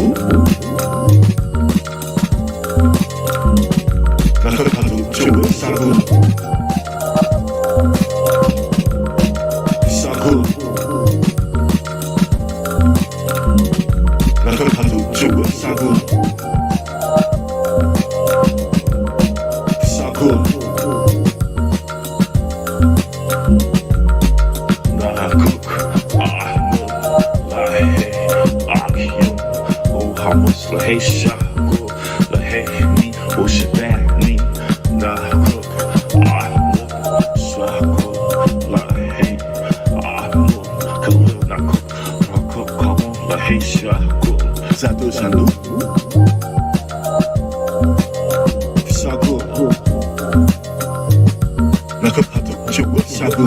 잔도 나가도 좋은 싸고 싸고 나가도 좋은 싸고 싸고 Hey, shaku, la hey me, Wu-Sabat me, na cook, shaku, la hey, na cook, la hey shaku, zandu, shaku, na cook, chuwa, shaku.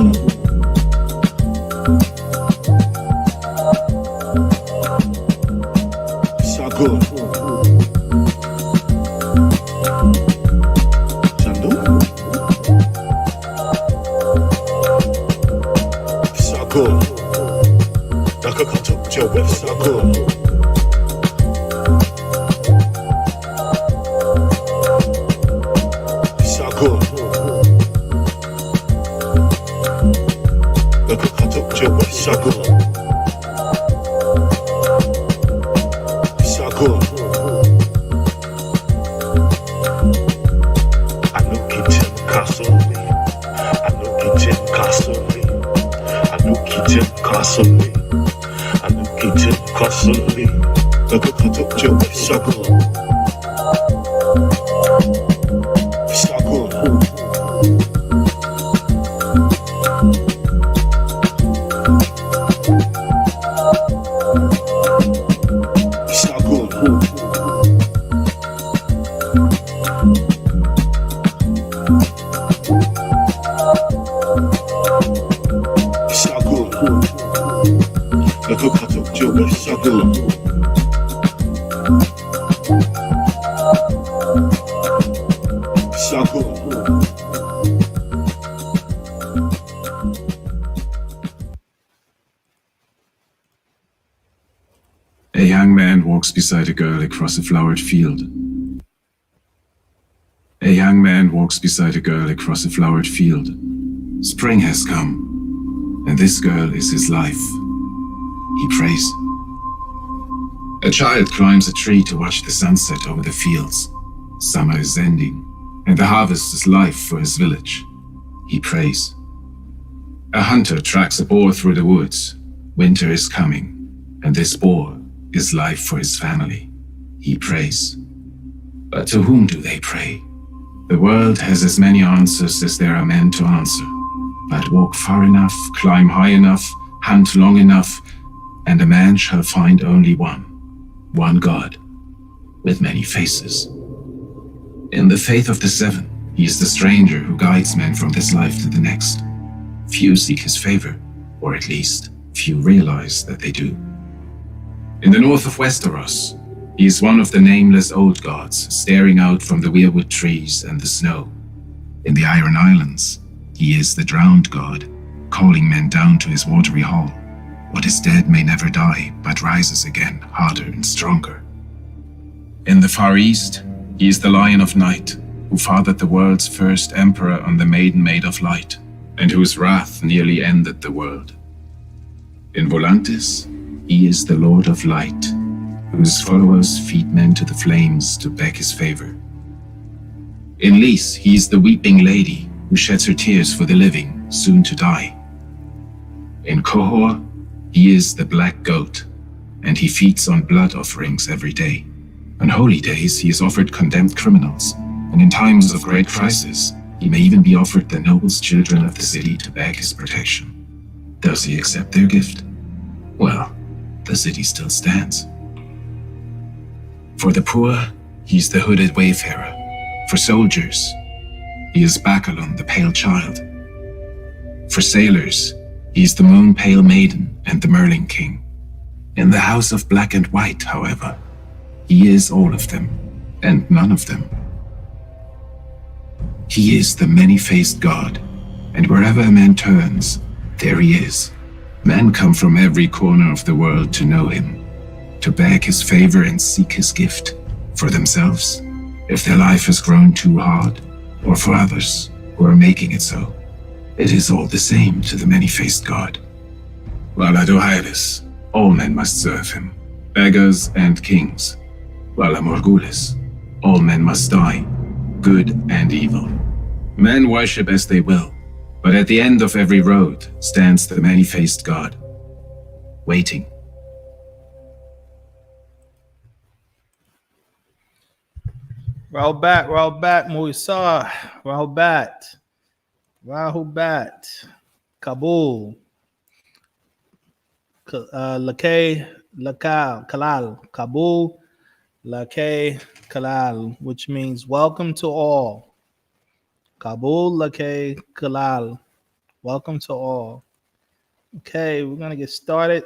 A young man walks beside a girl across a flowered field. A young man walks beside a girl across a flowered field. Spring has come, and this girl is his life. He prays. A child climbs a tree to watch the sunset over the fields. Summer is ending, and the harvest is life for his village. He prays. A hunter tracks a boar through the woods. Winter is coming, and this boar is life for his family. He prays. But to whom do they pray? The world has as many answers as there are men to answer. But walk far enough, climb high enough, hunt long enough, and a man shall find only one God, with many faces. In the faith of the seven, he is the stranger who guides men from this life to the next. Few seek his favor, or at least, few realize that they do. In the north of Westeros, he is one of the nameless old gods, staring out from the weirwood trees and the snow. In the Iron Islands, he is the drowned god, calling men down to his watery hall. What is dead may never die, but rises again, harder and stronger. In the Far East, he is the Lion of Night, who fathered the world's first emperor on the Maiden Maid of Light, and whose wrath nearly ended the world. In Volantis, he is the Lord of Light, whose followers feed men to the flames to beg his favor. In Lys, he is the weeping lady who sheds her tears for the living, soon to die. In Qohor, he is the black goat, and he feeds on blood offerings every day. On holy days, he is offered condemned criminals, and in times of great crisis, he may even be offered the noblest children of the city to beg his protection. Does he accept their gift? Well, the city still stands. For the poor, he is the hooded wayfarer. For soldiers, he is Bacalon, the pale child. For sailors, he is the moon-pale maiden and the Merling King. In the house of black and white, however, he is all of them, and none of them. He is the many-faced god, and wherever a man turns, there he is. Men come from every corner of the world to know him. to beg his favor and seek his gift for themselves, if their life has grown too hard, or for others who are making it so. It is all the same to the many-faced god. While Adohairis, all men must serve him, beggars and kings. While Morgulis, all men must die, good and evil. Men worship as they will, but at the end of every road stands the many-faced god, waiting. Rahubat, Musa, Rahubat, Kabul, Lakay, Lakal, Kalal, Kabul, Lakay, Kalal, which means welcome to all. Kabul, Lakay, Kalal, welcome to all. Okay, we're gonna get started.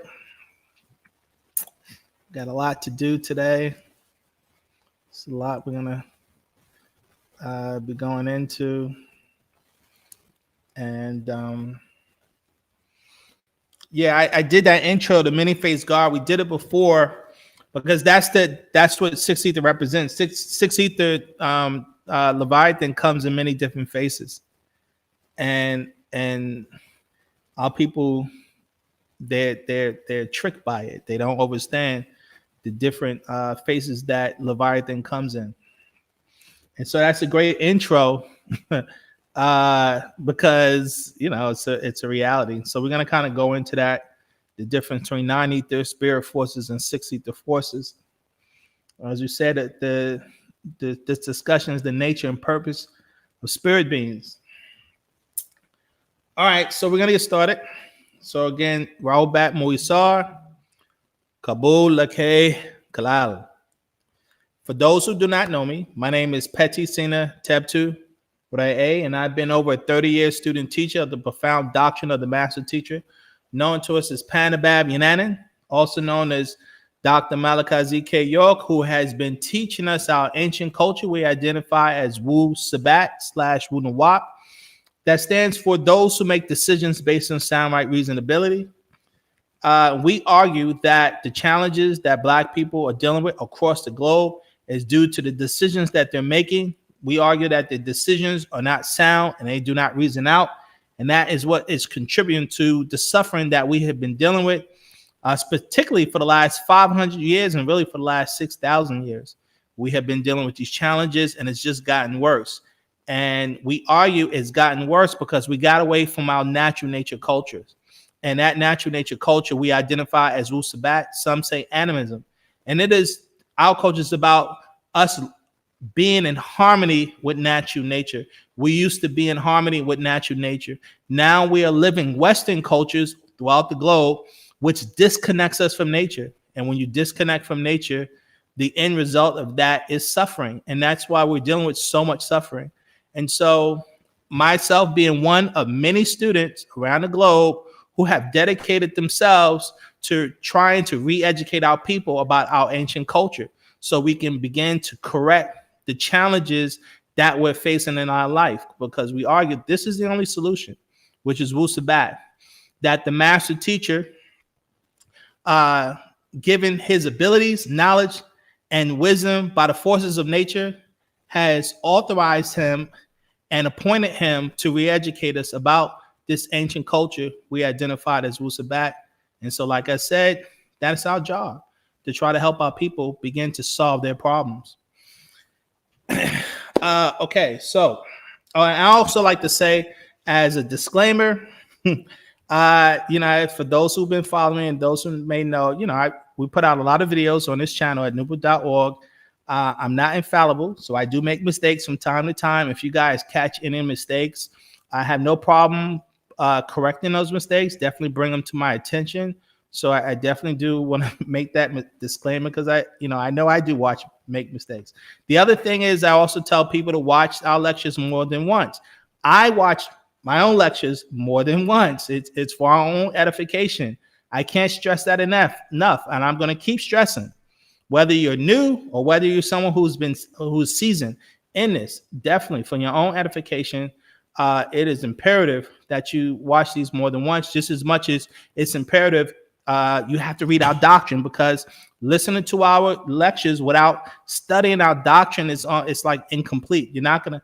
Got a lot to do today. It's a lot we're gonna be going into, and yeah, I did that intro to many-faced God. We did it before because that's what Six Ether represents. Six Ether Leviathan comes in many different faces, and our people they're tricked by it. They don't understand the different faces that Leviathan comes in. And so that's a great intro because, you know, it's a reality. So we're going to kind of go into that, the difference between 9 ether spirit forces and 6 ether forces. As you said, this discussion is the nature and purpose of spirit beings. All right, so we're going to get started. So again, Rahubat Muisar, Kabul Lakay Kalal. For those who do not know me, my name is Peti Sina Tebtu Ray, and I've been over a 30-year student teacher of the profound doctrine of the master teacher, known to us as Panabab Yananan, also known as Dr. Malachi Z.K. York, who has been teaching us our ancient culture we identify as Wu-Sabat / Wu-Nawap. That stands for those who make decisions based on sound right reasonability. We argue that the challenges that Black people are dealing with across the globe is due to the decisions that they're making. We argue that the decisions are not sound and they do not reason out. And that is what is contributing to the suffering that we have been dealing with, particularly for the last 500 years and really for the last 6,000 years. We have been dealing with these challenges and it's just gotten worse. And we argue it's gotten worse because we got away from our natural nature cultures. And that natural nature culture we identify as Wu-Sabat, some say animism. And it is, our culture is about us being in harmony with natural nature. We used to be in harmony with natural nature. Now we are living Western cultures throughout the globe, which disconnects us from nature. And when you disconnect from nature, the end result of that is suffering. And that's why we're dealing with so much suffering. And so myself being one of many students around the globe who have dedicated themselves to trying to re-educate our people about our ancient culture so we can begin to correct the challenges that we're facing in our life, because we argue this is the only solution, which is Wu-Sabat, that the master teacher, given his abilities, knowledge, and wisdom by the forces of nature, has authorized him and appointed him to re-educate us about this ancient culture we identified as Wu-Sabat. And so, like I said, that's our job, to try to help our people begin to solve their problems. Okay, so I also like to say, as a disclaimer, you know, for those who've been following and those who may know, you know, we put out a lot of videos on this channel at NoopooH.org. I'm not infallible, so I do make mistakes from time to time. If you guys catch any mistakes, I have no problem correcting those mistakes. Definitely bring them to my attention. So I definitely do want to make that disclaimer, because I know I do make mistakes. The other thing is, I also tell people to watch our lectures more than once. I watch my own lectures more than once. It's for our own edification. I can't stress that enough, and I'm going to keep stressing. Whether you're new or whether you're someone who's seasoned in this, definitely for your own edification, it is imperative that you watch these more than once, just as much as it's imperative You have to read our doctrine, because listening to our lectures without studying our doctrine it's like incomplete. You're not going to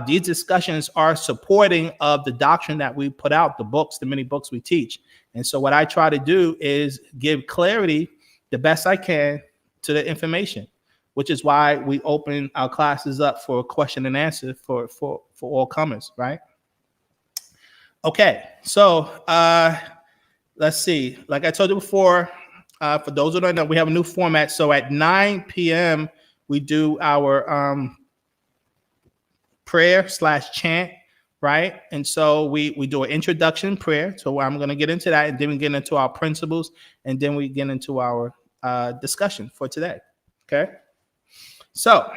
these discussions are supporting of the doctrine that we put out, the many books we teach. And so what I try to do is give clarity the best I can to the information, which is why we open our classes up for question and answer for all comers, right? Okay, so let's see. Like I told you before, for those who don't know, we have a new format. So at 9 p.m. we do our prayer/chant, right? And so we do an introduction prayer. So I'm going to get into that, and then we get into our principles, and then we get into our discussion for today. Okay. So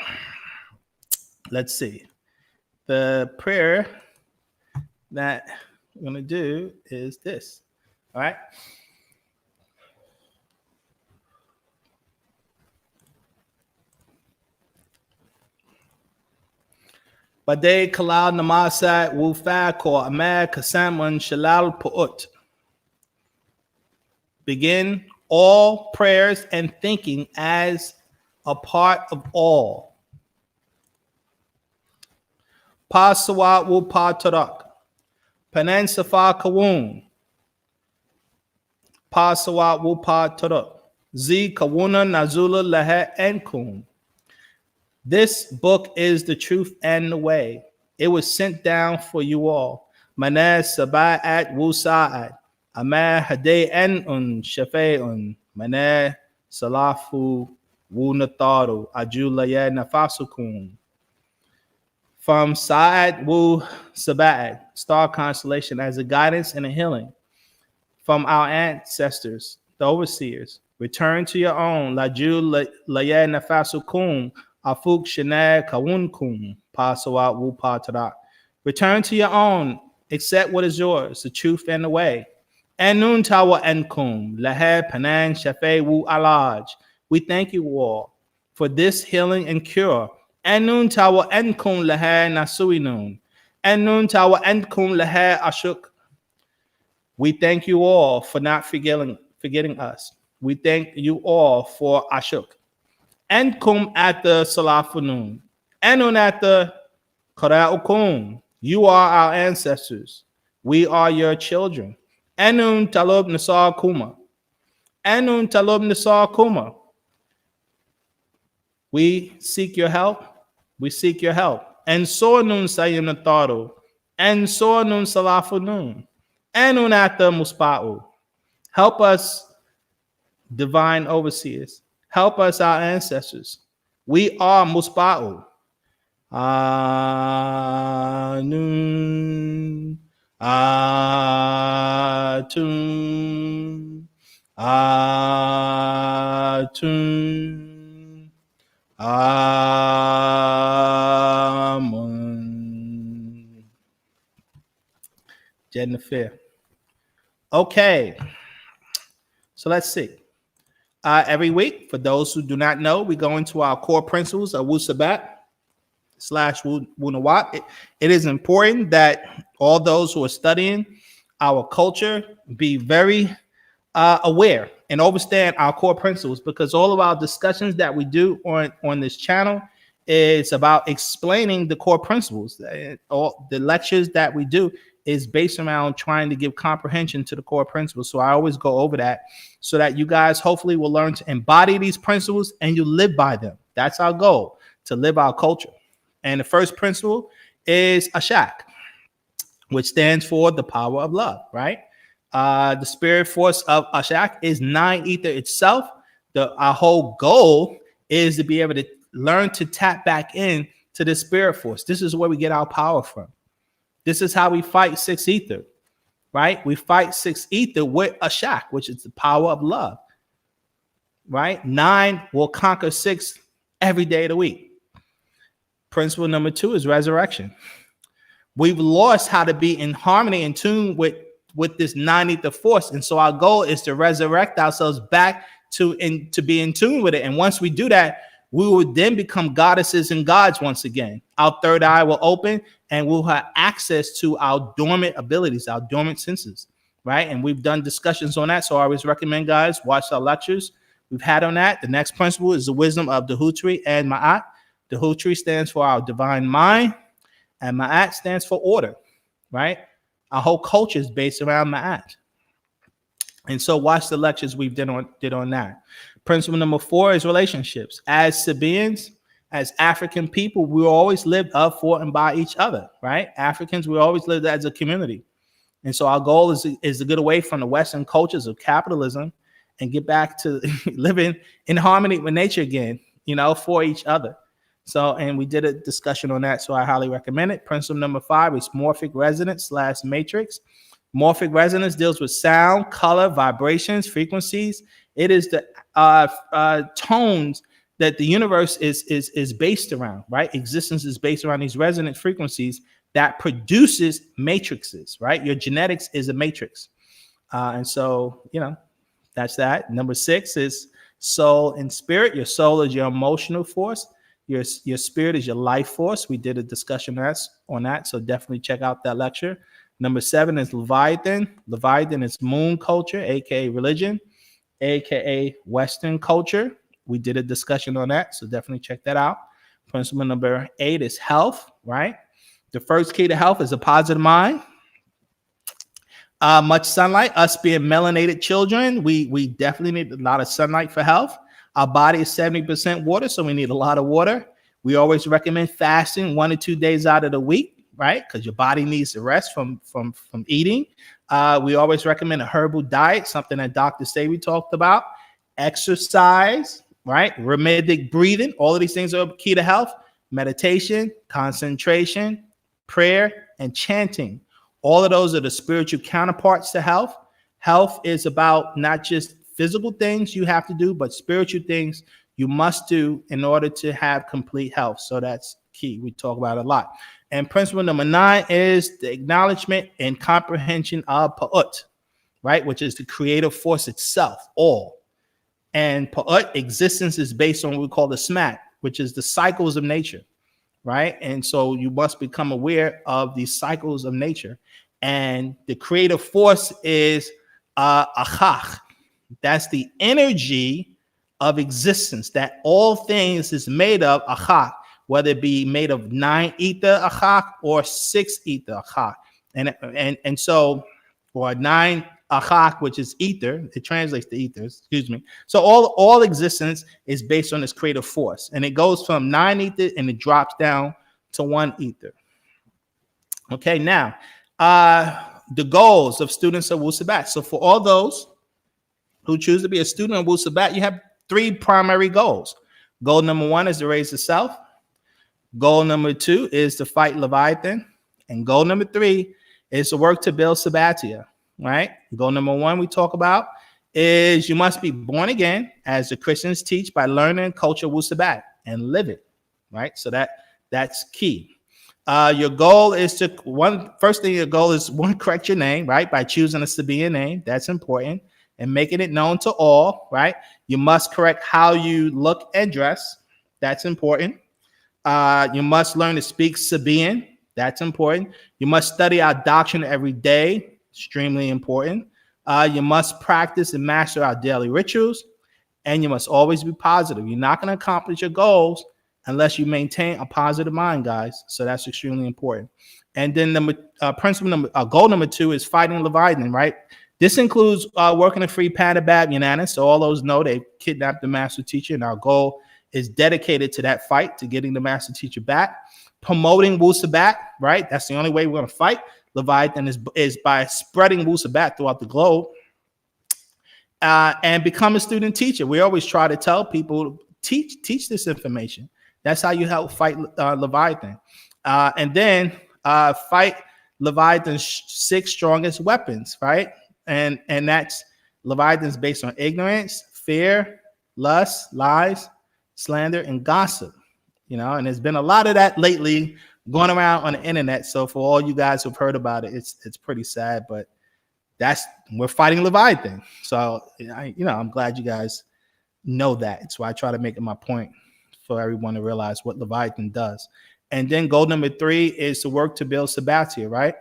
let's see. The prayer that I'm going to do is this. All right. Bade kalal namasat wufad ko amad kasamun shalal pu'ut. Begin all prayers and thinking as a part of all. Pasawat wu patarak. Panan safa kawun. Pasawat wu patarak. Z kawuna nazula laha enkum. This book is the truth and the way. It was sent down for you all. Manah Sabat Wu-Sabat. Amah Hade Enun Shafeun. Manah Salafu Wu-Nataru. Ajulaya Nafasukum. From Sa'ad Wu-Sabat, star constellation, as a guidance and a healing. From our ancestors, the overseers. Return to your own. Lajulaya Nafasukum. Afuk Shanag Kawunkum Pasawat Wu Patarak. Return to your own, accept what is yours, the truth and the way. Anun Tawa Enkum, Lahe Panan Shafe Wu Alaj. We thank you all for this healing and cure. Anun Tawa Enkum Lahe Nasuinun. Anun Tawa Enkum Lahe Ashuk. We thank you all for not forgetting us. We thank you all for Ashuk. Enkum at the Salafunun. Enun at the Karaukum. You are our ancestors. We are your children. Enun Talub Nasar Kuma. Enun Talub Nasar Kuma. We seek your help. We seek your help. And so nun sayunataru. And so nun salafunun. Enun at the Muspa'u. Help us, divine overseers. Help us, our ancestors. We are Muspa'u. Anun. Atun. Atun. Amun. Jennifer. Okay. So let's see. Every week, for those who do not know, we go into our core principles of Wu-Sabat / Wu-Nawat. It is important that all those who are studying our culture be very aware and understand our core principles, because all of our discussions that we do on this channel is about explaining the core principles. All the lectures that we do is based around trying to give comprehension to the core principles. So I always go over that so that you guys hopefully will learn to embody these principles and you live by them. That's our goal, to live our culture. And the first principle is Ashak, which stands for the power of love, right? The spirit force of Ashak is 9 ether itself. Our whole goal is to be able to learn to tap back in to the spirit force. This is where we get our power from. This is how we fight 6 ether, right? We fight 6 ether with Ashak, which is the power of love, right? 9 will conquer 6 every day of the week. Principle number 2 is resurrection. We've lost how to be in harmony, in tune with this 9 ether force. And so our goal is to resurrect ourselves back to be in tune with it. And once we do that, we will then become goddesses and gods once again. Our third eye will open and we'll have access to our dormant abilities, our dormant senses. right? And we've done discussions on that. So I always recommend guys watch our lectures we've had on that. The next principle is the wisdom of the Hutri and Ma'at. The Hutri stands for our divine mind, and Ma'at stands for order, right? Our whole culture is based around Ma'at. And so watch the lectures we did on that. Principle number 4 is relationships. As Sabians, as African people, we always lived of, for, and by each other, right? Africans, we always lived as a community. And so our goal is to get away from the Western cultures of capitalism and get back to living in harmony with nature again, for each other. So, and we did a discussion on that, so I highly recommend it. Principle number 5 is morphic resonance / matrix. Morphic resonance deals with sound, color, vibrations, frequencies. It is the tones that the universe is based around, right? Existence is based around these resonant frequencies that produces matrices, right? Your genetics is a matrix. And so, that's that. Number 6 is soul and spirit. Your soul is your emotional force. Your spirit is your life force. We did a discussion on that, so definitely check out that lecture. Number 7 is Leviathan. Leviathan is moon culture, aka religion, aka Western culture. We did a discussion on that, so definitely check that out. Principle number 8 is health, right? The first key to health is a positive mind. Much sunlight. Us being melanated children, we definitely need a lot of sunlight for health. Our body is 70% water, so we need a lot of water. We always recommend fasting 1 to 2 days out of the week, right? Because your body needs to rest from eating. We always recommend a herbal diet, something that Dr. Sabi talked about. Exercise, right? Rhythmic breathing. All of these things are key to health. Meditation, concentration, prayer, and chanting. All of those are the spiritual counterparts to health. Health is about not just physical things you have to do, but spiritual things you must do in order to have complete health. So that's key. We talk about it a lot. And principle number 9 is the acknowledgement and comprehension of Pa'ut, right? Which is the creative force itself, all. And Pa'ut existence is based on what we call the SMAT, which is the cycles of nature, right? And so you must become aware of these cycles of nature. And the creative force is Achach. That's the energy of existence that all things is made of, Achach, whether it be made of 9 ether Achach or 6 ether Achach. And so, or 9 Achach, which is ether, it translates to ether, excuse me. So all existence is based on this creative force. And it goes from 9 ether and it drops down to 1 ether. Okay, now, the goals of students of Wu-Sabat. So for all those who choose to be a student of Wu-Sabat, you have 3 primary goals. Goal number 1 is to raise the self. Goal number 2 is to fight Leviathan. And goal number 3 is to work to build Sabbatia, right? Goal number 1 we talk about is you must be born again, as the Christians teach, by learning culture Wu-Sabat and live it, right? So that's key. Your goal is to, your goal is correct your name, right? By choosing a Sabian name. That's important. And making it known to all, right? You must correct how you look and dress. That's important. You must learn to speak Sabian. That's important. You must study our doctrine every day. Extremely important. You must practice and master our daily rituals. And you must always be positive. You're not going to accomplish your goals unless you maintain a positive mind, guys. So that's extremely important. And then goal number 2 is fighting Leviathan, right? This includes working to free Panabab Yananis. So all those know they kidnapped the master teacher, and our goal is dedicated to that fight, to getting the master teacher back. Promoting Wu-Sabat, right? That's the only way we're going to fight Leviathan is by spreading Wu-Sabat throughout the globe. And become a student teacher. We always try to tell people, teach this information. That's how you help fight Leviathan. And then fight Leviathan's 6 strongest weapons, right? And that's Leviathan's based on ignorance, fear, lust, lies, slander, and gossip. And there's been a lot of that lately going around on the internet. So for all you guys who've heard about it, it's pretty sad, but we're fighting Leviathan. So I'm glad you guys know that. So I try to make it my point for everyone to realize what Leviathan does. And then goal number 3 is to work to build Sabbatia, right?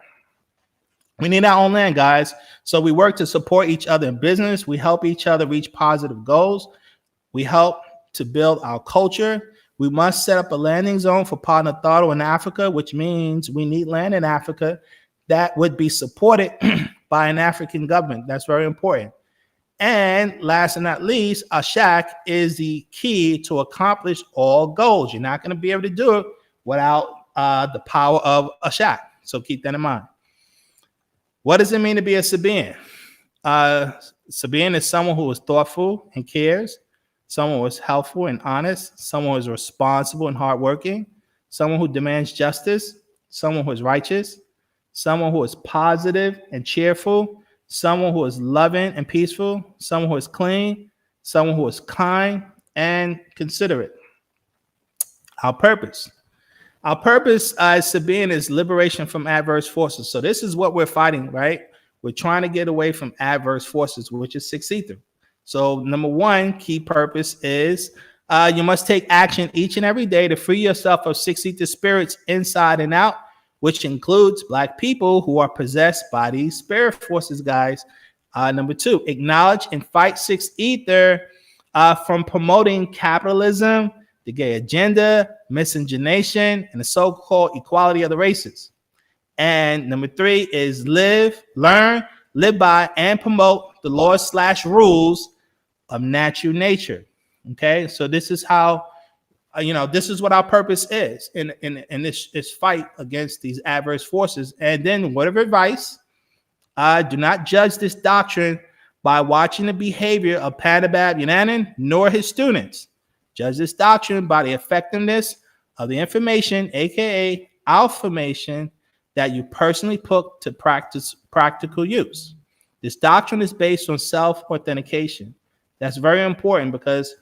We need our own land, guys. So we work to support each other in business. We help each other reach positive goals. We help to build our culture. We must set up a landing zone for partner Tharo in Africa, which means we need land in Africa that would be supported by an African government. That's very important. And last and not least, Ashak is the key to accomplish all goals. You're not going to be able to do it without the power of Ashak. So keep that in mind. What does it mean to be a Sabian? Sabian is someone who is thoughtful and cares, someone who is helpful and honest, someone who is responsible and hardworking, someone who demands justice, someone who is righteous, someone who is positive and cheerful, someone who is loving and peaceful, someone who is clean, someone who is kind and considerate. Our purpose. Our purpose as Sabian is liberation from adverse forces. So this is what we're fighting, right? We're trying to get away from adverse forces, which is 6 ether. So number one key purpose is you must take action each and every day to free yourself of 6 ether spirits inside and out, which includes Black people who are possessed by these spirit forces, guys. Number two, acknowledge and fight 6 ether from promoting capitalism, the gay agenda, miscegenation, and the so-called equality of the races. And number three is live, learn, live by, and promote the laws/rules of natural nature. Okay, so this is how, this is what our purpose is in this fight against these adverse forces. And then word of advice, do not judge this doctrine by watching the behavior of Panabab Yananan nor his students. Judge this doctrine by the effectiveness of the information, aka information, that you personally put to practical use. This doctrine is based on self-authentication. That's very important because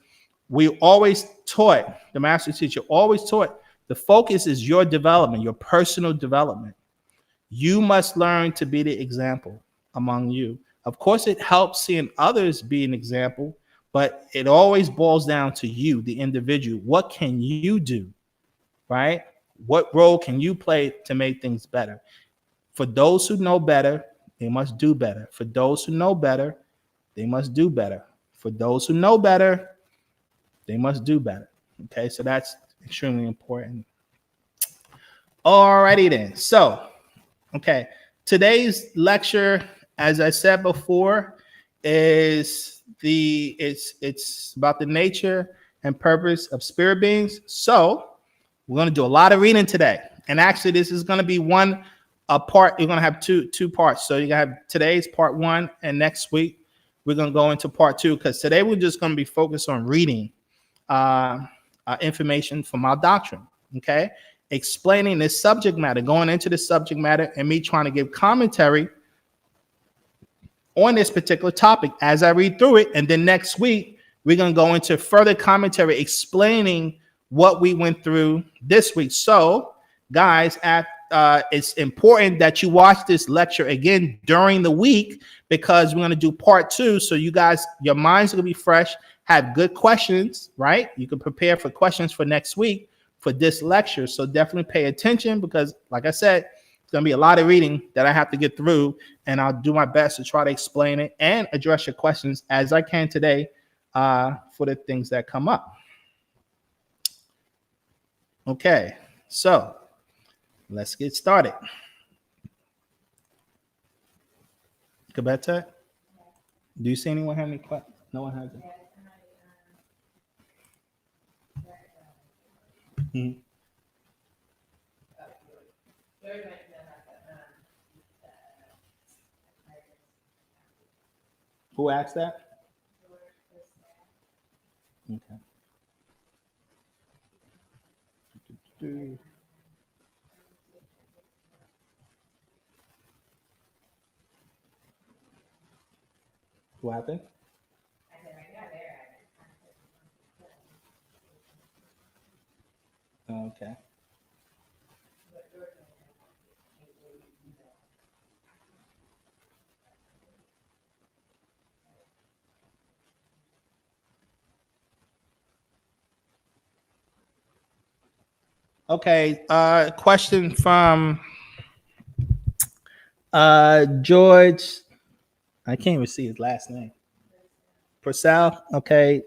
we always taught, the master teacher always taught, the focus is your development, your personal development. You must learn to be the example among you. Of course, it helps seeing others be an example, but it always boils down to you, the individual. What can you do, right? What role can you play to make things better? For those who know better, they must do better. For those who know better, they must do better. For those who know better, they must do better. Okay, so that's extremely important. Alrighty then. So, okay, today's lecture, as I said before, is it's about the nature and purpose of spirit beings. So we're going to do a lot of reading today, and actually this is going to be a part. You're going to have two parts. So you're going to have today's part one, and next week we're going to go into part two, because today we're just going to be focused on reading information from our doctrine. Okay, explaining this subject matter, going into the subject matter, and me trying to give commentary on this particular topic as I read through it. And then next week, we're going to go into further commentary explaining what we went through this week. So, guys, it's important that you watch this lecture again during the week, because we're going to do part two. So you guys, your minds are going to be fresh, have good questions, right? You can prepare for questions for next week for this lecture. So definitely pay attention, because like I said, it's going to be a lot of reading that I have to get through, and I'll do my best to try to explain it and address your questions as I can today for the things that come up. Okay, so let's get started. Kabeta, do you see anyone have any questions? No one has it. Mm-hmm. Who asked that? Okay. What happened? Okay. Okay, question from George, I can't even see his last name. Purcell. Okay.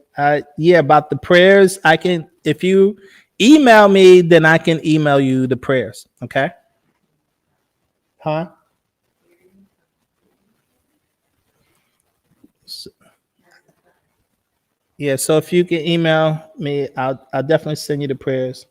Yeah, about the prayers. I can, if you email me, then I can email you the prayers. Okay. Huh? Yeah. So if you can email me, I'll definitely send you the prayers.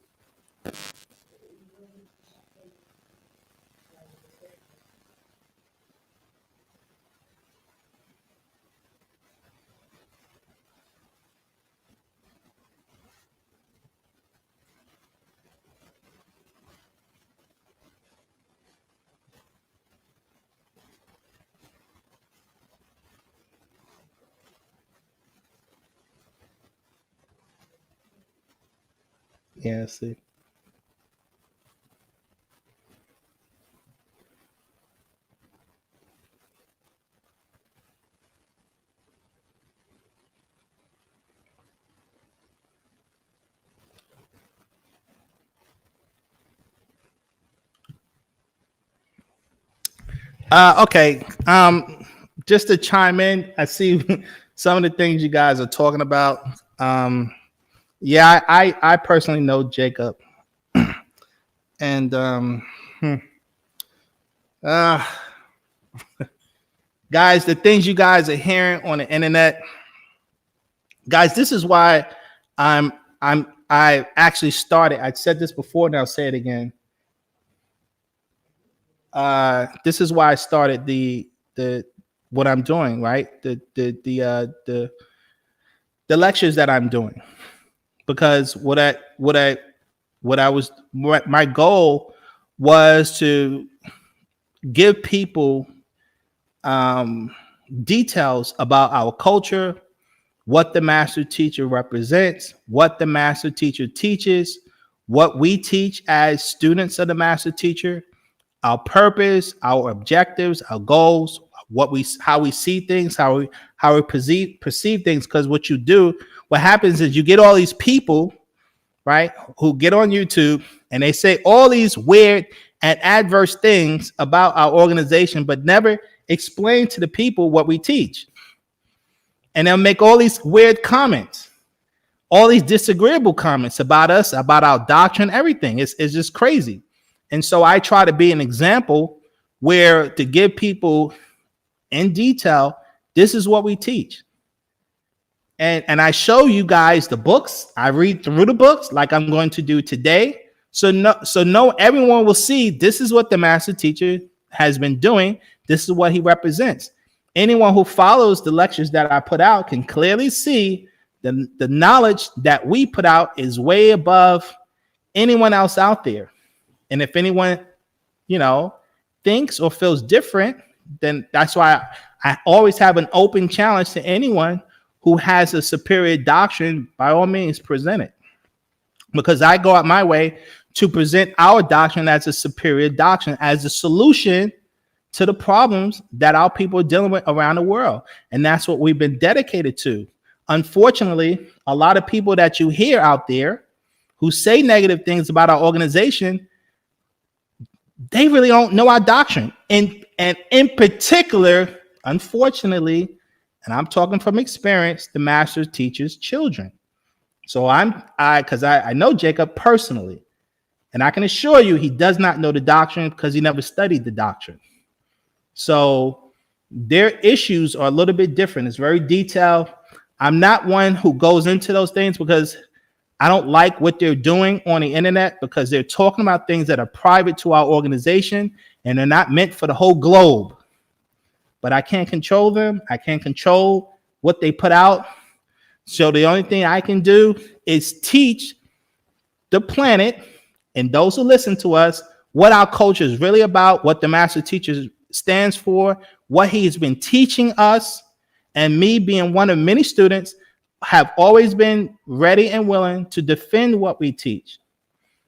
Yeah. See. Okay. Just to chime in, I see some of the things you guys are talking about. Yeah, I personally know Jacob, and uh, guys, the things you guys are hearing on the internet, guys, this is why I actually started. I said this before, and I'll say it again. This is why I started the what I'm doing, right? The lectures that I'm doing, because my goal was to give people details about our culture, what the master teacher represents, what the master teacher teaches, what we teach as students of the master teacher, our purpose, our objectives, our goals, how we see things, how we perceive things. Because what happens is you get all these people, right, who get on YouTube and they say all these weird and adverse things about our organization, but never explain to the people what we teach. And they'll make all these weird comments, all these disagreeable comments about us, about our doctrine, everything. It's just crazy. And so I try to be an example where to give people in detail, this is what we teach. And I show you guys the books. I read through the books like I'm going to do today. So everyone will see this is what the master teacher has been doing. This is what he represents. Anyone who follows the lectures that I put out can clearly see the knowledge that we put out is way above anyone else out there. And if anyone, thinks or feels different, then that's why I always have an open challenge to anyone who has a superior doctrine. By all means, present it. Because I go out my way to present our doctrine as a superior doctrine, as a solution to the problems that our people are dealing with around the world. And that's what we've been dedicated to. Unfortunately, a lot of people that you hear out there who say negative things about our organization, they really don't know our doctrine. And in particular, unfortunately, and I'm talking from experience, the master teaches children. So because I know Jacob personally, and I can assure you he does not know the doctrine because he never studied the doctrine. So their issues are a little bit different. It's very detailed. I'm not one who goes into those things because I don't like what they're doing on the internet, because they're talking about things that are private to our organization and they're not meant for the whole globe. But I can't control them. I can't control what they put out. So the only thing I can do is teach the planet and those who listen to us what our culture is really about, what the master teacher stands for, what he's been teaching us. And me being one of many students, have always been ready and willing to defend what we teach,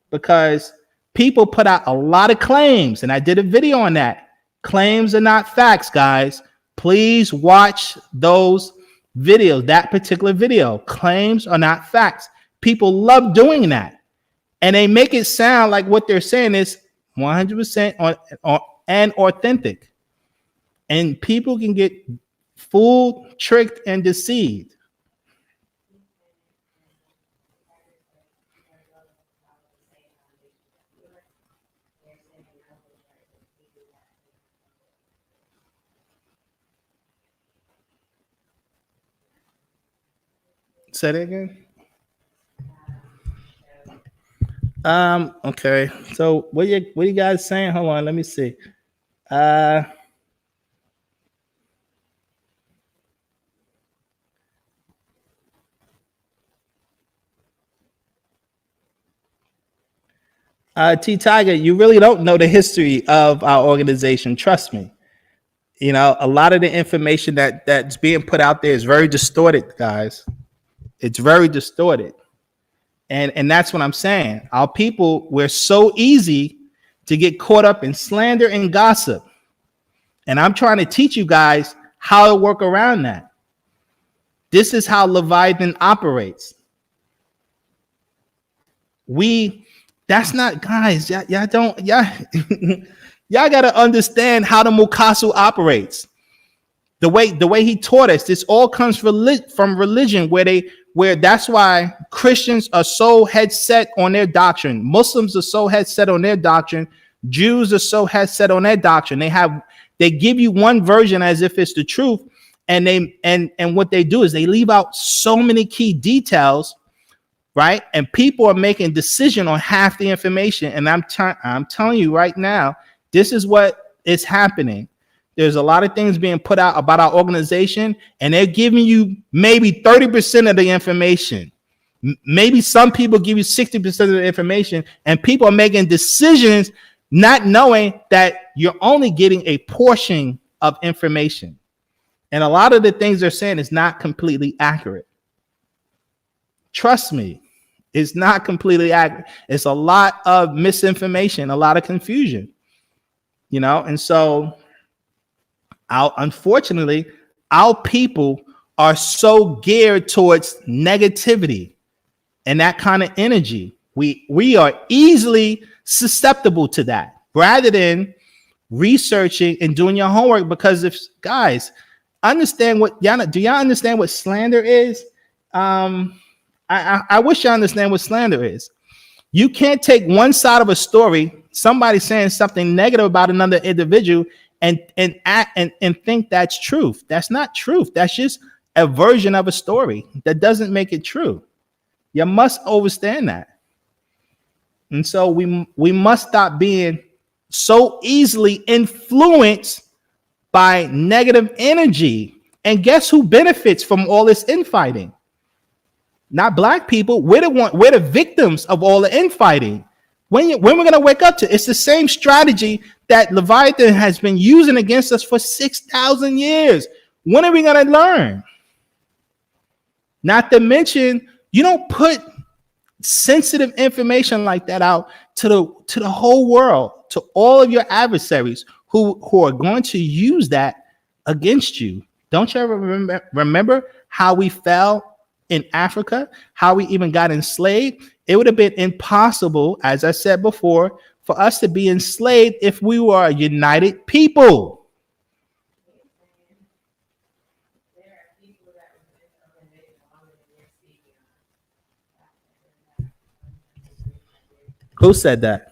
because people put out a lot of claims, and I did a video on that. Claims are not facts, guys. Please watch those videos, that particular video. Claims are not facts. People love doing that, and they make it sound like what they're saying is 100% and authentic. And people can get fooled, tricked, and deceived. Say that again. Okay. So what you guys saying? Hold on, let me see. T Tiger, you really don't know the history of our organization. Trust me. You know, a lot of the information that's being put out there is very distorted, guys. It's very distorted. And that's what I'm saying. Our people, we're so easy to get caught up in slander and gossip. And I'm trying to teach you guys how to work around that. This is how Leviathan operates. That's not, guys, y'all gotta understand how the Mukasu operates. The way he taught us, this all comes from religion, where that's why Christians are so head set on their doctrine. Muslims are so head set on their doctrine. Jews are so head set on their doctrine. They give you one version as if it's the truth, and what they do is they leave out so many key details, right? And people are making decision on half the information. And I'm telling you right now, this is what is happening. There's a lot of things being put out about our organization, and they're giving you maybe 30% of the information. Maybe some people give you 60% of the information, and people are making decisions not knowing that you're only getting a portion of information. And a lot of the things they're saying is not completely accurate. Trust me, it's not completely accurate. It's a lot of misinformation, a lot of confusion, you know, and so unfortunately, our people are so geared towards negativity and that kind of energy. We are easily susceptible to that rather than researching and doing your homework. Because if guys understand do y'all understand what slander is? I wish y'all understand what slander is. You can't take one side of a story, somebody saying something negative about another individual, and think that's truth. That's not truth. That's just a version of a story. That doesn't make it true. You must understand that. And so we must stop being so easily influenced by negative energy. And guess who benefits from all this infighting? Not black people. We're the victims of all the infighting. When we're going to wake up to it's the same strategy that Leviathan has been using against us for 6,000 years. When are we going to learn? Not to mention, you don't put sensitive information like that out to the whole world, to all of your adversaries who are going to use that against you. Don't you ever remember how we fell in Africa, how we even got enslaved? It would have been impossible, as I said before, for us to be enslaved if we were a united people. Who said that?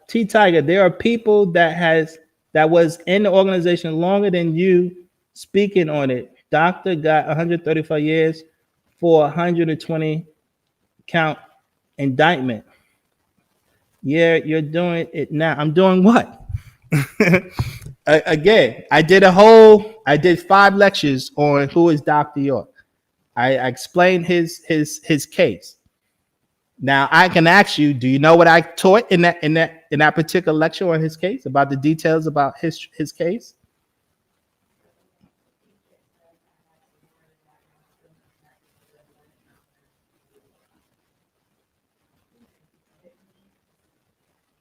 T Tiger, there are people that was in the organization longer than you speaking on it. Doctor got 135 years for 120 count indictment. Yeah, you're doing it now. I'm doing what? Again, I did 5 lectures on who is Dr. York. I explained his case. Now I can ask you, do you know what I taught in that particular lecture on his case, about the details about his case?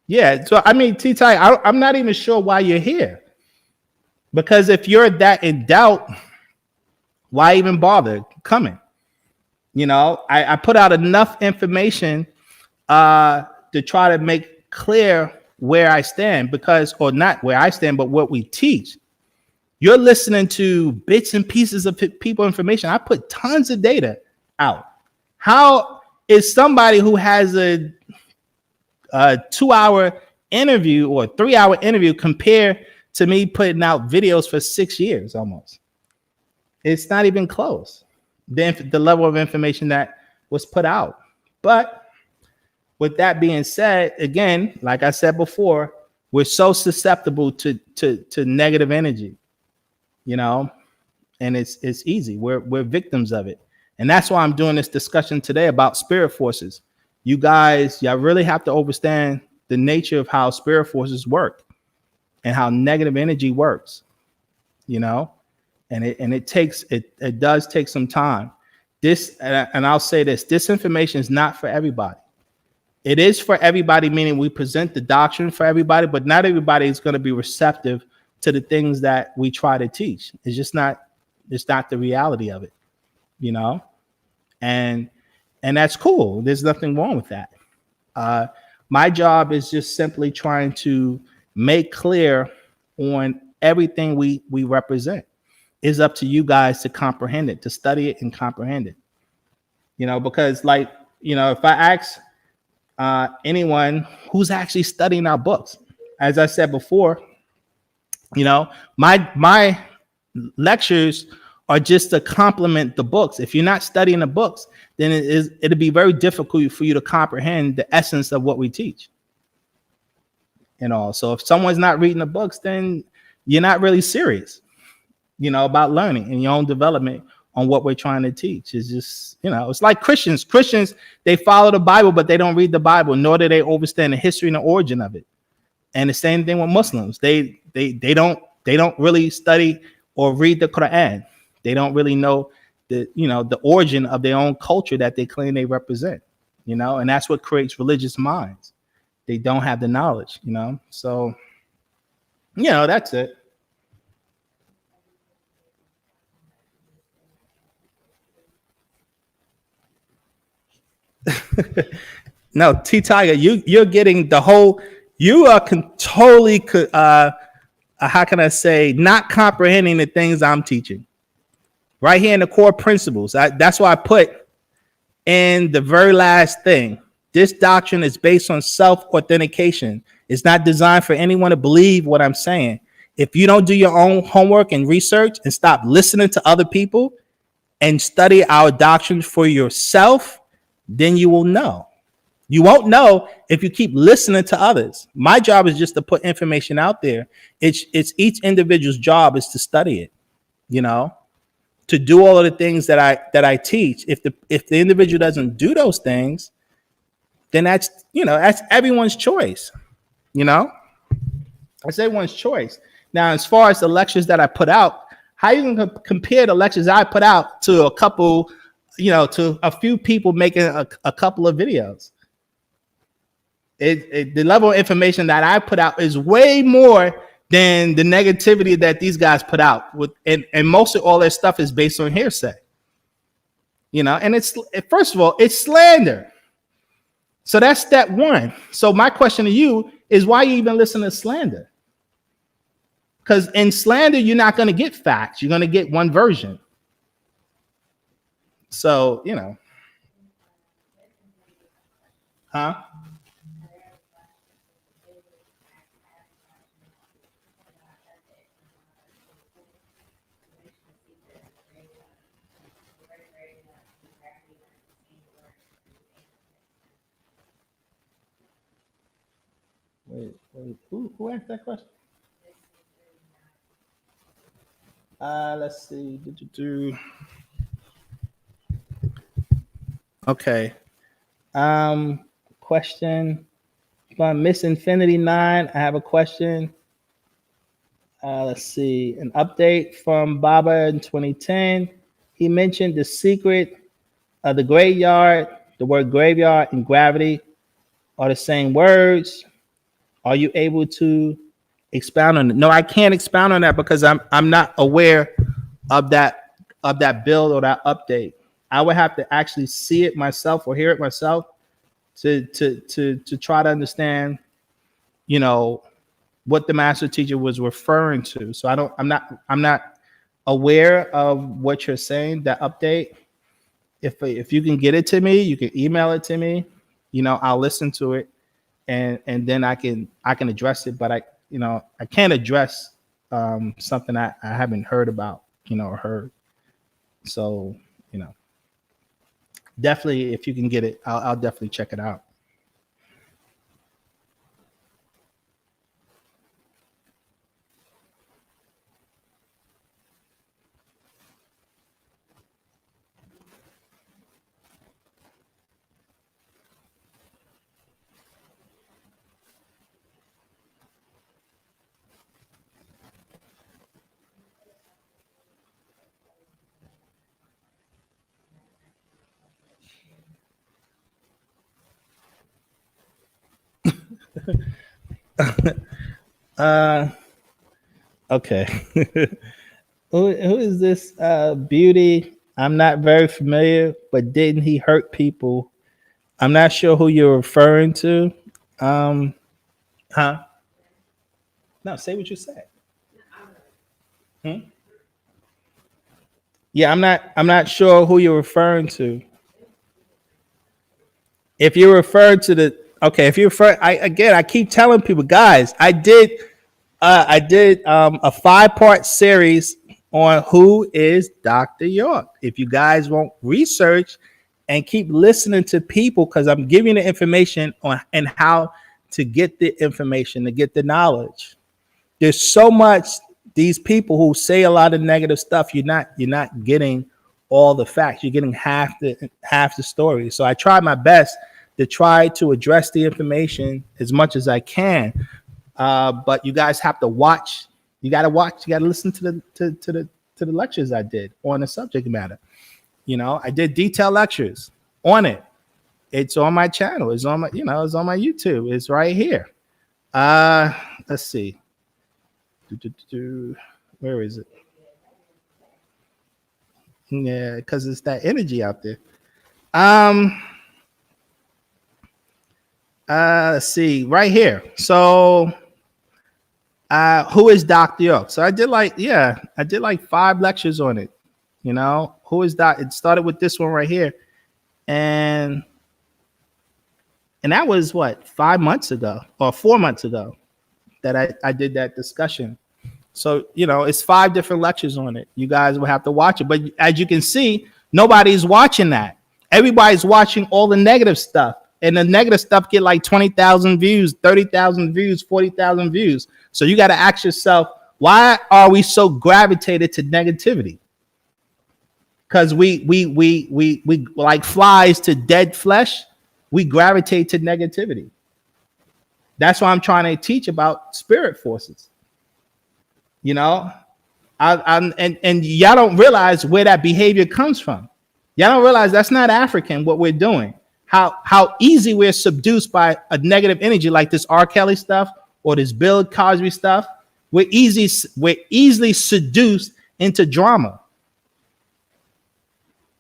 Yeah, so I mean, T-Ty, I'm not even sure why you're here. Because if you're that in doubt, why even bother coming? You know, I put out enough information to try to make clear where I stand, because, or not where I stand, but what we teach. You're listening to bits and pieces of people information. I put tons of data out. How is somebody who has a 2-hour interview or 3-hour interview compare to me putting out videos for 6 years almost? It's not even close. The level of information that was put out. But with that being said, again, like I said before, we're so susceptible to negative energy, you know, and it's easy. We're victims of it. And that's why I'm doing this discussion today about spirit forces. You guys, y'all really have to understand the nature of how spirit forces work and how negative energy works, you know, and it does take some time. This, and I'll say this information is not for everybody. It is for everybody, meaning we present the doctrine for everybody, but not everybody is going to be receptive to the things that we try to teach. It's not the reality of it, you know, and that's cool. There's nothing wrong with that. My job is just simply trying to make clear on everything we represent. It's up to you guys to comprehend it, to study it and comprehend it, you know, because, like, you know, if I ask anyone who's actually studying our books, as I said before, you know, my lectures are just to complement the books. If you're not studying the books, then it'll be very difficult for you to comprehend the essence of what we teach. You know, so if someone's not reading the books, then you're not really serious, you know, about learning and your own development on what we're trying to teach. Is just, you know, it's like Christians. Christians, they follow the Bible, but they don't read the Bible, nor do they understand the history and the origin of it. And the same thing with Muslims. They don't really study or read the Quran. They don't really know the origin of their own culture that they claim they represent, you know, and that's what creates religious minds. They don't have the knowledge, you know. So, you know, that's it. No, T Tiger, you're getting the whole. You are totally, how can I say, not comprehending the things I'm teaching. Right here in the core principles. That's why I put in the very last thing. This doctrine is based on self-authentication. It's not designed for anyone to believe what I'm saying. If you don't do your own homework and research and stop listening to other people and study our doctrine for yourself, then you will know. You won't know if you keep listening to others. My job is just to put information out there. It's each individual's job is to study it, you know, to do all of the things that I teach. If the individual doesn't do those things, then that's everyone's choice, you know. That's everyone's choice. Now, as far as the lectures that I put out, how you can compare the lectures I put out to a couple, to a few people making a couple of videos? The level of information that I put out is way more than the negativity that these guys put out. And most of all their stuff is based on hearsay. And first of all, it's slander. So that's step one. So my question to you is, why you even listen to slander? Because in slander, you're not going to get facts. You're going to get one version. So, huh? Wait, who asked that question? Let's see. Okay. Question from Miss Infinity 9. I have a question. Let's see. An update from Baba in 2010. He mentioned the secret of the graveyard. The word graveyard and gravity are the same words. Are you able to expound on it? No, I can't expound on that because I'm not aware of that build or that update. I would have to actually see it myself or hear it myself to try to understand, you know, what the master teacher was referring to. So I'm not aware of what you're saying, that update. If you can get it to me, you can email it to me, you know, I'll listen to it, and then I can address it. But I can't address something I haven't heard about, you know, or heard. So, you know, definitely if you can get it, I'll definitely check it out. Okay. Who is this beauty? I'm not very familiar, but didn't he hurt people? I'm not sure who you're referring to. Um, huh? No, say what you said. Hmm? Yeah, I'm not sure who you're referring to. If you refer to the okay, if you refer, I keep telling people, guys, I did a 5-part series on who is Dr. York. If you guys won't research and keep listening to people, because I'm giving the information on and how to get the information, to get the knowledge. There's so much these people who say a lot of negative stuff, you're not getting all the facts. You're getting half the story. So I try my best to try to address the information as much as I can. But you guys have to watch. You got to watch. You got to listen to the lectures I did on the subject matter. You know, I did detailed lectures on it. It's on my channel. It's on my, it's on my YouTube. It's right here. Let's see. Where is it? Yeah, because it's that energy out there. Let's see, right here. So who is Dr. York? So I did like 5 lectures on it. You know, who is that? It started with this one right here. And that was what, 5 months ago or 4 months ago that I did that discussion. So, it's 5 different lectures on it. You guys will have to watch it. But as you can see, nobody's watching that. Everybody's watching all the negative stuff. And the negative stuff get like 20,000 views, 30,000 views, 40,000 views. So you got to ask yourself, why are we so gravitated to negativity? Because we like flies to dead flesh. We gravitate to negativity. That's why I'm trying to teach about spirit forces. And y'all don't realize where that behavior comes from. Y'all don't realize that's not African, what we're doing. How easy we're seduced by a negative energy like this R. Kelly stuff or this Bill Cosby stuff. We're easily seduced into drama.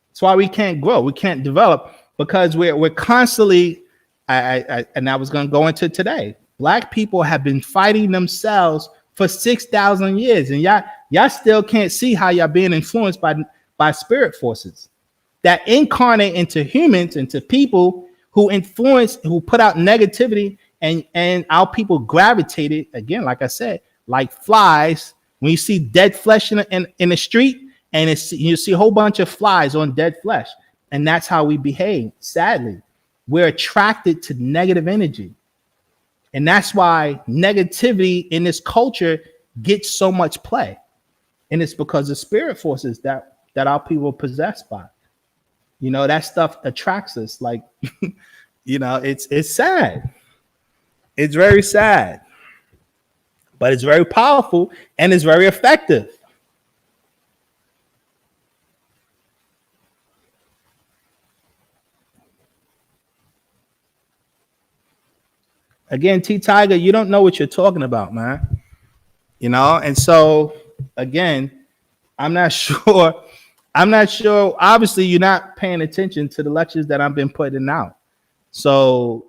That's why we can't grow. We can't develop, because we're constantly, and I was going to go into today. Black people have been fighting themselves for 6,000 years, and y'all still can't see how y'all being influenced by spirit forces that incarnate into humans, into people who influence, who put out negativity, and our people gravitated, again, like I said, like flies. When you see dead flesh in the street, and you see a whole bunch of flies on dead flesh, and that's how we behave. Sadly, we're attracted to negative energy. And that's why negativity in this culture gets so much play. And it's because of spirit forces that our people are possessed by. That stuff attracts us. Like, it's sad. It's very sad. But it's very powerful and it's very effective. Again, T Tiger, you don't know what you're talking about, man. And so again, I'm not sure I'm not sure. Obviously, you're not paying attention to the lectures that I've been putting out. So,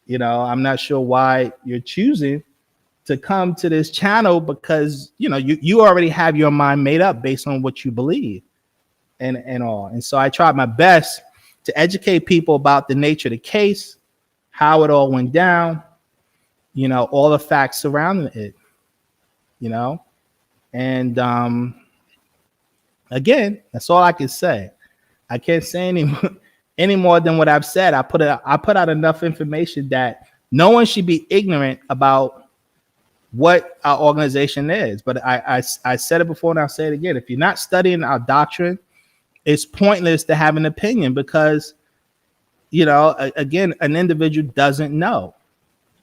I'm not sure why you're choosing to come to this channel, because you already have your mind made up based on what you believe and all. And so I tried my best to educate people about the nature of the case, how it all went down, all the facts surrounding it, and again, that's all I can say. I can't say any more than what I've said. I put out enough information that no one should be ignorant about what our organization is. But I said it before and I'll say it again. If you're not studying our doctrine, it's pointless to have an opinion, because, again, an individual doesn't know.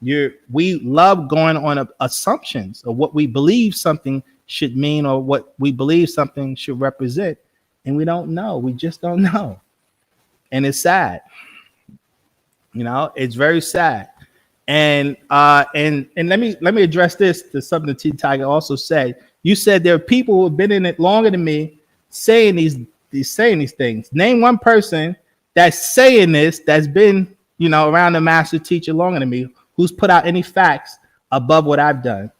We love going on assumptions of what we believe something should mean or what we believe something should represent. And we don't know. We just don't know. And it's sad. It's very sad. And let me address this to something that T Tiger also said. You said there are people who have been in it longer than me saying these things. Name one person that's saying this, that's been, around the master teacher longer than me, who's put out any facts above what I've done.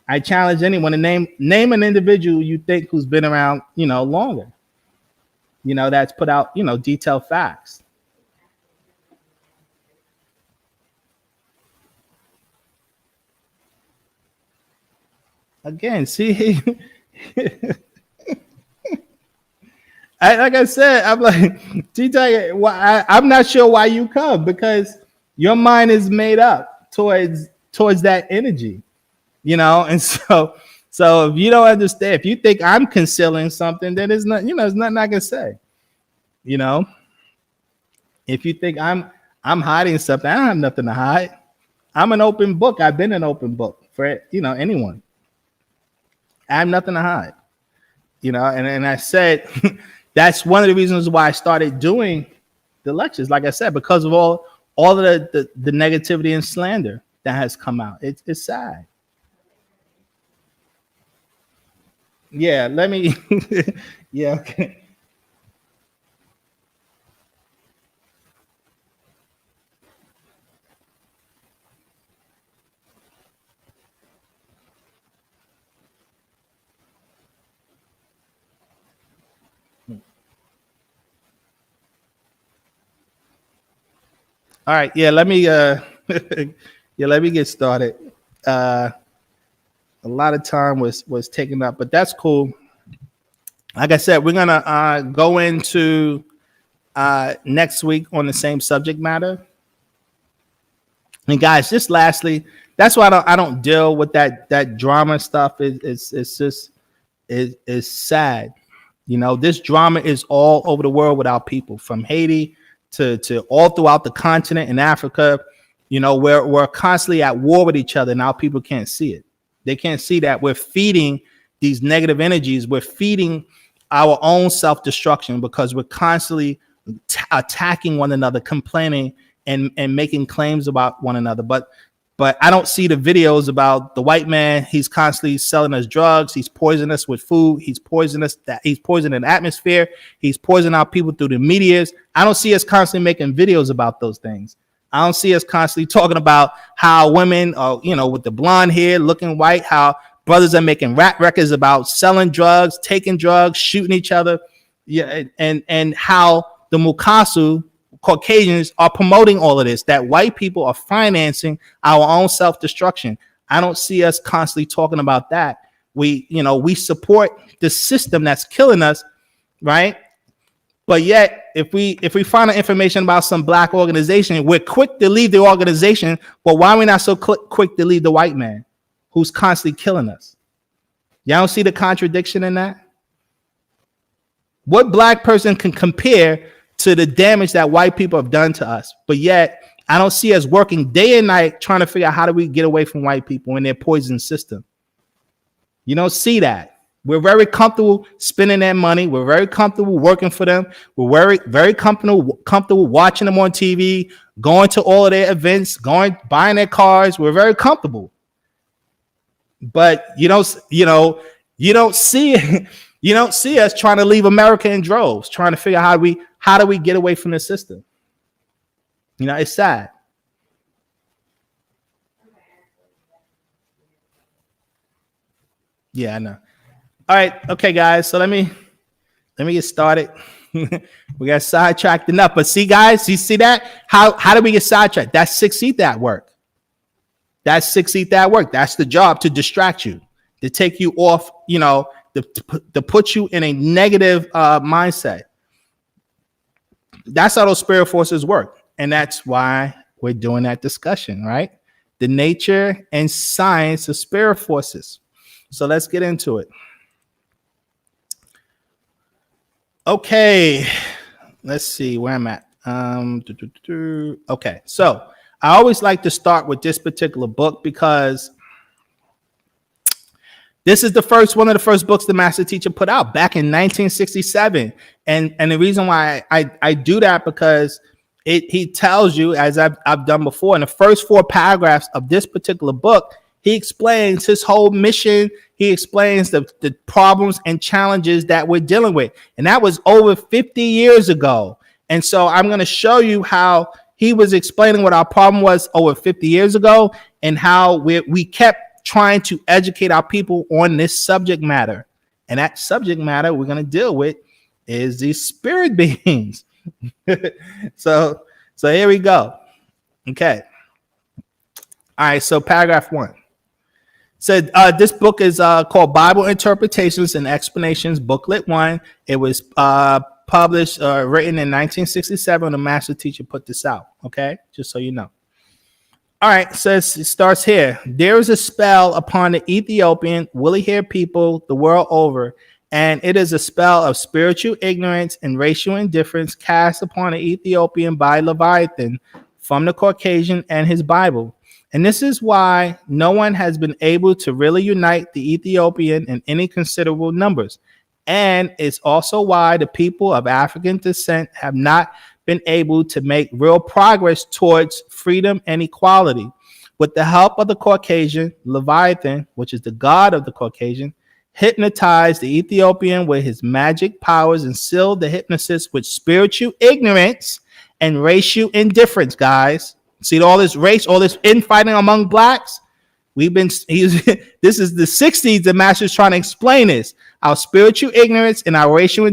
I challenge anyone to name an individual you think who's been around, longer, that's put out, detailed facts. Again, see, like I said, I'm like, T-Tiger, I'm not sure why you come, because your mind is made up towards that energy, and so if you don't understand, if you think I'm concealing something, then it's not, there's nothing I can say. If you think I'm hiding something, I don't have nothing to hide. I'm an open book. I've been an open book for anyone. I have nothing to hide, and I said that's one of the reasons why I started doing the lectures. Like I said, because of all of the negativity and slander that has come out. It's sad. Yeah, let me. Yeah, okay. All right, yeah, let me let me get started. A lot of time was taken up, but that's cool. Like I said, we're gonna go into next week on the same subject matter. And guys, just lastly, that's why I don't deal with that drama stuff. It's just sad. This drama is all over the world with our people, from Haiti to all throughout the continent in Africa. We're constantly at war with each other, and our people can't see it. They can't see that we're feeding these negative energies. We're feeding our own self-destruction, because we're constantly attacking one another, complaining and making claims about one another. But I don't see the videos about the white man. He's constantly selling us drugs. He's poisoning us with food. He's poisoning the atmosphere. He's poisoning our people through the medias. I don't see us constantly making videos about those things. I don't see us constantly talking about how women are, with the blonde hair, looking white, how brothers are making rap records about selling drugs, taking drugs, shooting each other. Yeah, and how the Mukasu Caucasians are promoting all of this, that white people are financing our own self-destruction. I don't see us constantly talking about that. We support the system that's killing us, right? But yet, if we find out information about some black organization, we're quick to leave the organization. But why are we not so quick to leave the white man who's constantly killing us? Y'all don't see the contradiction in that? What black person can compare to the damage that white people have done to us? But yet, I don't see us working day and night trying to figure out how do we get away from white people in their poison system. You don't see that. We're very comfortable spending that money. We're very comfortable working for them. We're very, very comfortable watching them on TV, going to all of their events, buying their cars. We're very comfortable. But you don't see it. You don't see us trying to leave America in droves, trying to figure out how do we get away from this system. You know, it's sad. Yeah, I know. All right, okay, guys. So let me get started. We got sidetracked enough, but see, guys, you see that? How do we get sidetracked? That's 6 Ether at work. That's 6 Ether at work. That's the job, to distract you, to take you off. You know, to put you in a negative mindset. That's how those spirit forces work, and that's why we're doing that discussion, right? The nature and science of spirit forces. So let's get into it. Okay, let's see where I'm at. Okay, so I always like to start with this particular book because this is one of the first books the master teacher put out back in 1967. And the reason why I do that, because he tells you, as I've done before, in the first 4 paragraphs of this particular book, he explains his whole mission. He explains the problems and challenges that we're dealing with. And that was over 50 years ago. And so I'm going to show you how he was explaining what our problem was over 50 years ago, and how we kept trying to educate our people on this subject matter. And that subject matter we're going to deal with is these spirit beings. So here we go. Okay. All right. So paragraph 1 said, this book is called Bible Interpretations and Explanations, Booklet 1. It was published, written in 1967. The master teacher put this out. Okay. Just so you know. All right, so it starts here. There is a spell upon the Ethiopian woolly hair people the world over, and it is a spell of spiritual ignorance and racial indifference cast upon the Ethiopian by Leviathan from the Caucasian and his Bible. And this is why no one has been able to really unite the Ethiopian in any considerable numbers. And it's also why the people of African descent have not been able to make real progress towards freedom and equality. With the help of the Caucasian, Leviathan, which is the god of the Caucasian, hypnotized the Ethiopian with his magic powers and sealed the hypnosis with spiritual ignorance and racial indifference, guys. See all this race, all this infighting among blacks? This is the 60s. The master's trying to explain this. Our spiritual ignorance and our racial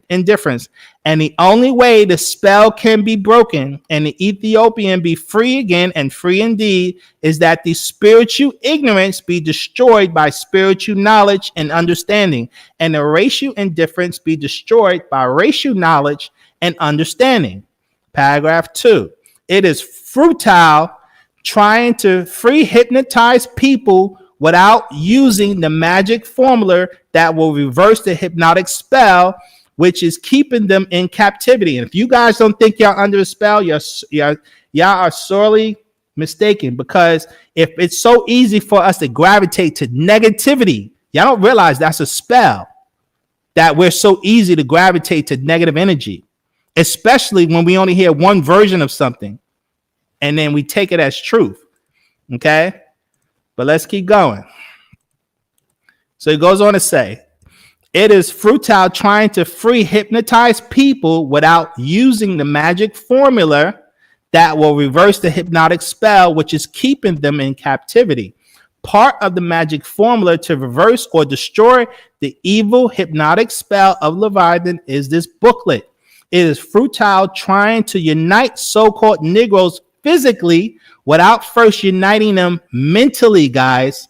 indifference. And the only way the spell can be broken and the Ethiopian be free again and free indeed is that the spiritual ignorance be destroyed by spiritual knowledge and understanding, and the racial indifference be destroyed by racial knowledge and understanding. Paragraph 2. It is futile trying to free hypnotize people without using the magic formula that will reverse the hypnotic spell, which is keeping them in captivity. And if you guys don't think y'all under a spell, y'all are sorely mistaken, because if it's so easy for us to gravitate to negativity, y'all don't realize that's a spell, that we're so easy to gravitate to negative energy, especially when we only hear one version of something and then we take it as truth. Okay? But let's keep going. So he goes on to say, it is futile trying to free hypnotize people without using the magic formula that will reverse the hypnotic spell, which is keeping them in captivity. Part of the magic formula to reverse or destroy the evil hypnotic spell of Leviathan is this booklet. It is futile trying to unite so-called Negroes physically without first uniting them mentally, guys.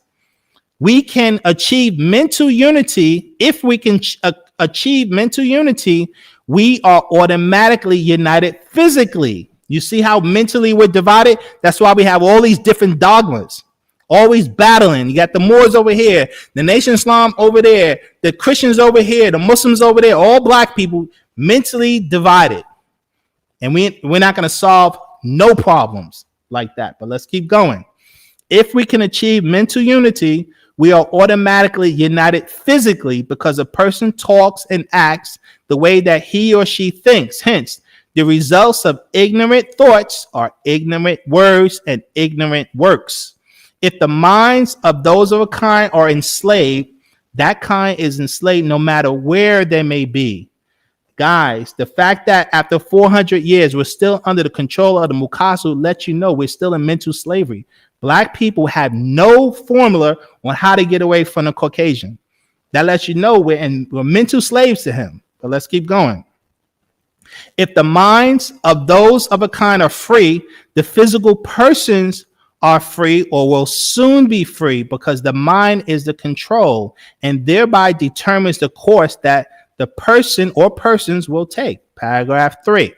We can achieve mental unity. If we can achieve mental unity, we are automatically united physically. You see how mentally we're divided? That's why we have all these different dogmas, always battling. You got the Moors over here, the Nation Islam over there, the Christians over here, the Muslims over there, all black people mentally divided. And we're not going to solve no problems like that. But let's keep going. If we can achieve mental unity, we are automatically united physically, because a person talks and acts the way that he or she thinks. Hence, the results of ignorant thoughts are ignorant words and ignorant works. If the minds of those of a kind are enslaved, That kind is enslaved no matter where they may be. Guys, the fact that after 400 years, we're still under the control of the Mukasu lets you know we're still in mental slavery. Black people have no formula on how to get away from the Caucasian. That lets you know we're mental slaves to him. But let's keep going. If the minds of those of a kind are free, the physical persons are free or will soon be free, because the mind is the control and thereby determines the course that the person or persons will take. Paragraph 3.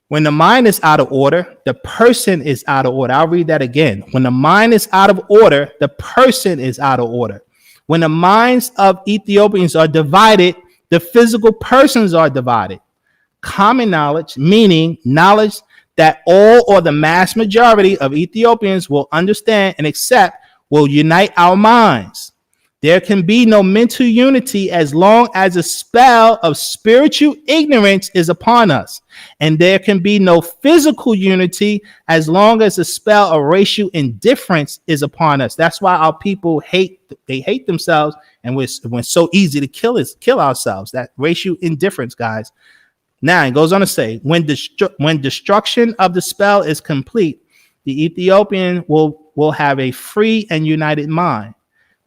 When the mind is out of order, the person is out of order. I'll read that again. When the mind is out of order, the person is out of order. When the minds of Ethiopians are divided, the physical persons are divided. Common knowledge, meaning knowledge that all or the mass majority of Ethiopians will understand and accept, will unite our minds. There can be no mental unity as long as a spell of spiritual ignorance is upon us. And there can be no physical unity as long as a spell of racial indifference is upon us. That's why our people hate themselves, and we're so easy to kill ourselves. That racial indifference, guys. Now it goes on to say, when destruction of the spell is complete, the Ethiopian will have a free and united mind.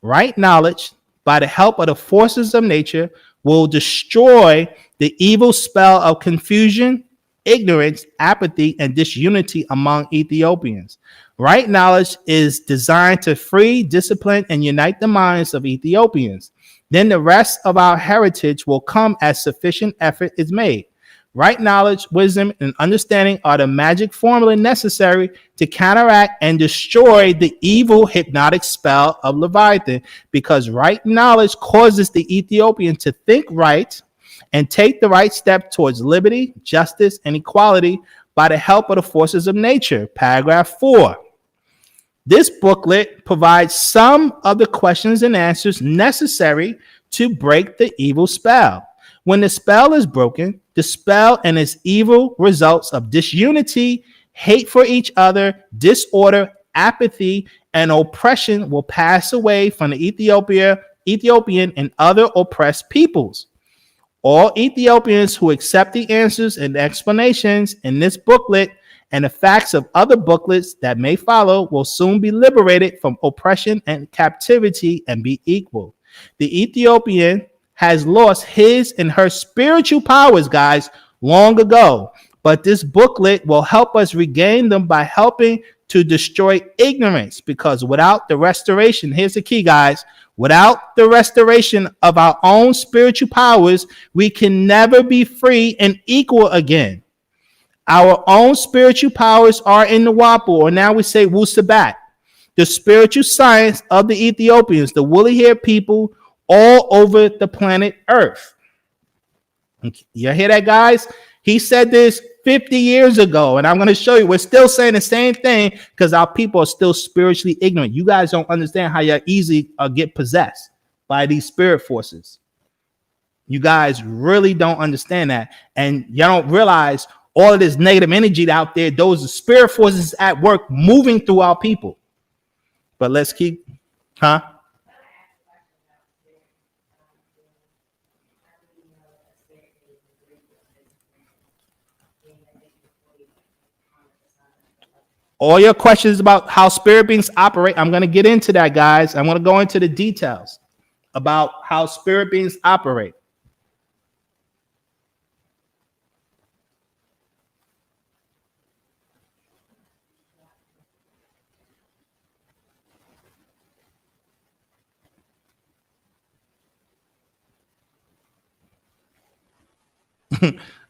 Right knowledge, by the help of the forces of nature, will destroy the evil spell of confusion, ignorance, apathy, and disunity among Ethiopians. Right knowledge is designed to free, discipline, and unite the minds of Ethiopians. Then the rest of our heritage will come as sufficient effort is made. Right knowledge, wisdom, and understanding are the magic formula necessary to counteract and destroy the evil hypnotic spell of Leviathan, because right knowledge causes the Ethiopian to think right and take the right step towards liberty, justice, and equality by the help of the forces of nature. Paragraph 4. This booklet provides some of the questions and answers necessary to break the evil spell. When the spell is broken, the spell and its evil results of disunity, hate for each other, disorder, apathy, and oppression will pass away from the Ethiopian and other oppressed peoples. All Ethiopians who accept the answers and explanations in this booklet and the facts of other booklets that may follow will soon be liberated from oppression and captivity and be equal. The Ethiopian has lost his and her spiritual powers, guys, long ago. But this booklet will help us regain them by helping to destroy ignorance, because without the restoration, here's the key, guys, without the restoration of our own spiritual powers, we can never be free and equal again. Our own spiritual powers are in the Wapu, or now we say Wu-Sabat, the spiritual science of the Ethiopians, the woolly-haired people all over the planet Earth. You hear that, guys? He said this 50 years ago, and I'm going to show you. We're still saying the same thing because our people are still spiritually ignorant. You guys don't understand how you easily get possessed by these spirit forces. You guys really don't understand that, and you don't realize all of this negative energy out there. Those are spirit forces at work moving through our people. But let's keep, all your questions about how spirit beings operate, I'm going to get into that, guys. I'm going to go into the details about how spirit beings operate.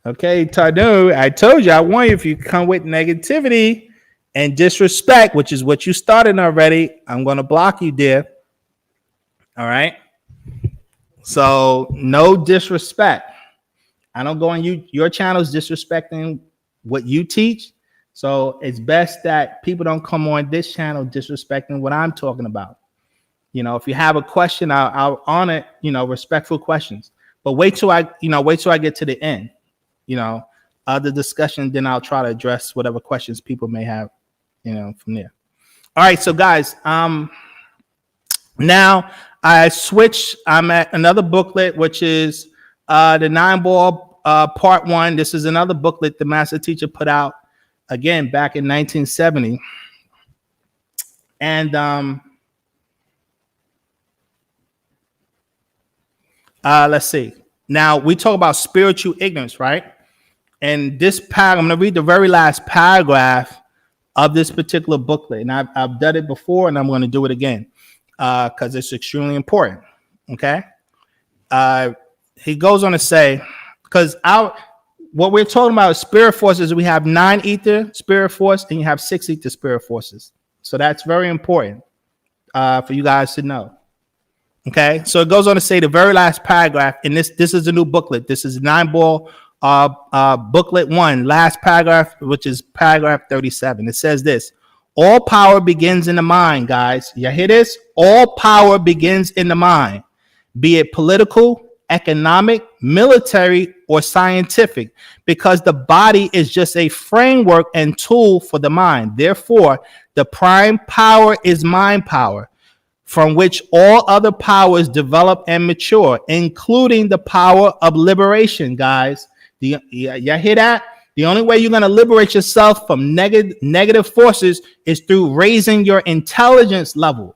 Okay, Tardu, I told you, I warn you, if you come with negativity and disrespect, which is what you started already, I'm going to block you there. All right. So no disrespect. I don't go on your channels disrespecting what you teach. So it's best that people don't come on this channel disrespecting what I'm talking about. You know, if you have a question, I'll honor, respectful questions. But wait till I get to the end, the discussion. Then I'll try to address whatever questions people may have, from there. All right, so guys, Now I switched. I'm at another booklet, which is the 9-ball part 1. This is another booklet the master teacher put out again back in 1970. And let's see. Now we talk about spiritual ignorance, right? And this paragraph, I'm going to read the very last paragraph of this particular booklet. And I've done it before, and I'm going to do it again because it's extremely important. Okay. He goes on to say, because what we're talking about is spirit forces. We have 9 ether spirit force, and you have 6 ether spirit forces. So that's very important for you guys to know. Okay, so it goes on to say the very last paragraph, and this is a new booklet. This is 9-ball booklet 1, last paragraph, which is paragraph 37. It says this: all power begins in the mind, guys. You hear this? All power begins in the mind, be it political, economic, military, or scientific, because the body is just a framework and tool for the mind. Therefore, the prime power is mind power, from which all other powers develop and mature, including the power of liberation, guys. You hear that? The only way you're going to liberate yourself from negative forces is through raising your intelligence level.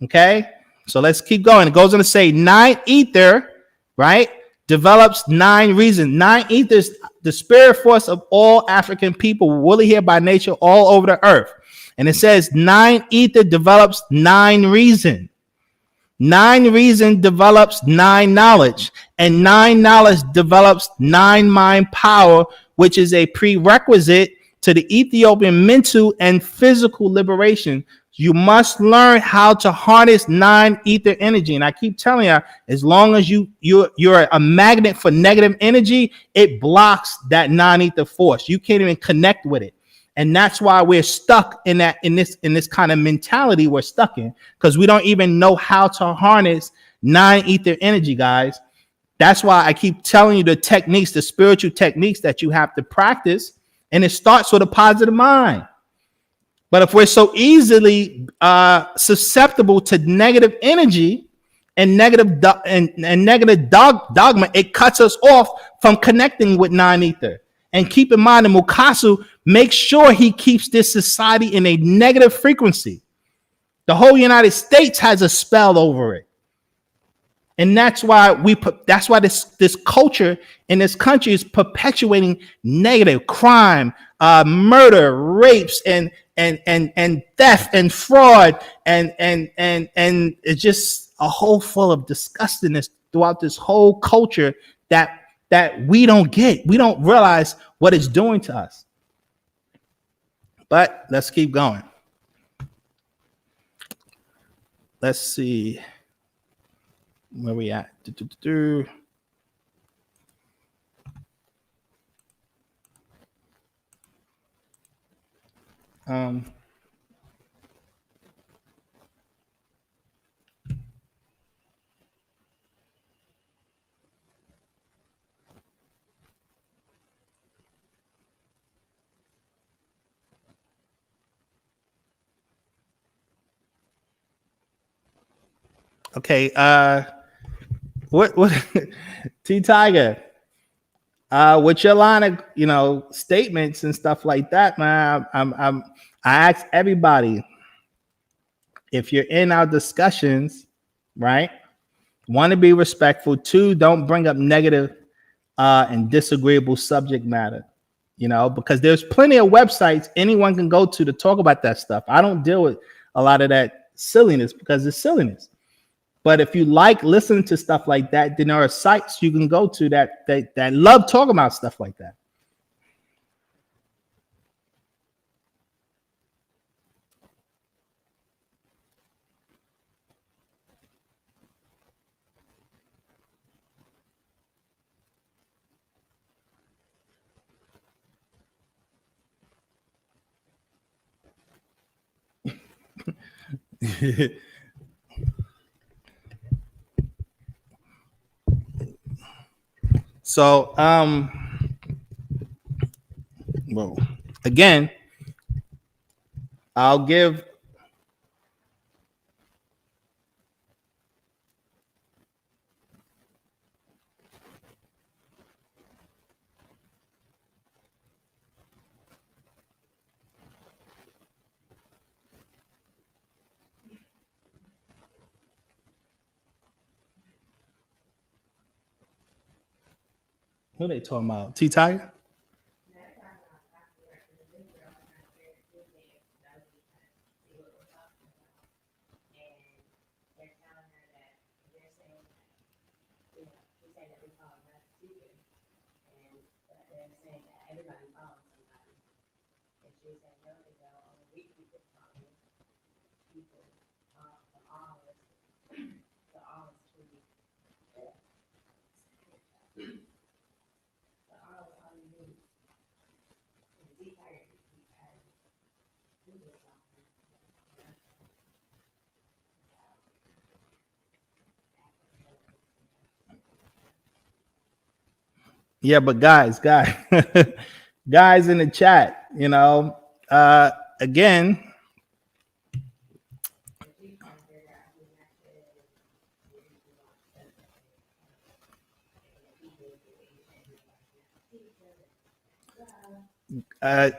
Okay? So let's keep going. It goes on to say 9 ether, right, develops 9 reasons. 9 ether is the spirit force of all African people, woolly hair by nature, all over the earth. And it says 9 ether develops 9 reason. 9 reason develops 9 knowledge. And 9 knowledge develops 9 mind power, which is a prerequisite to the Ethiopian mental and physical liberation. You must learn how to harness 9 ether energy. And I keep telling you, as long as you're a magnet for negative energy, it blocks that 9 ether force. You can't even connect with it. And that's why we're stuck in this kind of mentality we're stuck in, because we don't even know how to harness 9 ether energy, guys. That's why I keep telling you the techniques, the spiritual techniques that you have to practice. And it starts with a positive mind. But if we're so easily susceptible to negative energy and negative dogma, it cuts us off from connecting with 9 ether. And keep in mind, the Mukasu makes sure he keeps this society in a negative frequency. The whole United States has a spell over it. And that's why this culture in this country is perpetuating negative crime, murder, rapes, and theft and fraud, and it's just a whole full of disgustingness throughout this whole culture that we don't get. We don't realize what it's doing to us. But let's keep going. Let's see where we at. Okay, what T Tiger, with your line of statements and stuff like that, man, I ask everybody, if you're in our discussions, right, 1, to be respectful, 2, don't bring up negative and disagreeable subject matter, because there's plenty of websites anyone can go to talk about that stuff. I don't deal with a lot of that silliness because it's silliness. But if you like listening to stuff like that, then there are sites you can go to that love talking about stuff like that. So, well, again, I'll give Who they talking about? T Tiger? Yeah, but guys, guys in the chat, again, uh,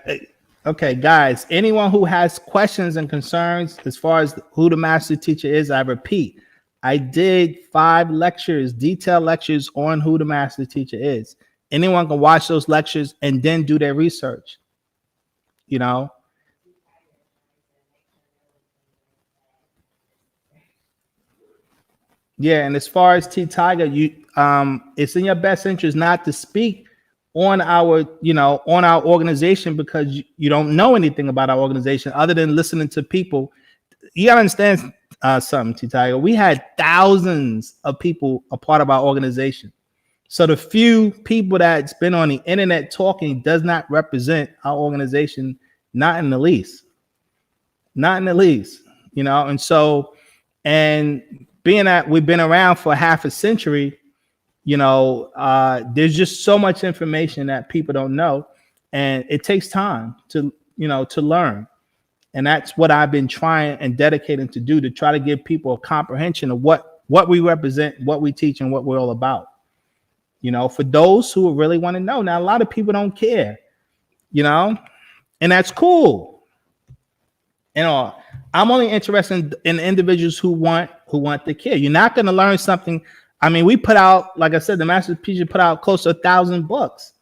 okay, guys, anyone who has questions and concerns as far as who the master teacher is, I repeat, I did 5 lectures, detailed lectures on who the master teacher is. Anyone can watch those lectures and then do their research, you know. Yeah, and as far as T Tiger, it's in your best interest not to speak on our organization because you don't know anything about our organization other than listening to people. You gotta understand something, T Tiger. We had thousands of people a part of our organization. So the few people that's been on the internet talking does not represent our organization, not in the least. Not in the least, and so, and being that we've been around for half a century, there's just so much information that people don't know, and it takes time to learn. And that's what I've been trying and dedicating to do, to try to give people a comprehension of what we represent, what we teach, and what we're all about. For those who really want to know. Now, a lot of people don't care, and that's cool. I'm only interested in individuals who want to care. You're not going to learn something. I mean, we put out, like I said, the master teacher put out close to 1,000 books.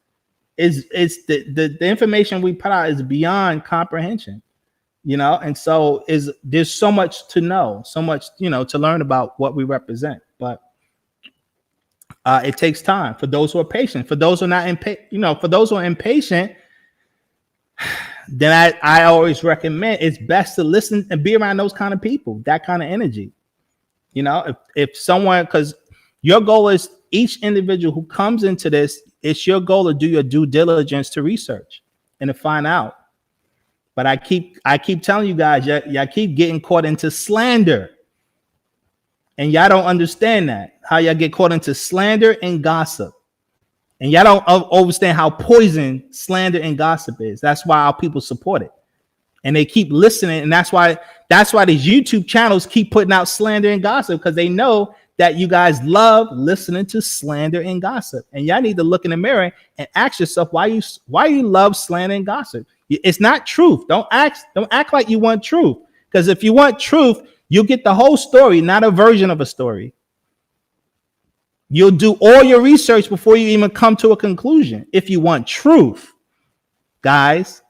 It's the information we put out is beyond comprehension, and so there's so much to know, so much, to learn about what we represent. But it takes time for those who are patient. For those who are not impatient, for those who are impatient, then I always recommend it's best to listen and be around those kind of people, that kind of energy. If someone, because your goal is each individual who comes into this, it's your goal to do your due diligence to research and to find out. But I keep telling you guys, y'all keep getting caught into slander. And y'all don't understand that, how y'all get caught into slander and gossip. And y'all don't understand how poison slander and gossip is. That's why our people support it. And they keep listening. And that's why these YouTube channels keep putting out slander and gossip, because they know that you guys love listening to slander and gossip. And y'all need to look in the mirror and ask yourself why you love slander and gossip. It's not truth. Don't act like you want truth. Because if you want truth, you'll get the whole story, not a version of a story. You'll do all your research before you even come to a conclusion. If you want truth, guys,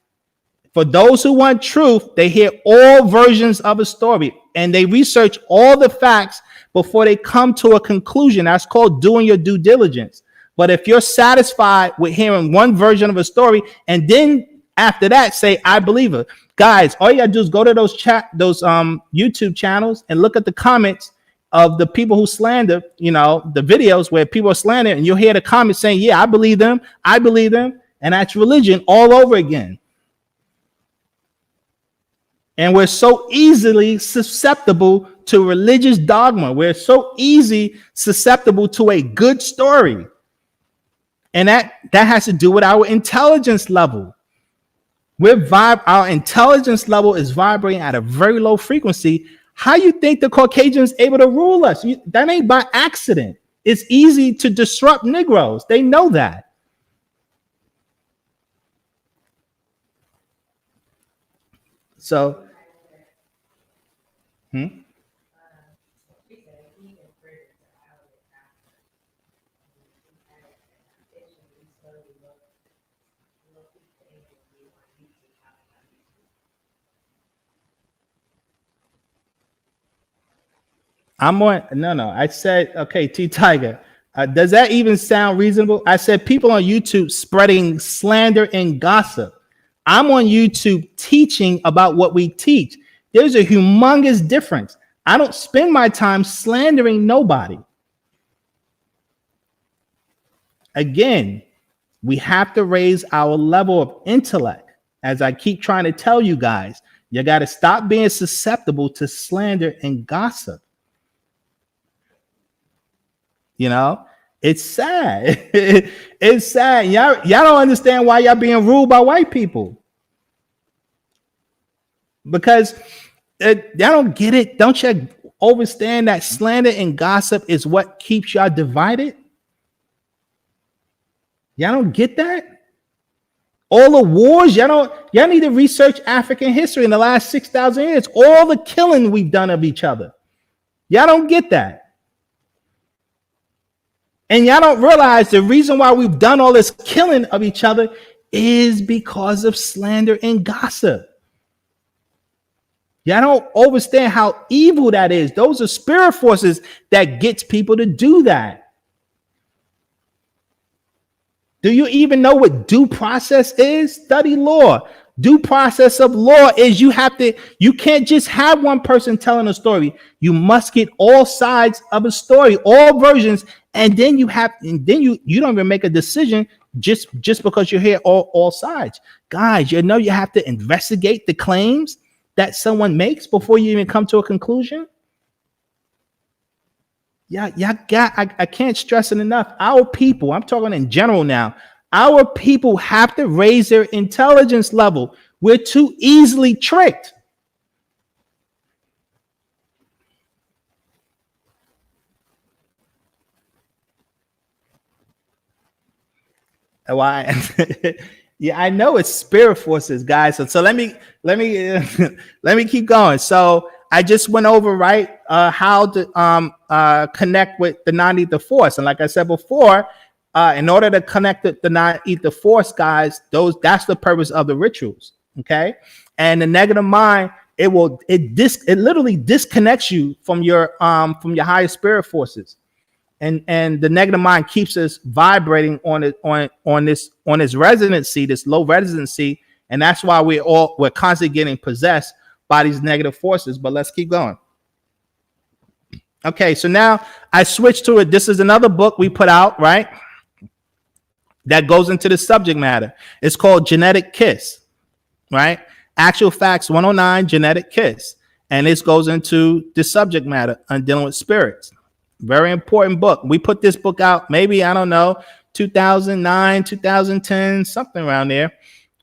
for those who want truth, they hear all versions of a story and they research all the facts before they come to a conclusion. That's called doing your due diligence. But if you're satisfied with hearing one version of a story and then after that say, I believe it, guys, all you gotta do is go to those YouTube channels and look at the comments of the people who slander, the videos where people are slandering, and you'll hear the comments saying, yeah, I believe them. And that's religion all over again. And we're so easily susceptible to religious dogma. We're so easy susceptible to a good story. And that has to do with our intelligence level. Our intelligence level is vibrating at a very low frequency. How you think the Caucasians able to rule us? That ain't by accident. It's easy to disrupt Negroes. They know that. So, I'm on. No. I said, okay, T Tiger. Does that even sound reasonable? I said people on YouTube spreading slander and gossip. I'm on YouTube teaching about what we teach. There's a humongous difference. I don't spend my time slandering nobody. Again, we have to raise our level of intellect. As I keep trying to tell you guys, you got to stop being susceptible to slander and gossip. You know, it's sad. It's sad. Y'all don't understand why y'all being ruled by white people. Because y'all don't get it. Don't you understand that slander and gossip is what keeps y'all divided? Y'all don't get that? All the wars, y'all need to research African history in the last 6,000 years. All the killing we've done of each other. Y'all don't get that. And y'all don't realize the reason why we've done all this killing of each other is because of slander and gossip. Y'all don't understand how evil that is. Those are spirit forces that gets people to do that. Do you even know what due process is? Study law. Due process of law is you can't just have one person telling a story. You must get all sides of a story, all versions, and then you don't even make a decision just because you hear all sides. Guys, you have to investigate the claims that someone makes before you even come to a conclusion. I can't stress it enough. Our people, I'm talking in general now, our people have to raise their intelligence level. We're too easily tricked. Why? Yeah, I know it's spirit forces, guys. So let me let me keep going. So I just went over how to connect with the non-ether force, and like I said before, in order to connect the non-ether force, guys, that's the purpose of the rituals. Okay, and the negative mind, it literally disconnects you from your higher spirit forces. And the negative mind keeps us vibrating on this resonancy, this low resonancy, and that's why we're constantly getting possessed by these negative forces. But let's keep going. Okay, so now I switched to it. This is another book we put out, right? That goes into the subject matter. It's called Genetic Kiss, right? Actual Facts 109, Genetic Kiss, and this goes into the subject matter on dealing with spirits. Very important book. We put this book out maybe, I don't know, 2009, 2010, something around there.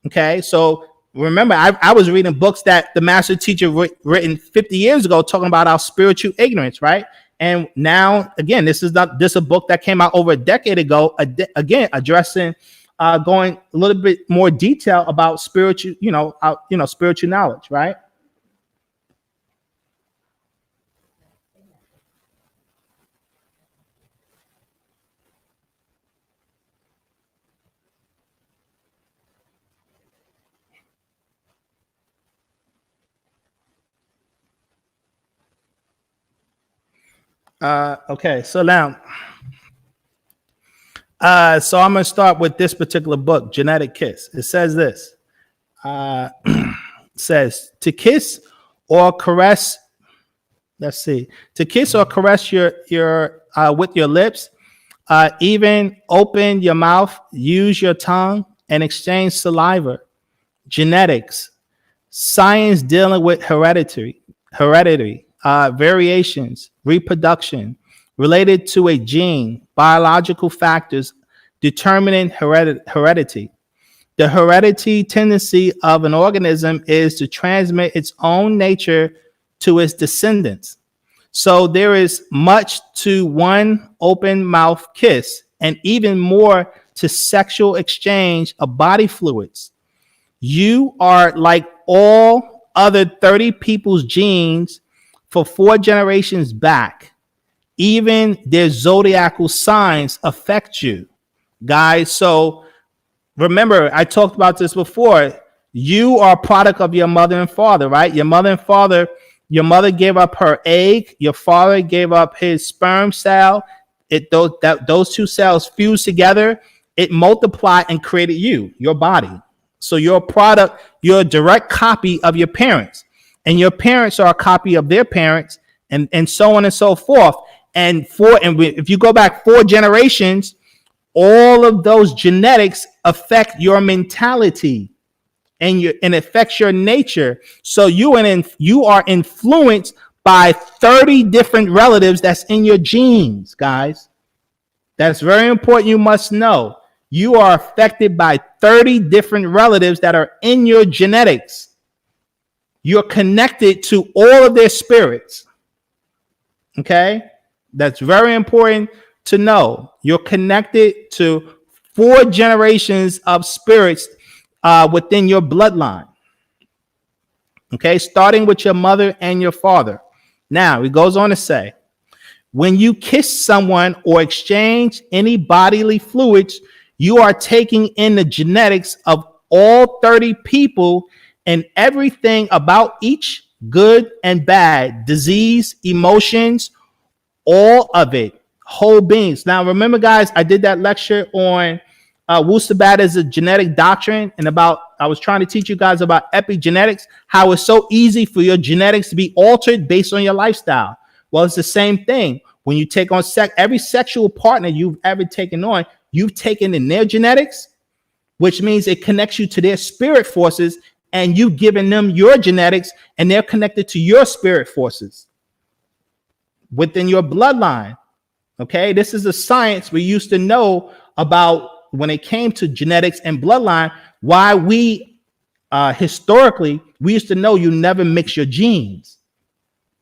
Okay, so remember, I was reading books that the master teacher written 50 years ago talking about our spiritual ignorance, right? And now, again, this is a book that came out over a decade ago, again, addressing, going a little bit more detail about spiritual, spiritual knowledge, right? Okay, so now, so I'm going to start with this particular book, Genetic Kiss. It says this. Says to kiss or caress. Let's see. To kiss or caress your with your lips, even open your mouth, use your tongue, and exchange saliva. Genetics, science dealing with heredity, variations, reproduction related to a gene, biological factors determining heredity. The heredity tendency of an organism is to transmit its own nature to its descendants. So there is much to one open mouth kiss, and even more to sexual exchange of body fluids. You are like all other 30 people's genes for 4 generations back. Even their zodiacal signs affect you, guys. So remember, I talked about this before. You are a product of your mother and father, right? Your mother and father, your mother gave up her egg, your father gave up his sperm cell. Those two cells fused together, it multiplied and created you, your body. So you're a product, you're a direct copy of your parents, and your parents are a copy of their parents, and so on and so forth. And if you go back 4 generations, all of those genetics affect your mentality and affects your nature. So you are influenced by 30 different relatives that's in your genes, guys. That's very important. You must know you are affected by 30 different relatives that are in your genetics. You're connected to all of their spirits. Okay? That's very important to know. You're connected to 4 generations of spirits within your bloodline. Okay? Starting with your mother and your father. Now, it goes on to say, when you kiss someone or exchange any bodily fluids, you are taking in the genetics of all 30 people and everything about each, good and bad, disease, emotions, all of it, whole beings. Now, remember, guys, I did that lecture on Wu-Sabat as a genetic doctrine, and I was trying to teach you guys about epigenetics, how it's so easy for your genetics to be altered based on your lifestyle. Well, it's the same thing. When you take on every sexual partner you've ever taken on, you've taken in their genetics, which means it connects you to their spirit forces, and you've given them your genetics, and they're connected to your spirit forces within your bloodline. Okay, this is a science we used to know about when it came to genetics and bloodline. Why we historically we used to know you never mix your genes.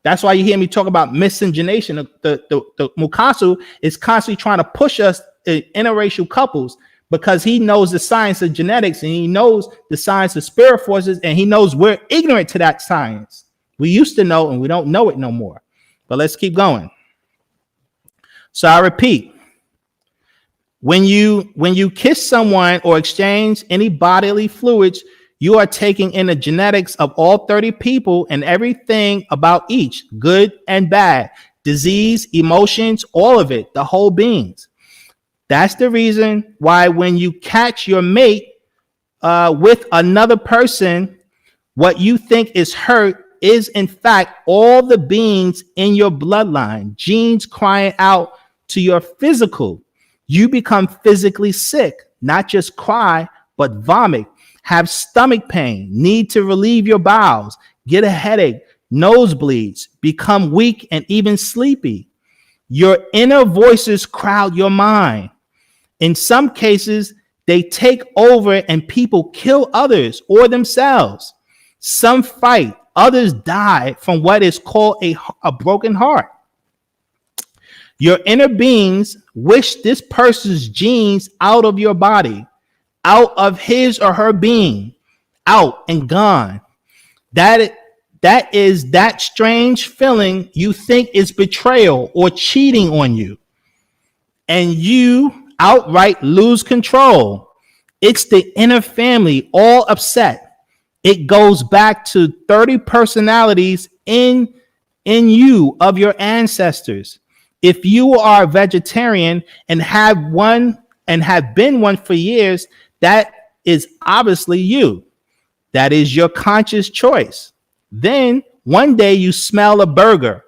That's why you hear me talk about miscegenation. The Mukasu is constantly trying to push us in interracial couples because he knows the science of genetics and he knows the science of spirit forces, and he knows we're ignorant to that science. We used to know and we don't know it no more. But let's keep going. So I repeat, when you kiss someone or exchange any bodily fluids, you are taking in the genetics of all 30 people and everything about each, good and bad, disease, emotions, all of it, the whole beings. That's the reason why when you catch your mate with another person, what you think is hurt is in fact all the beings in your bloodline, genes crying out to your physical. You become physically sick, not just cry, but vomit, have stomach pain, need to relieve your bowels, get a headache, nosebleeds, become weak and even sleepy. Your inner voices crowd your mind. In some cases, they take over and people kill others or themselves. Some fight, others die from what is called a broken heart. Your inner beings wish this person's genes out of your body, out of his or her being, out and gone. That is that strange feeling you think is betrayal or cheating on you, and you outright lose control. It's the inner family all upset. It goes back to 30 personalities in you of your ancestors. If you are a vegetarian and have been one for years, that is obviously you. That is your conscious choice. Then one day you smell a burger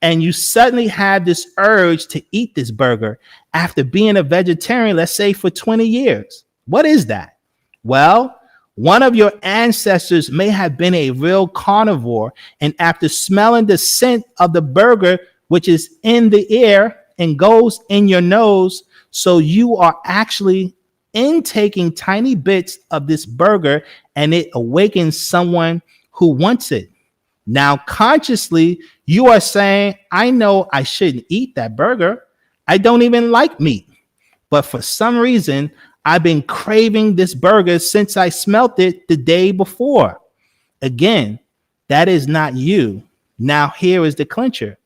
and you suddenly have this urge to eat this burger after being a vegetarian, let's say for 20 years. What is that? Well, one of your ancestors may have been a real carnivore, and after smelling the scent of the burger, which is in the air and goes in your nose, so you are actually intaking tiny bits of this burger, and it awakens someone who wants it. Now, consciously, you are saying, I know I shouldn't eat that burger. I don't even like meat. But for some reason, I've been craving this burger since I smelt it the day before. Again, that is not you. Now, here is the clincher.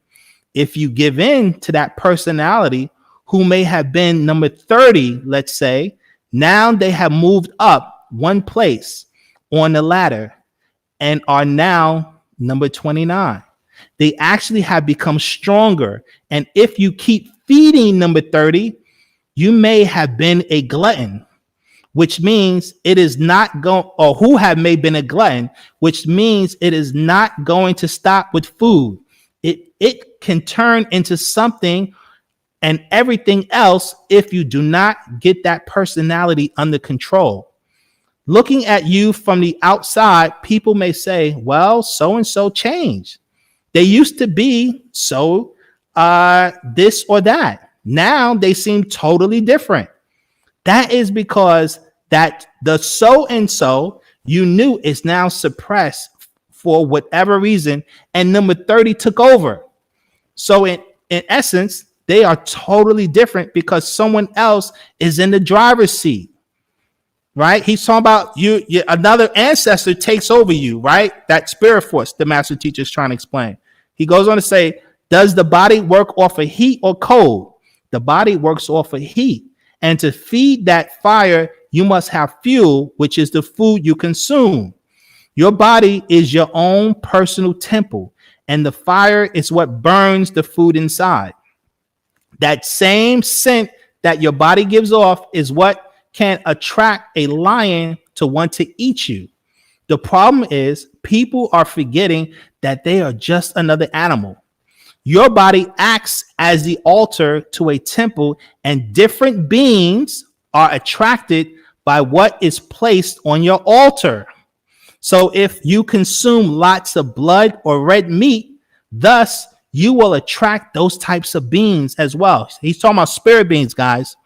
If you give in to that personality who may have been number 30, let's say, Now they have moved up one place on the ladder and are now number 29. They actually have become stronger. And if you keep feeding number 30, you may have been a glutton, which means it is not going, or who have may been a glutton, which means it is not going to stop with food. It can turn into something and everything else if you do not get that personality under control. Looking at you from the outside, people may say, well, so-and-so changed. They used to be so this or that. Now they seem totally different. That is because that the so-and-so you knew is now suppressed for whatever reason, and number 30 took over. So in essence, they are totally different because someone else is in the driver's seat, right? He's talking about you, another ancestor takes over you, right? That spirit force the master teacher is trying to explain. He goes on to say, does the body work off of heat or cold? The body works off of heat. And to feed that fire, you must have fuel, which is the food you consume. Your body is your own personal temple, and the fire is what burns the food inside. That same scent that your body gives off is what can attract a lion to want to eat you. The problem is people are forgetting that they are just another animal. Your body acts as the altar to a temple, and different beings are attracted by what is placed on your altar. So if you consume lots of blood or red meat, thus you will attract those types of beings as well. He's talking about spirit beings, guys.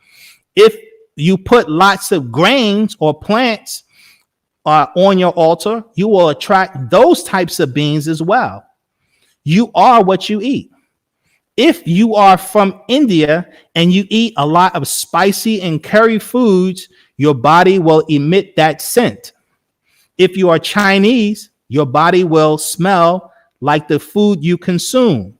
If you put lots of grains or plants on your altar, you will attract those types of beings as well. You are what you eat. If you are from India and you eat a lot of spicy and curry foods, your body will emit that scent. If you are Chinese, your body will smell like the food you consume.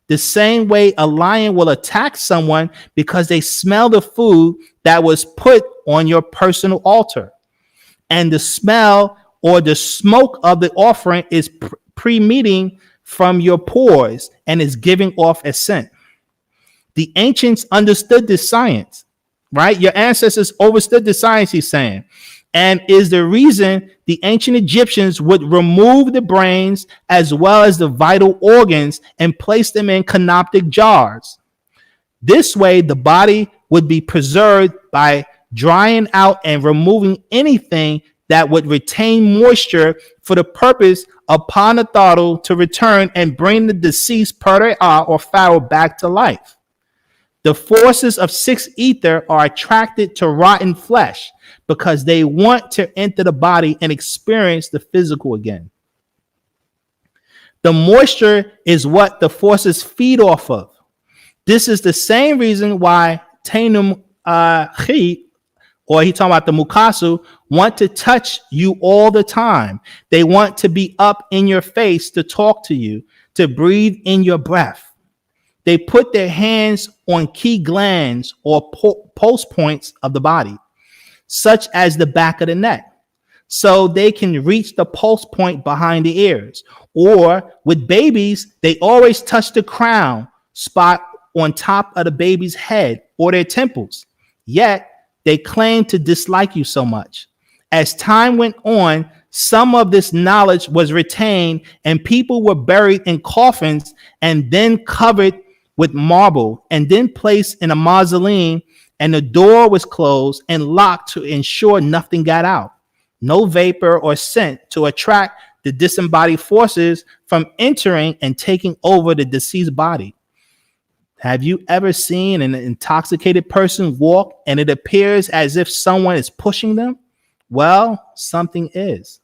The same way a lion will attack someone because they smell the food that was put on your personal altar. And the smell or the smoke of the offering is pre-meeting from your pores and is giving off a scent. The ancients understood this science, right? Your ancestors understood the science, he's saying, and is the reason the ancient Egyptians would remove the brains as well as the vital organs and place them in canoptic jars. This way, the body would be preserved by drying out and removing anything that would retain moisture for the purpose upon the throttle to return and bring the deceased Pariah or Pharaoh back to life. The forces of sixth ether are attracted to rotten flesh because they want to enter the body and experience the physical again. The moisture is what the forces feed off of. This is the same reason why Tainum Chi, or he talking about the Mukasu, want to touch you all the time. They want to be up in your face to talk to you, to breathe in your breath. They put their hands on key glands or pulse points of the body, such as the back of the neck, so they can reach the pulse point behind the ears. Or with babies, they always touch the crown spot on top of the baby's head or their temples. Yet they claim to dislike you so much. As time went on, some of this knowledge was retained and people were buried in coffins and then covered with marble and then placed in a mausoleum, and the door was closed and locked to ensure nothing got out. No vapor or scent to attract the disembodied forces from entering and taking over the deceased body. Have you ever seen an intoxicated person walk and it appears as if someone is pushing them? Well, something is.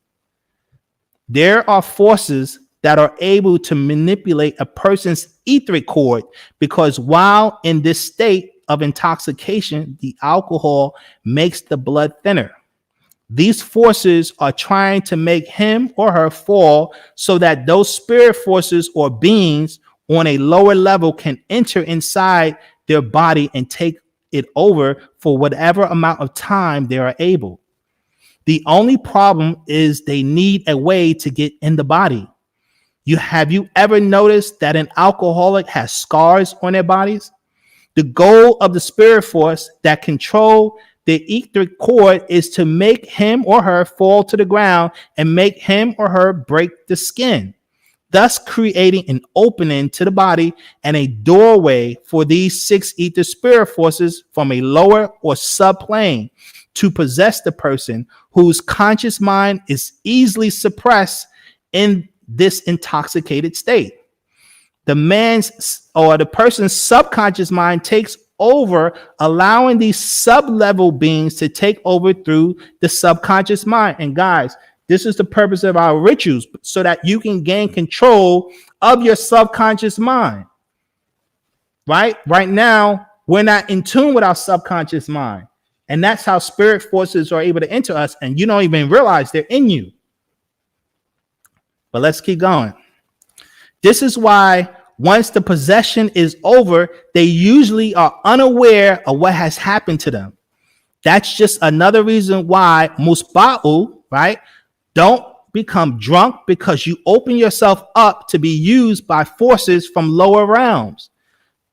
There are forces that are able to manipulate a person's etheric cord because while in this state of intoxication, the alcohol makes the blood thinner. These forces are trying to make him or her fall so that those spirit forces or beings on a lower level can enter inside their body and take it over for whatever amount of time they are able. The only problem is they need a way to get in the body. Have you ever noticed that an alcoholic has scars on their bodies? The goal of the spirit force that control the etheric cord is to make him or her fall to the ground and make him or her break the skin, thus creating an opening to the body and a doorway for these 6 ether spirit forces from a lower or subplane to possess the person whose conscious mind is easily suppressed in this intoxicated state. The person's subconscious mind takes over, allowing these sub-level beings to take over through the subconscious mind. And guys, this is the purpose of our rituals, so that you can gain control of your subconscious mind. Right now, we're not in tune with our subconscious mind. And that's how spirit forces are able to enter us, and you don't even realize they're in you. But let's keep going. This is why once the possession is over, they usually are unaware of what has happened to them. That's just another reason why musba'u, right? Don't become drunk, because you open yourself up to be used by forces from lower realms.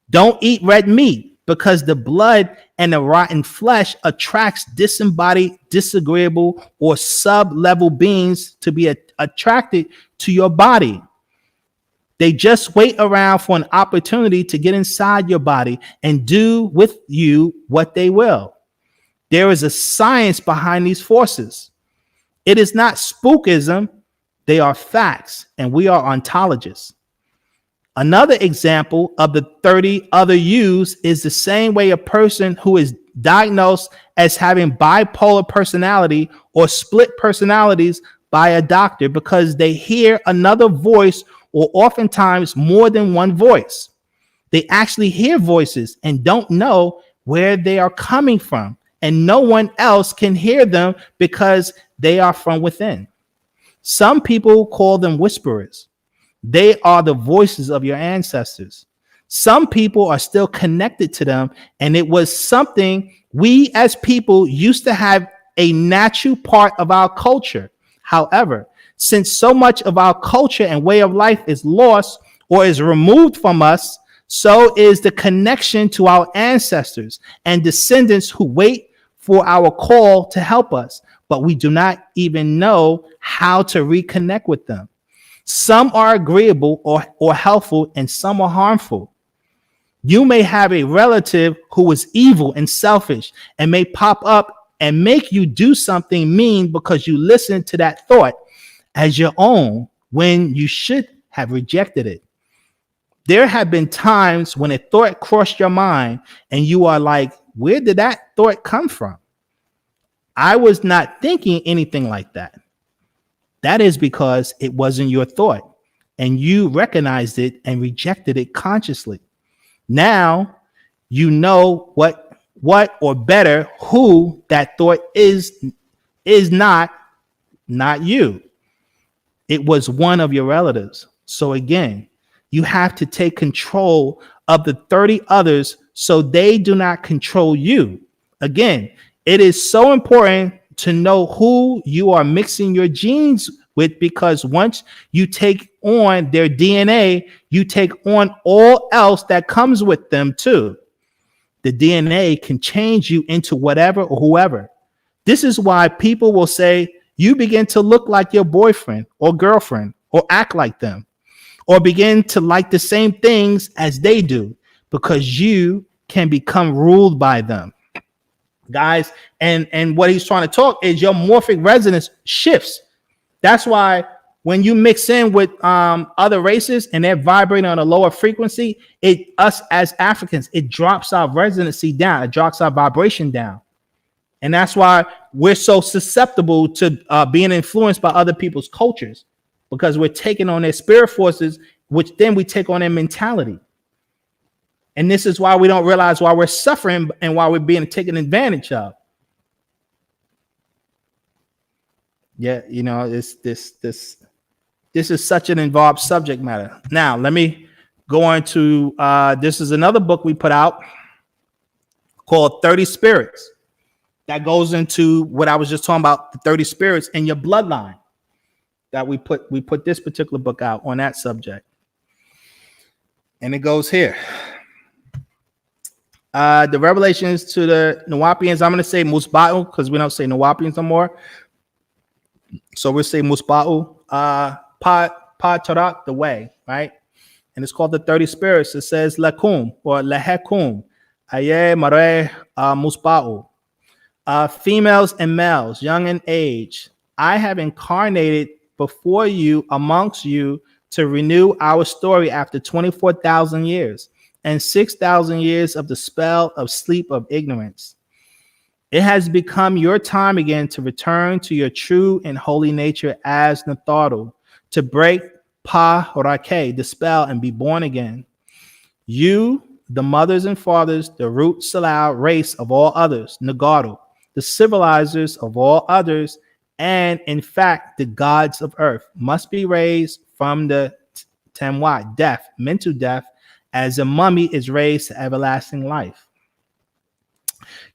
Don't eat red meat, because the blood and the rotten flesh attracts disembodied, disagreeable, or sub-level beings to be attracted to your body. They just wait around for an opportunity to get inside your body and do with you what they will. There is a science behind these forces. It is not spookism. They are facts, and we are ontologists. Another example of the 30 other yous is the same way a person who is diagnosed as having bipolar personality or split personalities by a doctor, because they hear another voice, or oftentimes more than one voice. They actually hear voices and don't know where they are coming from, and no one else can hear them because they are from within. Some people call them whisperers. They are the voices of your ancestors. Some people are still connected to them, and it was something we as people used to have a natural part of our culture. However, since so much of our culture and way of life is lost or is removed from us, so is the connection to our ancestors and descendants who wait for our call to help us, but we do not even know how to reconnect with them. Some are agreeable or helpful, and some are harmful. You may have a relative who is evil and selfish and may pop up and make you do something mean because you listened to that thought as your own when you should have rejected it. There have been times when a thought crossed your mind and you are like, where did that thought come from? I was not thinking anything like that. That is because it wasn't your thought, and you recognized it and rejected it consciously. Now you know what or better, who that thought is not you. It was one of your relatives. So again, you have to take control of the 30 others so they do not control you. Again, it is so important to know who you are mixing your genes with, because once you take on their DNA, you take on all else that comes with them too. The DNA can change you into whatever or whoever. This is why people will say you begin to look like your boyfriend or girlfriend, or act like them, or begin to like the same things as they do, because you can become ruled by them. Guys, and what he's trying to talk is your morphic resonance shifts. That's why when you mix in with other races and they're vibrating on a lower frequency, us as Africans, it drops our resonancy down. It drops our vibration down. And that's why we're so susceptible to being influenced by other people's cultures, because we're taking on their spirit forces, which then we take on their mentality. And this is why we don't realize why we're suffering and why we're being taken advantage of. Yeah, you know, this is such an involved subject matter. Now, let me go on to this is another book we put out called 30 spirits. That goes into what I was just talking about, the 30 spirits in your bloodline. That we put this particular book out on that subject. And it goes here. The revelations to the Nuwapians, I'm going to say Musba'u because we don't say Nuwapians no more. So we'll say Musba'u, Pa Tarak, the way, right? And it's called the 30 spirits. It says Lakum or Lehekum, Aye Mare Musba'u. Females and males, young in age, I have incarnated before you, amongst you, to renew our story after 24,000 years and 6,000 years of the spell of sleep of ignorance. It has become your time again to return to your true and holy nature as Natharu, to break Pa Rake, the spell, and be born again. You, the mothers and fathers, the root Salau race of all others, Nagaru, the civilizers of all others, and in fact, the gods of earth must be raised from the Temwat, death, mental death, as a mummy is raised to everlasting life.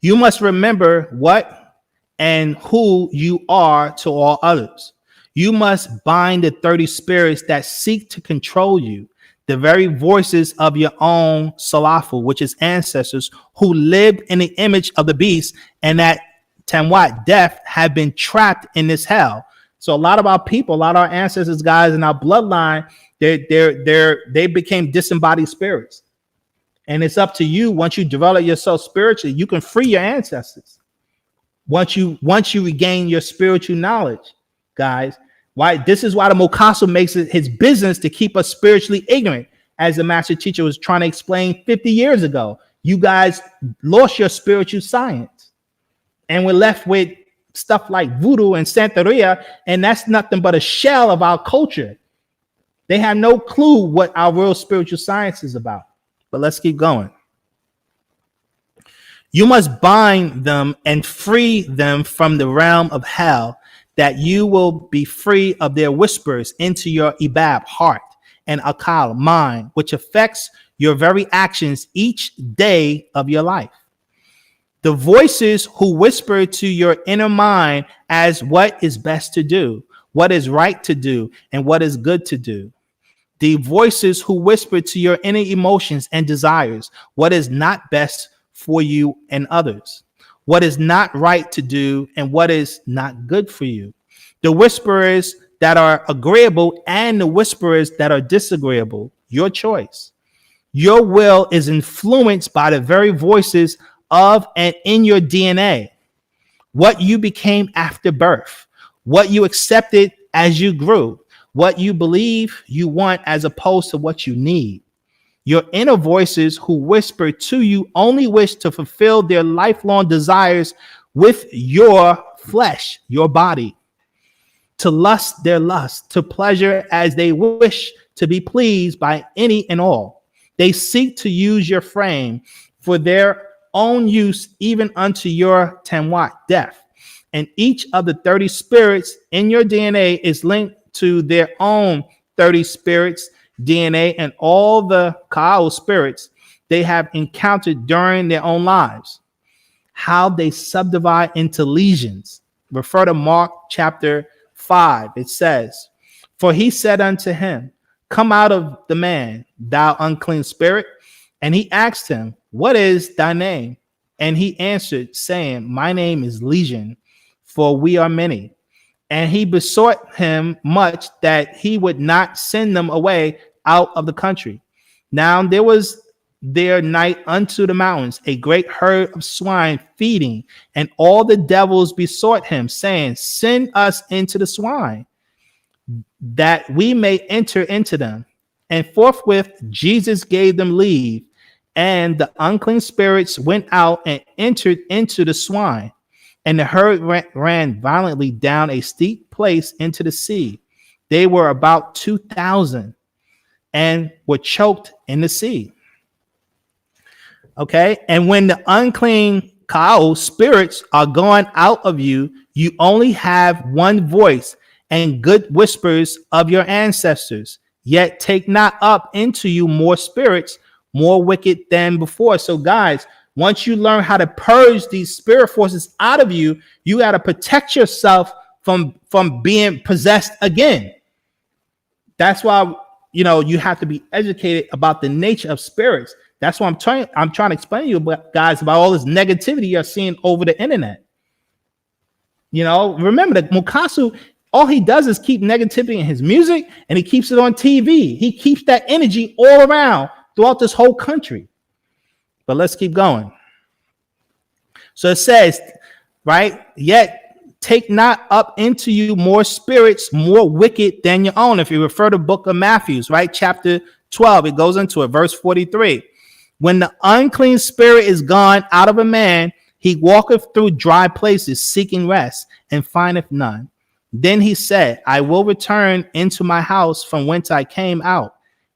You must remember what and who you are to all others. You must bind the 30 spirits that seek to control you, the very voices of your own Salafu, which is ancestors who lived in the image of the beast, and that Temwat, death, have been trapped in this hell. So a lot of our people, a lot of our ancestors, guys, in our bloodline, they became disembodied spirits. And it's up to you, once you develop yourself spiritually, you can free your ancestors. Once you regain your spiritual knowledge, guys. Why? This is why the Mokasu makes it his business to keep us spiritually ignorant, as the master teacher was trying to explain 50 years ago. You guys lost your spiritual science, and we're left with stuff like voodoo and Santeria, and that's nothing but a shell of our culture. They have no clue what our real spiritual science is about. But let's keep going. You must bind them and free them from the realm of hell, that you will be free of their whispers into your Ibab, heart, and Akal, mind, which affects your very actions each day of your life. The voices who whisper to your inner mind as what is best to do, what is right to do, and what is good to do. The voices who whisper to your inner emotions and desires, what is not best for you and others, what is not right to do, and what is not good for you. The whisperers that are agreeable and the whisperers that are disagreeable, your choice. Your will is influenced by the very voices of and in your DNA, what you became after birth, what you accepted as you grew, what you believe you want as opposed to what you need. Your inner voices who whisper to you only wish to fulfill their lifelong desires with your flesh, your body, to lust their lust, to pleasure as they wish to be pleased by any and all. They seek to use your frame for their own use, even unto your Temwat, death. And each of the 30 spirits in your DNA is linked to their own 30 spirits DNA and all the Ka'au spirits they have encountered during their own lives. How they subdivide into legions. Refer to Mark chapter 5. It says, for he said unto him, come out of the man, thou unclean spirit. And he asked him, what is thy name? And he answered, saying, my name is Legion, for we are many. And he besought him much that he would not send them away out of the country. Now there was there night unto the mountains a great herd of swine feeding, and all the devils besought him, saying, send us into the swine, that we may enter into them. And forthwith Jesus gave them leave, and the unclean spirits went out and entered into the swine. And the herd ran violently down a steep place into the sea. They were about 2,000 and were choked in the sea. Okay. And when the unclean Ka'au spirits are gone out of you, you only have one voice and good whispers of your ancestors. Yet take not up into you more spirits, more wicked than before. So guys, Once you learn how to purge these spirit forces out of you, you got to protect yourself from being possessed again. That's why, you know, you have to be educated about the nature of spirits. That's what I'm trying to explain to you about, guys, about all this negativity you're seeing over the internet. You know, remember that Mukasu, all he does is keep negativity in his music, and he keeps it on TV. He keeps that energy all around throughout this whole country. But let's keep going. So it says, right, yet take not up into you more spirits more wicked than your own. If you refer to the book of Matthew, right, chapter 12, it goes into it, verse 43. When the unclean spirit is gone out of a man, he walketh through dry places, seeking rest, and findeth none. Then he said, I will return into my house from whence I came out.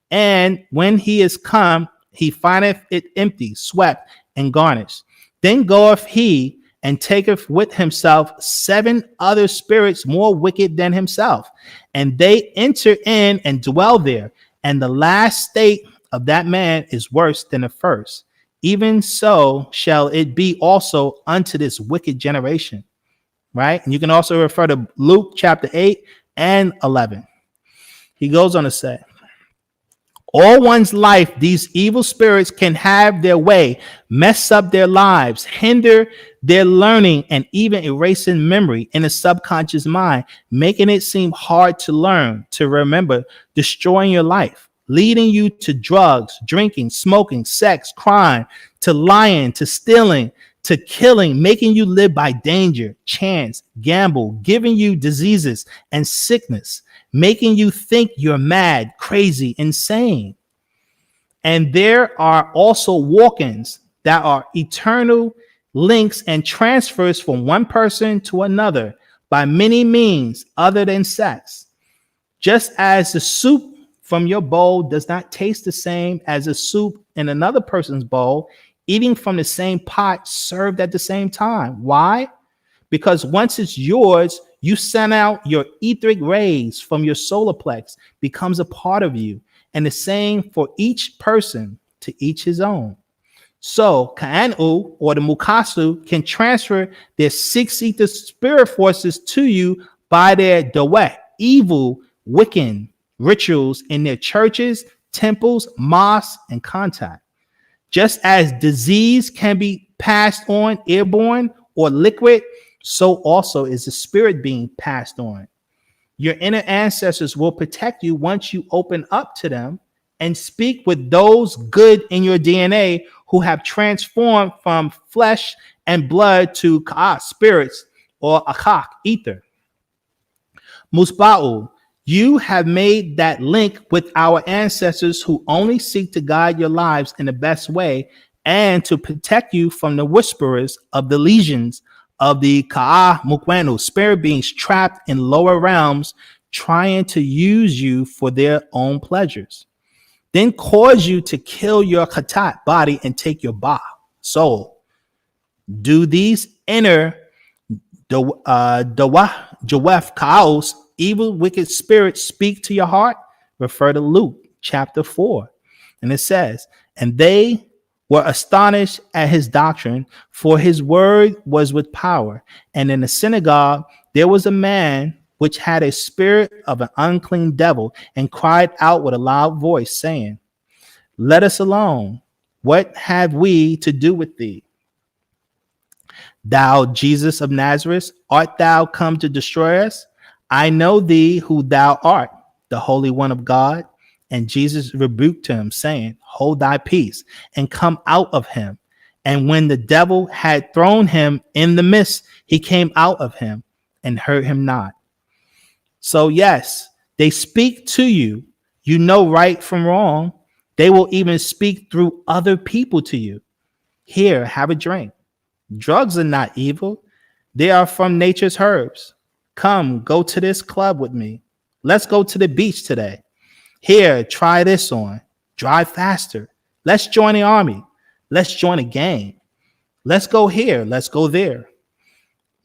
And when he is come, he findeth it empty, swept, and garnished. Then goeth he and taketh with himself 7 other spirits more wicked than himself, and they enter in and dwell there. And the last state of that man is worse than the first. Even so shall it be also unto this wicked generation. Right? And you can also refer to Luke chapter 8 and 11. He goes on to say, all one's life, these evil spirits can have their way, mess up their lives, hinder their learning, and even erasing memory in the subconscious mind, making it seem hard to learn, to remember, destroying your life, leading you to drugs, drinking, smoking, sex, crime, to lying, to stealing, to killing, making you live by danger, chance, gamble, giving you diseases and sickness, making you think you're mad, crazy, insane. And there are also walk-ins that are eternal links and transfers from one person to another by many means other than sex. Just as the soup from your bowl does not taste the same as the soup in another person's bowl, eating from the same pot served at the same time. Why? Because once it's yours, you send out your etheric rays from your solar plex, becomes a part of you. And the same for each person, to each his own. So Ka'anu or the Mukasu can transfer their 6 ether spirit forces to you by their Daweh, evil, Wiccan rituals in their churches, temples, mosques, and contact. Just as disease can be passed on airborne or liquid, so also is the spirit being passed on. Your inner ancestors will protect you once you open up to them and speak with those good in your DNA who have transformed from flesh and blood to Ka'ah, spirits, or Akak, ether. Musba'u, you have made that link with our ancestors who only seek to guide your lives in the best way and to protect you from the whisperers of the legions of the Ka'ah Mukwenu, spirit beings trapped in lower realms, trying to use you for their own pleasures. Then cause you to kill your Khatat, body, and take your Ba, soul. Do these inner Jawef Chaos, evil, wicked spirits speak to your heart? Refer to Luke chapter 4. And it says, and they were astonished at his doctrine, for his word was with power. And in the synagogue, there was a man which had a spirit of an unclean devil, and cried out with a loud voice, saying, let us alone. What have we to do with thee? Thou Jesus of Nazareth, art thou come to destroy us? I know thee who thou art, the Holy One of God. And Jesus rebuked him, saying, hold thy peace, and come out of him. And when the devil had thrown him in the midst, he came out of him and hurt him not. So yes, they speak to you. You know right from wrong. They will even speak through other people to you. Here, have a drink. Drugs are not evil. They are from nature's herbs. Come, go to this club with me. Let's go to the beach today. Here, try this on. Drive faster. Let's join the army. Let's join a gang. Let's go here. Let's go there.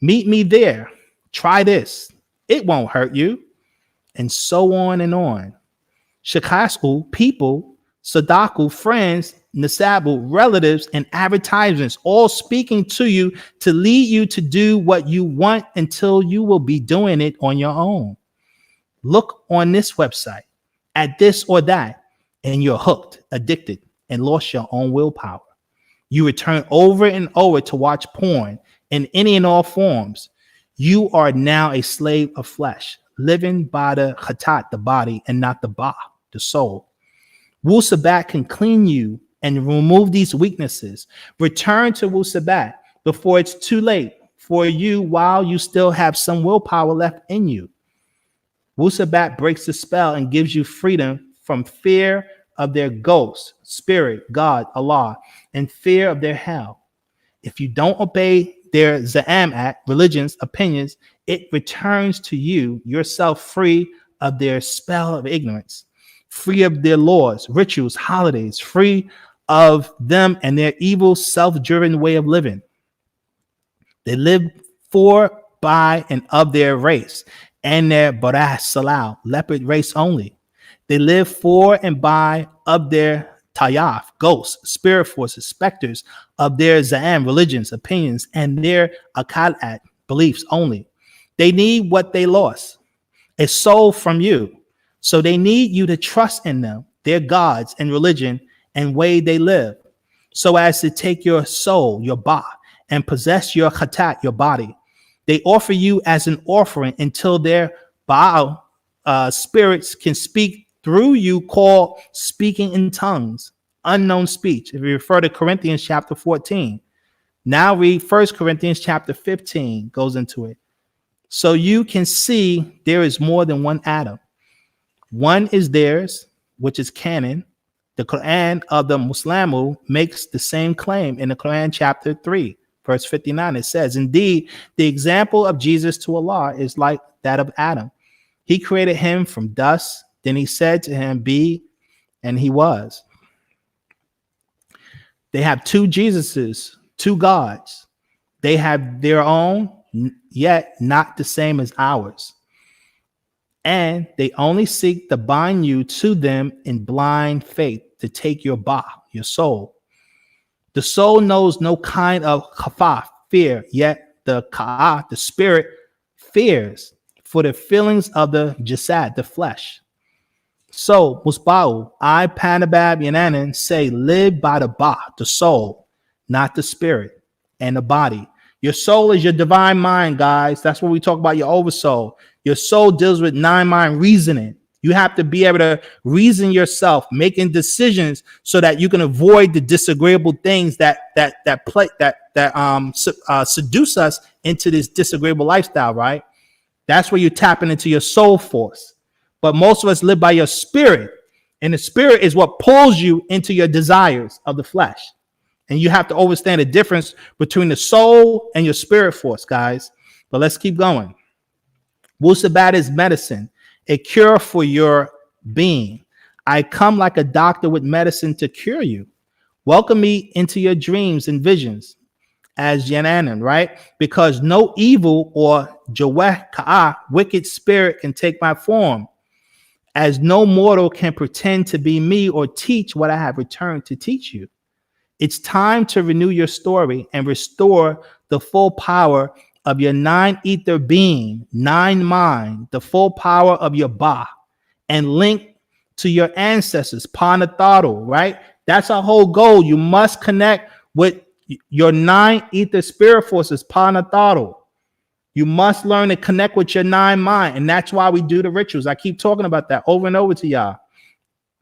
Meet me there. Try this. It won't hurt you. And so on and on. Shakasu, people Sadaku, friends, Nasabu, relatives, and advertisements, all speaking to you to lead you to do what you want until you will be doing it on your own. Look on this website at this or that, and you're hooked, addicted, and lost your own willpower. You return over and over to watch porn in any and all forms. You are now a slave of flesh, living by the khatat, the body, and not the ba, the soul. Wu-Sabat can clean you and remove these weaknesses. Return to Wu-Sabat before it's too late for you while you still have some willpower left in you. Wu-Sabat breaks the spell and gives you freedom from fear of their ghost, spirit, God, Allah, and fear of their hell. If you don't obey their Za'am Act, religions, opinions, it returns to you, yourself, free of their spell of ignorance, free of their laws, rituals, holidays, free of them and their evil, self-driven way of living. They live for, by, and of their race and their Baras Salal, leopard race only. They live for and by of their Tayaf, ghosts, spirit forces, specters, of their Za'am, religions, opinions, and their Akalat, beliefs only. They need what they lost, a soul from you. So they need you to trust in them, their gods and religion and way they live, so as to take your soul, your ba, and possess your khatat, your body. They offer you as an offering until their Baal spirits can speak through you, called speaking in tongues, unknown speech. If you refer to Corinthians chapter 14, now read 1 Corinthians chapter 15, goes into it. So you can see there is more than one Adam. One is theirs, which is canon. The Quran of the Muslimu makes the same claim in the Quran chapter 3, verse 59. It says, indeed, the example of Jesus to Allah is like that of Adam. He created him from dust. Then he said to him, be, and he was. They have two Jesuses, two gods. They have their own, yet not the same as ours. And they only seek to bind you to them in blind faith, to take your ba, your soul. The soul knows no kind of khafa, fear, yet the ka'ah, the spirit, fears for the feelings of the jasad, the flesh. So, Musba'u, I, Panabab, Yananan, say, live by the ba, the soul, not the spirit and the body. Your soul is your divine mind, guys. That's what we talk about, your oversoul. Your soul deals with nine-mind reasoning. You have to be able to reason yourself, making decisions so that you can avoid the disagreeable things that seduce us into this disagreeable lifestyle, right? That's where you're tapping into your soul force. But most of us live by your spirit, and the spirit is what pulls you into your desires of the flesh. And you have to understand the difference between the soul and your spirit force, guys. But let's keep going. Wu-Sabat is medicine, a cure for your being. I come like a doctor with medicine to cure you. Welcome me into your dreams and visions as Yananan, right? Because no evil or Jaweh Ka'ah, wicked spirit, can take my form, as no mortal can pretend to be me or teach what I have returned to teach you. It's time to renew your story and restore the full power of your nine ether being, nine mind, the full power of your ba, and link to your ancestors, Panatharu, right? That's our whole goal. You must connect with your nine ether spirit forces, Panatharu. You must learn to connect with your nine mind, and that's why we do the rituals. I keep talking about that over and over to y'all,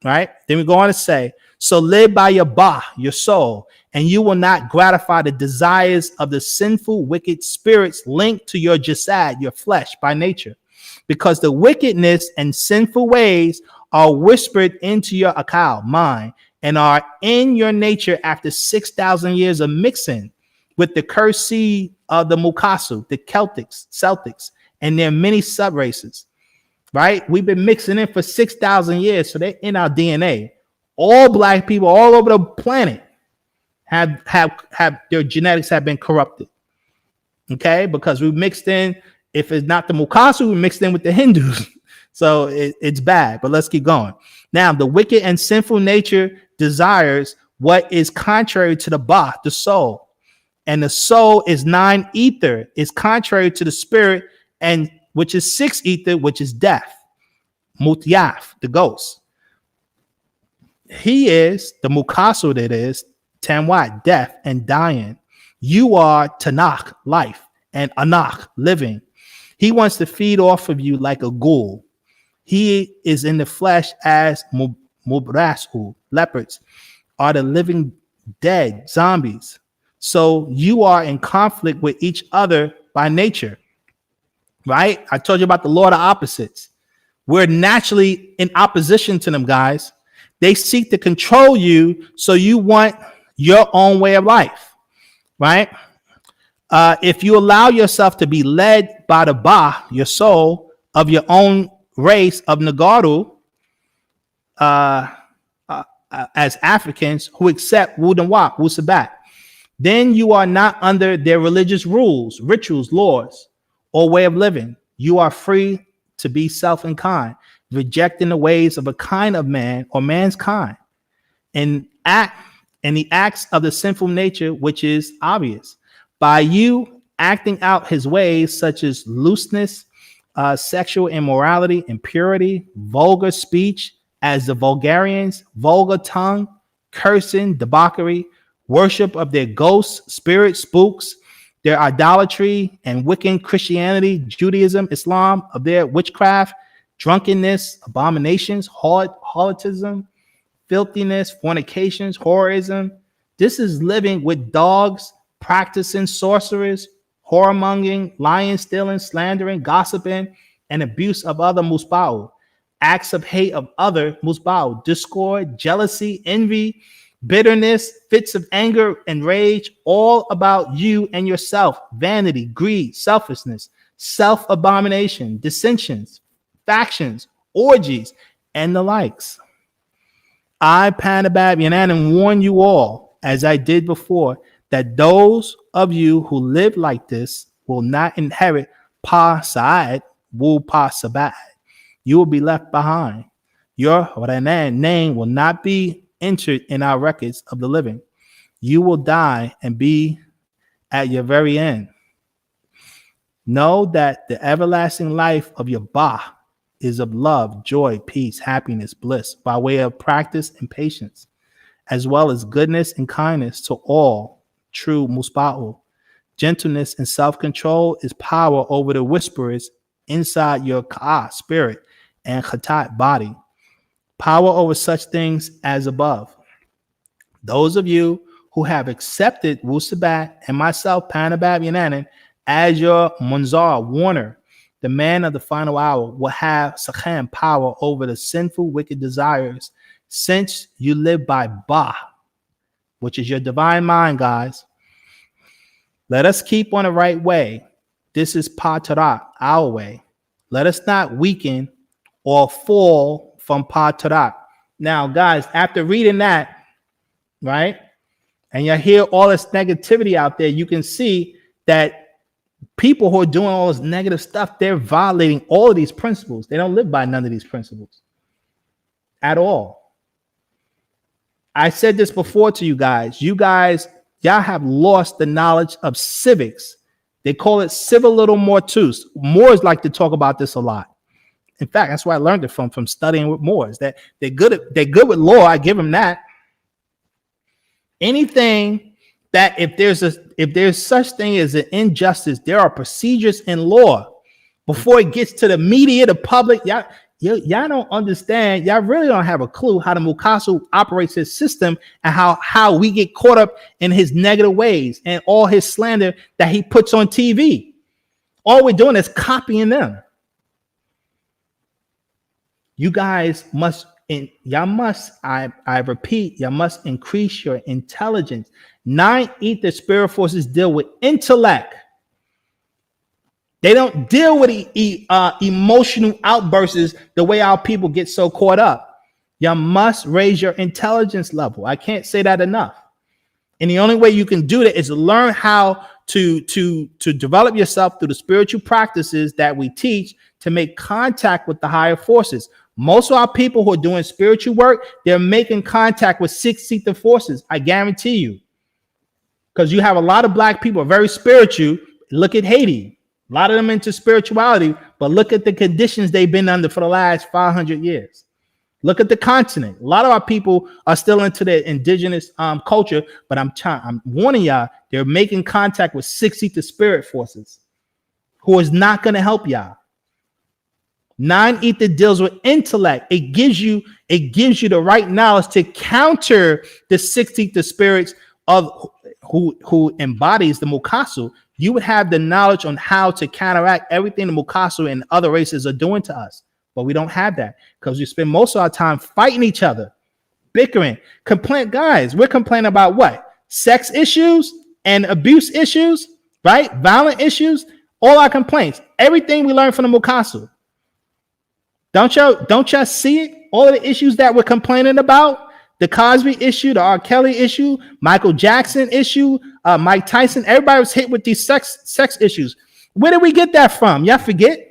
right? Then we go on to say, so live by your ba, your soul, and you will not gratify the desires of the sinful, wicked spirits linked to your jasad, your flesh by nature, because the wickedness and sinful ways are whispered into your akal, mind, and are in your nature after 6,000 years of mixing with the cursed seed of the Mukasu, the Celtics, and their many sub-races, right? We've been mixing in for 6,000 years, so they're in our DNA. All black people all over the planet have their genetics have been corrupted, okay? Because we mixed in If it's not the Mukasu, we mixed in with the Hindus. So it's bad, but let's keep going. Now, the wicked and sinful nature desires what is contrary to the Ba, the soul. And the soul is 9 ether, is contrary to the spirit, and which is 6 ether, which is death. Mutyaf, the ghost. He is the Mukasu, that is Tanwat, death and dying. You are Tanakh, life, and Anak, living. He wants to feed off of you like a ghoul. He is in the flesh as Mubrasu, leopards, are the living dead, zombies. So you are in conflict with each other by nature, right? I told you about the law of the opposites. We're naturally in opposition to them, guys. They seek to control you, so you want your own way of life, right? If you allow yourself to be led by the Ba, your soul, of your own race of Nagaru, as Africans who accept Wu-Sabat, then you are not under their religious rules, rituals, laws, or way of living. You are free to be self and kind, rejecting the ways of a kind of man or man's kind, and the acts of the sinful nature, which is obvious. By you acting out his ways, such as looseness, sexual immorality, impurity, vulgar speech, as the vulgarians, vulgar tongue, cursing, debauchery, worship of their ghosts, spirits, spooks, their idolatry and wicked Christianity, Judaism, Islam, of their witchcraft, drunkenness, abominations, harlotism, filthiness, fornications, horrorism. This is living with dogs, practicing sorcerers, whoremongering, lying, stealing, slandering, gossiping, and abuse of other musba'u, acts of hate of other musba'u, discord, jealousy, envy, bitterness, fits of anger and rage, all about you and yourself, vanity, greed, selfishness, self-abomination, dissensions, factions, orgies, and the likes. I, Panabab Yananan, warn you all, as I did before, that those of you who live like this will not inherit Pa-Sa'ad, Wu-Sabat. You will be left behind. Your name will not be entered in our records of the living. You will die and be at your very end. Know that the everlasting life of your Ba is of love, joy, peace, happiness, bliss, by way of practice and patience, as well as goodness and kindness to all true Musba'u. Gentleness and self-control is power over the whisperers inside your Ka'ah spirit and Khatat body. Power over such things as above. Those of you who have accepted Wu-Sabat and myself, Panabab Yananan, as your Munzar, warner, the man of the final hour, will have Sakhan power over the sinful, wicked desires, since you live by Ba, which is your divine mind, guys. Let us keep on the right way. This is Pa-Tarak, our way. Let us not weaken or fall from Pa-Tarak. Now, guys, after reading that, right, and you hear all this negativity out there, you can see that people who are doing all this negative stuff, they're violating all of these principles. They don't live by none of these principles at all. I said this before to you guys. Y'all have lost the knowledge of civics. They call it civil little mortus. Moors like to talk about this a lot. In fact, that's where I learned it from studying with Moors. That they're good with law. I give them that. Anything that if there's such thing as an injustice, there are procedures in law before it gets to the media, the public. Y'all don't understand. Y'all really don't have a clue how the Mukasu operates his system and how we get caught up in his negative ways and all his slander that he puts on TV. All we're doing is copying them. You guys must, I repeat, you must increase your intelligence. 9 ether spirit forces deal with intellect. They don't deal with emotional outbursts the way our people get so caught up. You must raise your intelligence level. I can't say that enough. And the only way you can do that is learn how to develop yourself through the spiritual practices that we teach to make contact with the higher forces. Most of our people who are doing spiritual work, they're making contact with sixth ether forces. I guarantee you. Because you have a lot of black people very spiritual. Look at Haiti. A lot of them into spirituality, but look at the conditions they've been under for the last 500 years. Look at the continent. A lot of our people are still into the indigenous culture, but I'm warning y'all, they're making contact with sixth ether spirit forces who is not going to help y'all. Nine ether deals with intellect. It gives you the right knowledge to counter the sixth ether spirits of who embodies the Mukasu. You would have the knowledge on how to counteract everything the Mukasu and other races are doing to us. But we don't have that because we spend most of our time fighting each other, bickering, guys. We're complaining about what? Sex issues and abuse issues, right? Violent issues, all our complaints, everything we learn from the Mukasu. Don't y'all see it? All of the issues that we're complaining about, the Cosby issue, the R. Kelly issue, Michael Jackson issue, Mike Tyson, everybody was hit with these sex issues. Where did we get that from? Y'all forget?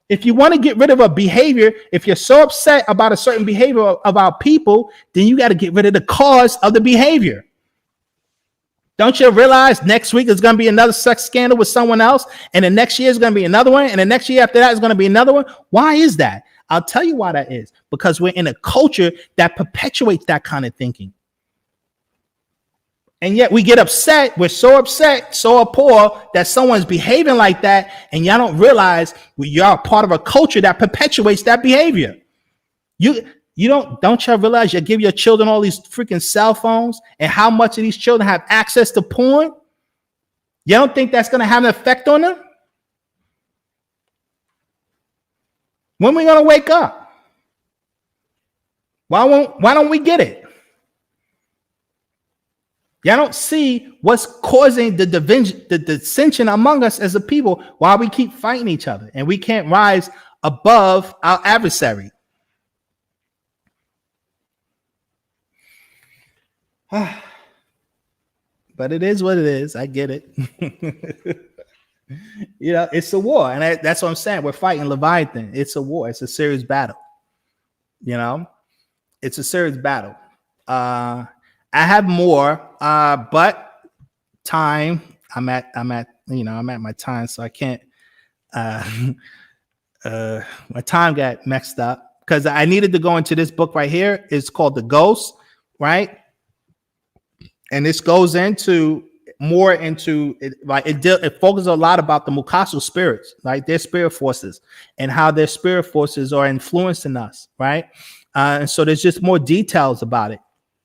If you want to get rid of a behavior, if you're so upset about a certain behavior of our people, then you got to get rid of the cause of the behavior. Don't you realize next week is going to be another sex scandal with someone else, and the next year is going to be another one, and the next year after that is going to be another one? Why is that? I'll tell you why that is. Because we're in a culture that perpetuates that kind of thinking. And yet we get upset. We're so upset, so appalled that someone's behaving like that, and y'all don't realize y'all part of a culture that perpetuates that behavior. You don't y'all realize you give your children all these freaking cell phones, and how much of these children have access to porn? You don't think that's going to have an effect on them? When are we going to wake up? Why don't we get it? Y'all don't see what's causing the dissension among us as a people while we keep fighting each other and we can't rise above our adversary. But it is what it is. I get it. It's a war. And that's what I'm saying. We're fighting Leviathan. It's a war. It's a serious battle. It's a serious battle. I have more, but time. I'm at my time, so I can't. My time got messed up because I needed to go into this book right here. It's called The Ghost, right? And this goes into more into it, like it focuses a lot about the Mukasu spirits, like their spirit forces and how their spirit forces are influencing us, right? And so there's just more details about it.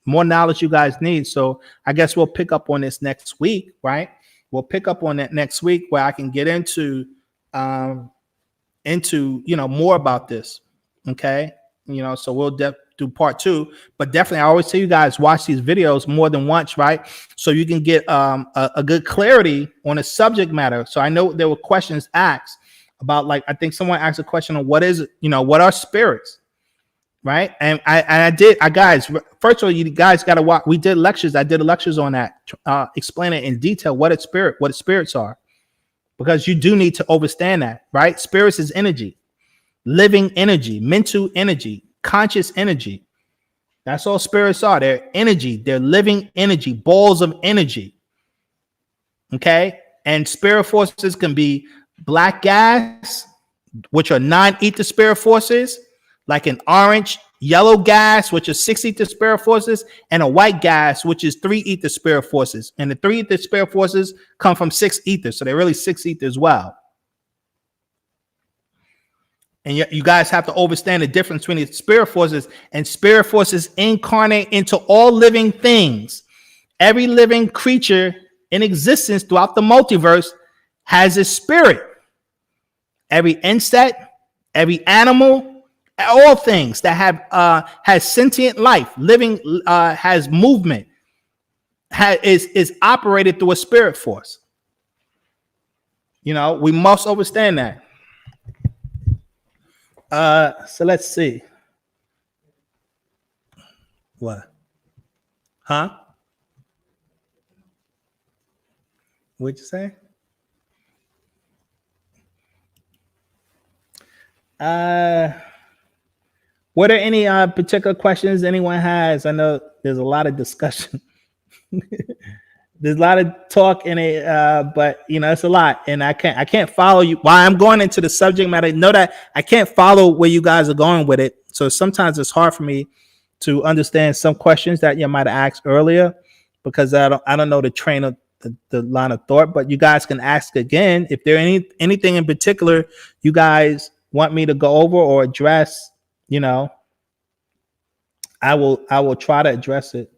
More knowledge you guys need. So I guess we'll pick up on this next week, right? We'll pick up on that next week where I can get into more about this. Okay. So we'll do part 2, but definitely I always tell you guys, watch these videos more than once, right? So you can get a good clarity on a subject matter. So I know there were questions asked about, like, I think someone asked a question on what are spirits? Right. And guys, first of all, you guys got to watch. We did lectures. I did lectures on that, explaining in detail what spirits are, because you do need to understand that. Right. Spirits is energy, living energy, mental energy, conscious energy. That's all spirits are. They're energy. They're living energy, balls of energy. OK. And spirit forces can be black gas, which are non-ether spirit forces, like an orange, yellow gas, which is 6 ether spirit forces, and a white gas, which is 3 ether spirit forces. And the 3 ether spirit forces come from 6 ether. So they're really 6 ether as well. And you guys have to understand the difference between the spirit forces, and spirit forces incarnate into all living things. Every living creature in existence throughout the multiverse has a spirit. Every insect, every animal, all things that have has sentient life, living, has movement, is operated through a spirit force. We must understand that. So let's see. What? Huh? What'd you say? What are any particular questions anyone has? I know there's a lot of discussion. There's a lot of talk in it, but you know, it's a lot, and I can't follow you. While I'm going into the subject matter, know that I can't follow where you guys are going with it. So sometimes it's hard for me to understand some questions that you might have asked earlier because I don't know the train of the line of thought. But you guys can ask again if there anything in particular you guys want me to go over or address. You know, I will try to address it.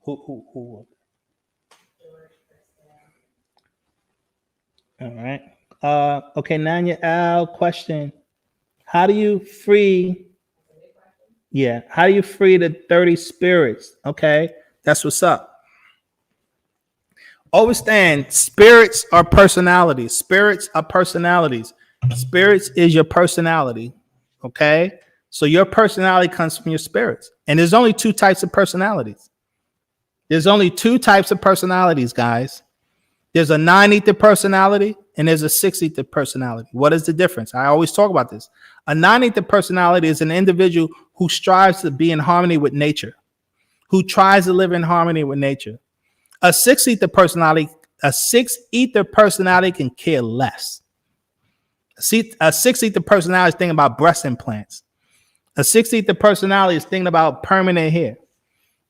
Who? All right. Okay, Nanya Al, question. How do you free? Yeah, how do you free the 30 spirits? Okay, that's what's up. Understand, spirits are personalities. Spirits are personalities. Spirits is your personality. Okay, so your personality comes from your spirits, and there's only two types of personalities. There's only two types of personalities, guys. There's a 9-ether personality and there's a 6-ether personality. What is the difference? I always talk about this. A 9-ether personality is an individual who strives to be in harmony with nature, who tries to live in harmony with nature. A 6-ether personality can care less. A 6-ether personality is thinking about breast implants. A 6-ether personality is thinking about permanent hair.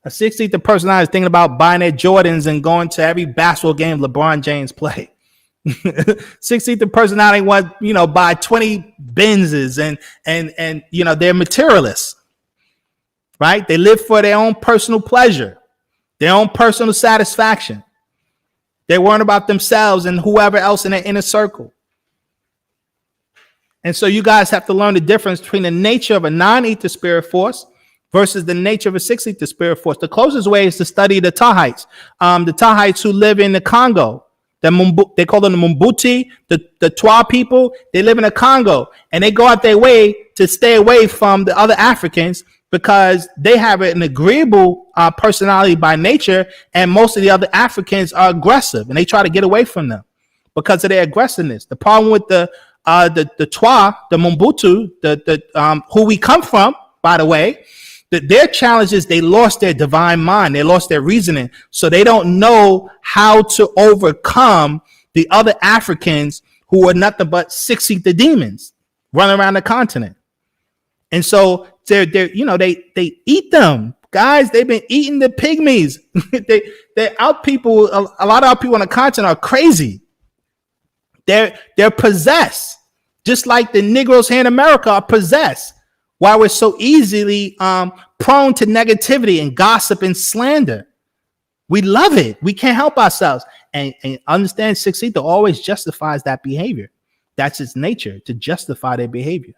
A 6-ether personality is thinking about buying their Jordans and going to every basketball game LeBron James play. 6-ether personality wants, buy 20 Benzes and they're materialists, right? They live for their own personal pleasure, their own personal satisfaction. They worry about themselves and whoever else in their inner circle. And so you guys have to learn the difference between the nature of a 9-ether spirit force versus the nature of a 6-ether spirit force. The closest way is to study the Tahites. The Tahites who live in the Congo. They call them the Mumbuti, the Twa people. They live in the Congo, and they go out their way to stay away from the other Africans because they have an agreeable personality by nature, and most of the other Africans are aggressive, and they try to get away from them because of their aggressiveness. The problem with the Twa, the Mumbutu, who we come from, by the way, their challenge is they lost their divine mind. They lost their reasoning. So they don't know how to overcome the other Africans who are nothing but 6-ether demons running around the continent. And so they eat them. Guys, they've been eating the pygmies. they out people, a lot of our people on the continent are crazy. They're possessed. Just like the Negroes here in America are possessed. Why we're so easily prone to negativity and gossip and slander. We love it. We can't help ourselves. And understand 6-ether always justifies that behavior. That's its nature, to justify their behavior.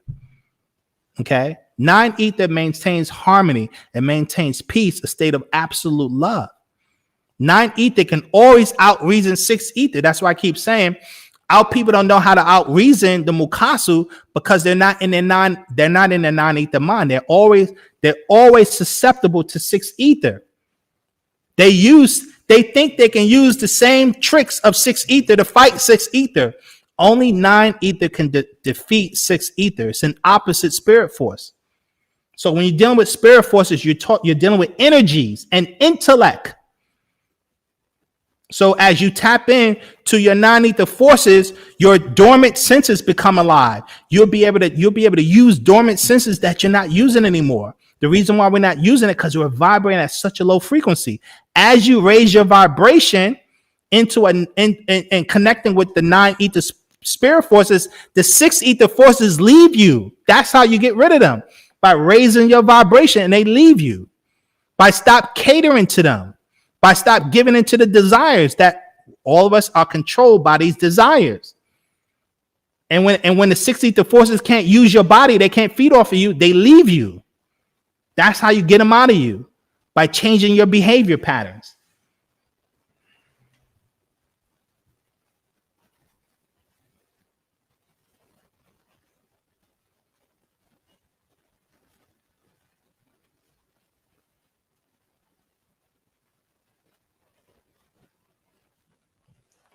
Okay? 9-ether maintains harmony and maintains peace, a state of absolute love. 9-ether can always out-reason 6-ether. That's why I keep saying our people don't know how to out-reason the Mukasu because they're not in their 9-ether mind. They're always susceptible to 6-ether. They think they can use the same tricks of 6-ether to fight 6-ether. Only 9-ether can defeat 6-ether. It's an opposite spirit force. So when you're dealing with spirit forces, you're dealing with energies and intellect. So as you tap in to your 9-ether forces, your dormant senses become alive. You'll be able to use dormant senses that you're not using anymore. The reason why we're not using it because we're vibrating at such a low frequency. As you raise your vibration into and connecting with the 9-ether spirit forces, the 6-ether forces leave you. That's how you get rid of them, by raising your vibration, and they leave you. By stop catering to them. By stop giving into the desires that all of us are controlled by these desires. And when the 6-ether forces can't use your body, they can't feed off of you, they leave you. That's how you get them out of you, by changing your behavior patterns.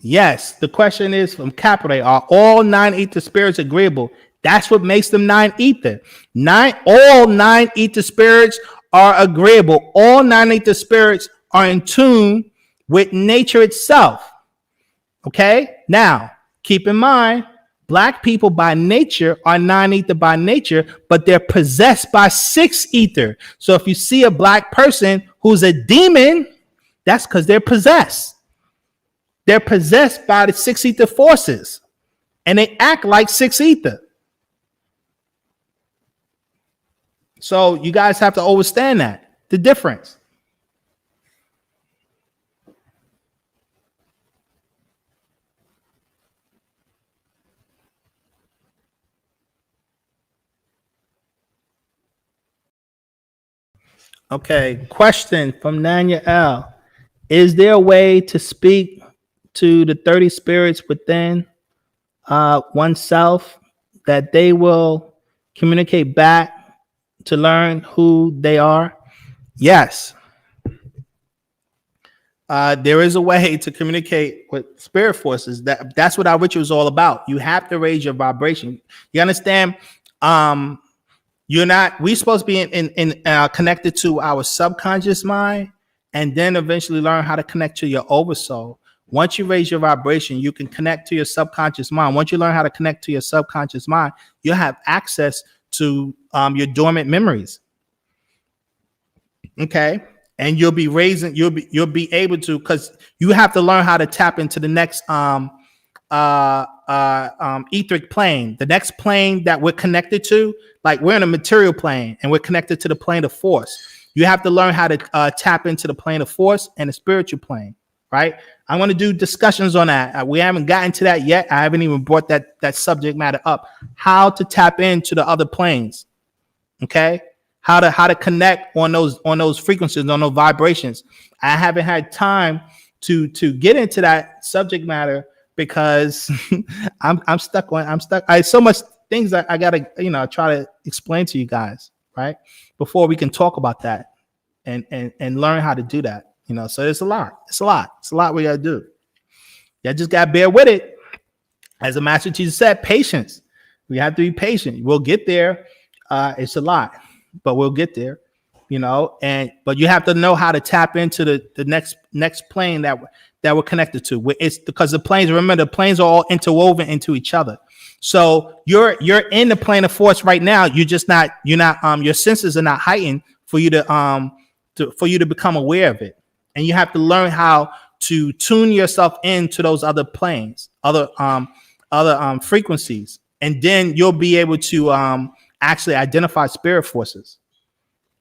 Yes, the question is from Capre, are all 9 ether spirits agreeable? That's what makes them 9 ether. All 9 ether spirits are agreeable. All 9 ether spirits are in tune with nature itself. Okay? Now, keep in mind, black people by nature are 9 ether by nature, but they're possessed by 6 ether. So if you see a black person who's a demon, that's because they're possessed. They're possessed by the 6 ether forces, and they act like 6 ether. So you guys have to understand that, the difference. Okay, question from Nanya L. Is there a way to speak to the 30 spirits within oneself that they will communicate back to learn who they are? Yes. There is a way to communicate with spirit forces. That's what our ritual is all about. You have to raise your vibration. You understand? We're supposed to be connected to our subconscious mind, and then eventually learn how to connect to your oversoul. Once you raise your vibration, you can connect to your subconscious mind. Once you learn how to connect to your subconscious mind, you'll have access to your dormant memories. Okay. And you'll be able to, because you have to learn how to tap into the next etheric plane, the next plane that we're connected to. Like, we're in a material plane and we're connected to the plane of force. You have to learn how to tap into the plane of force and the spiritual plane, right? I'm going to do discussions on that. We haven't gotten to that yet. I haven't even brought that subject matter up. How to tap into the other planes, okay? How to connect on those frequencies, on those vibrations. I haven't had time to get into that subject matter because I'm stuck. I so much things that I gotta try to explain to you guys, right? Before we can talk about that and learn how to do that. So it's a lot. It's a lot we gotta do. You just gotta bear with it. As the master teacher said, patience. We have to be patient. We'll get there. It's a lot, but we'll get there. But you have to know how to tap into the next plane that we're connected to. It's because the planes, remember, the planes are all interwoven into each other. So you're in the plane of force right now. You're not your senses are not heightened for you to become aware of it. And you have to learn how to tune yourself into those other planes, other frequencies, and then you'll be able to actually identify spirit forces.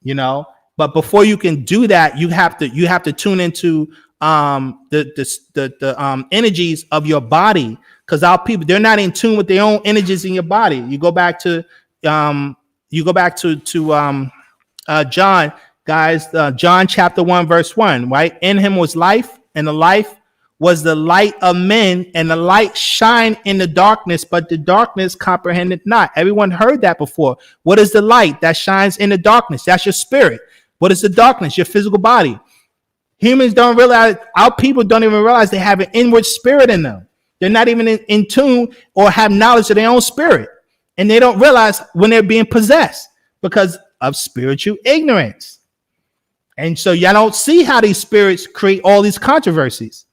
But before you can do that, you have to tune into the energies of your body, because our people, they're not in tune with their own energies in your body. You go back to John, guys, John chapter 1 verse 1, right? In him was life, and the life was the light of men, and the light shine in the darkness, but the darkness comprehended not. Everyone heard that before. What is the light that shines in the darkness? That's your spirit. What is the darkness? Your physical body. Humans don't realize, our people don't even realize they have an inward spirit in them. They're not even in tune or have knowledge of their own spirit. And they don't realize when they're being possessed because of spiritual ignorance. And so y'all don't see how these spirits create all these controversies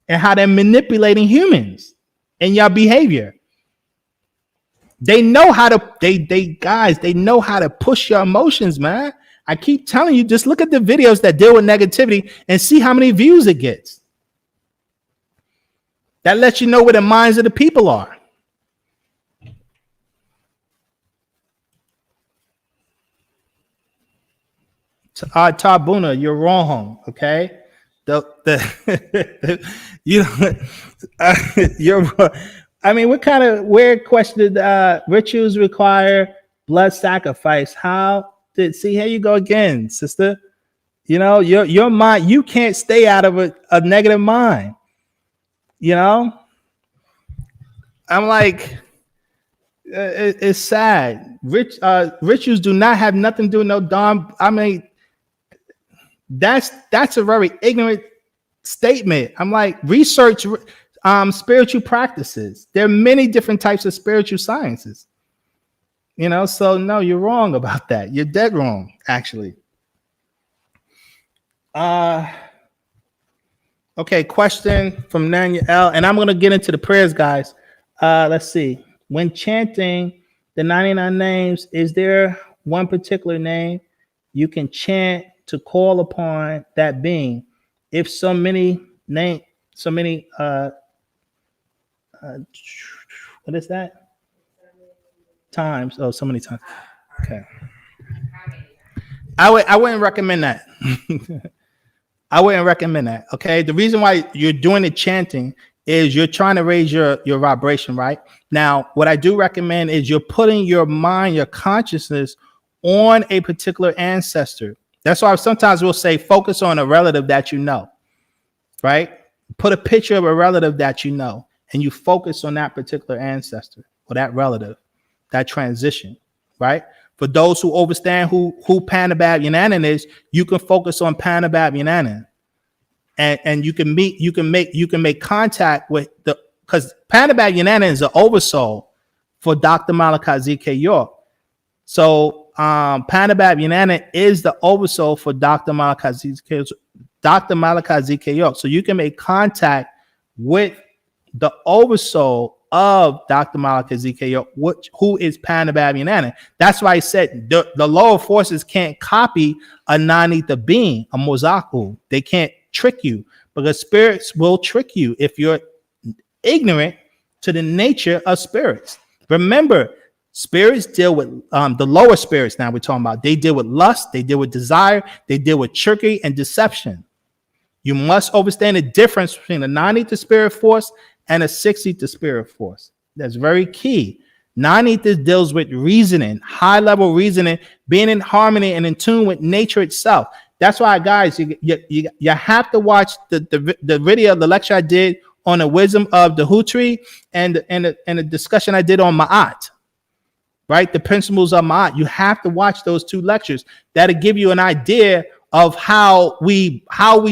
and how they're manipulating humans in your behavior. They know how to, they know how to push your emotions, man. I keep telling you, just look at the videos that deal with negativity and see how many views it gets. That lets you know where the minds of the people are. Tabuna, you're wrong. Okay, you're. I mean, what kind of weird question did rituals require blood sacrifice? How did? See, here you go again, sister. Your mind. You can't stay out of a negative mind. I'm like, it's sad. Rituals do not have nothing to do with no darn. I mean, that's a very ignorant statement. I'm like, research spiritual practices. There are many different types of spiritual sciences. You know, so no, you're wrong about that. You're dead wrong, actually. Okay, question from Nanya L. And I'm going to get into the prayers, guys. Let's see. When chanting the 99 names, is there one particular name you can chant to call upon that being? If so many what is that? Times. Oh, so many times. Okay. I wouldn't recommend that. I wouldn't recommend that. Okay. The reason why you're doing the chanting is you're trying to raise your vibration, right? Now, what I do recommend is you're putting your mind, your consciousness on a particular ancestor. That's why sometimes we'll say focus on a relative that you know, right? Put a picture of a relative that you know, and you focus on that particular ancestor or that relative, that transition, right? For those who understand who Panabab Yananan is, you can focus on Panabab Yananan. And you can make contact with because Panabab Yananan is the oversoul for Dr. Malachi Z.K. York. So Panabab Yananan is the oversoul for Dr. Malachi Z.K. York. So you can make contact with the oversoul of Dr. Malachi Z.K. York, who is Panabab Yananan. That's why I said the lower forces can't copy a non-ether being, a mozaku. They can't trick you, because spirits will trick you if you're ignorant to the nature of spirits. Remember, spirits deal with the lower spirits. Now we're talking about, they deal with lust, they deal with desire, they deal with trickery and deception. You must understand the difference between a non-ether spirit force and a 6-ether spirit force. That's very key. Non-ether deals with reasoning, high-level reasoning, being in harmony and in tune with nature itself. That's why, guys, you have to watch the video, the lecture I did on the wisdom of the Hutri and the discussion I did on Ma'at, right? The principles of Ma'at. You have to watch those two lectures. That'll give you an idea of how we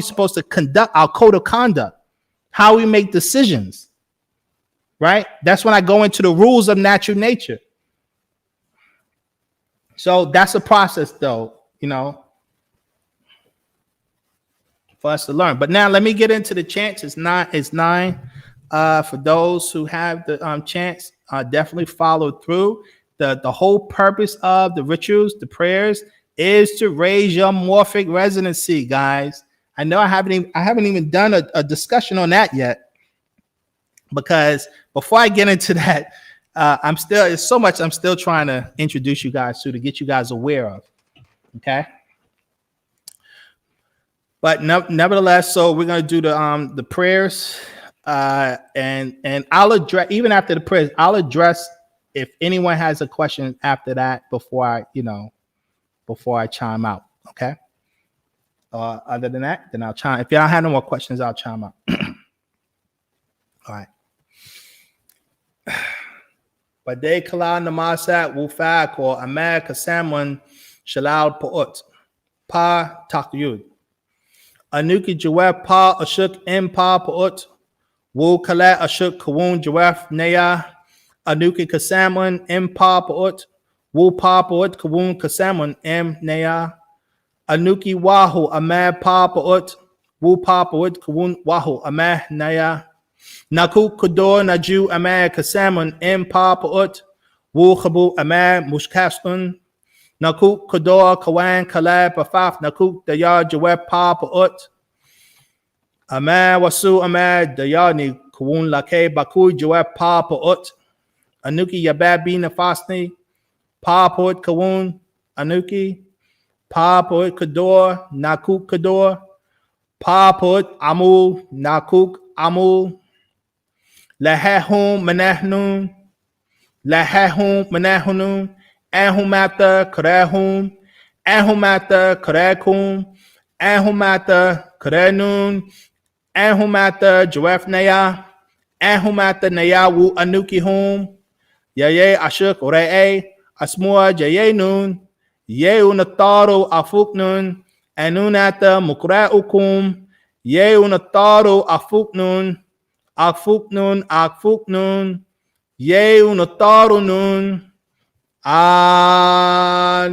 supposed to conduct our code of conduct, how we make decisions, right? That's when I go into the rules of natural nature. So that's a process, though, you know, for us to learn. But now let me get into the chants. It's 9. For those who have the chants, definitely follow through. The whole purpose of the rituals, the prayers, is to raise your morphic resonancy, guys. I know I haven't even done a discussion on that yet, because before I get into that, it's so much I'm still trying to introduce you guys to get you guys aware of. Okay. But nevertheless, so we're gonna do the prayers, and I'll address, even after the prayers, I'll address if anyone has a question after that before I chime out. Okay. Other than that, then I'll chime. If y'all have no more questions, I'll chime out. All right. Bade kala namasat wufak or amag kasamwan shalal pa'ut pa takyud. Anuki jawaf pa ashuk im pa pa'ut. Wu kala ashuk kawun jawaf naya. Anuki kasamwan im pa pa'ut. Wu pa pa'ut kawun kasamwan im naya. Anuki wahu amag pa pa'ut. Wu pa pa'ut kawun wahu amag naya. Naku Kodor Naju Amag Kasamun M Pa Pa'ut Wu Khabu Amag Mushkastun Naku Kodor Kawan Kalab Pafaf Naku Daya Jaweb Pa Pa'ut Amag Wasu Amag Dayani Kawun Lake Baku Jaweb Pa Pa'ut Anuki Yababi Nafasni Pa Pa'ut Kawun Anuki Pa Pa'ut Kodor Naku Kodor Pa Pa'ut Amul Nakuk Amul Lahahum Manahnun, Lahahum Manahunun, Ahumata Karahum, Ahumata Karakum, Ahumata Karanun, Ahumata Jawafnaya, Ahumata Nayawu Anukihum, Yaye Ashuk Re'e, Asmua Jayenun, Yeunataru Afuknun, Anunata Mukraukum, Yeunataru Afuknun, Akfuk nun, ye unataru nun, anun,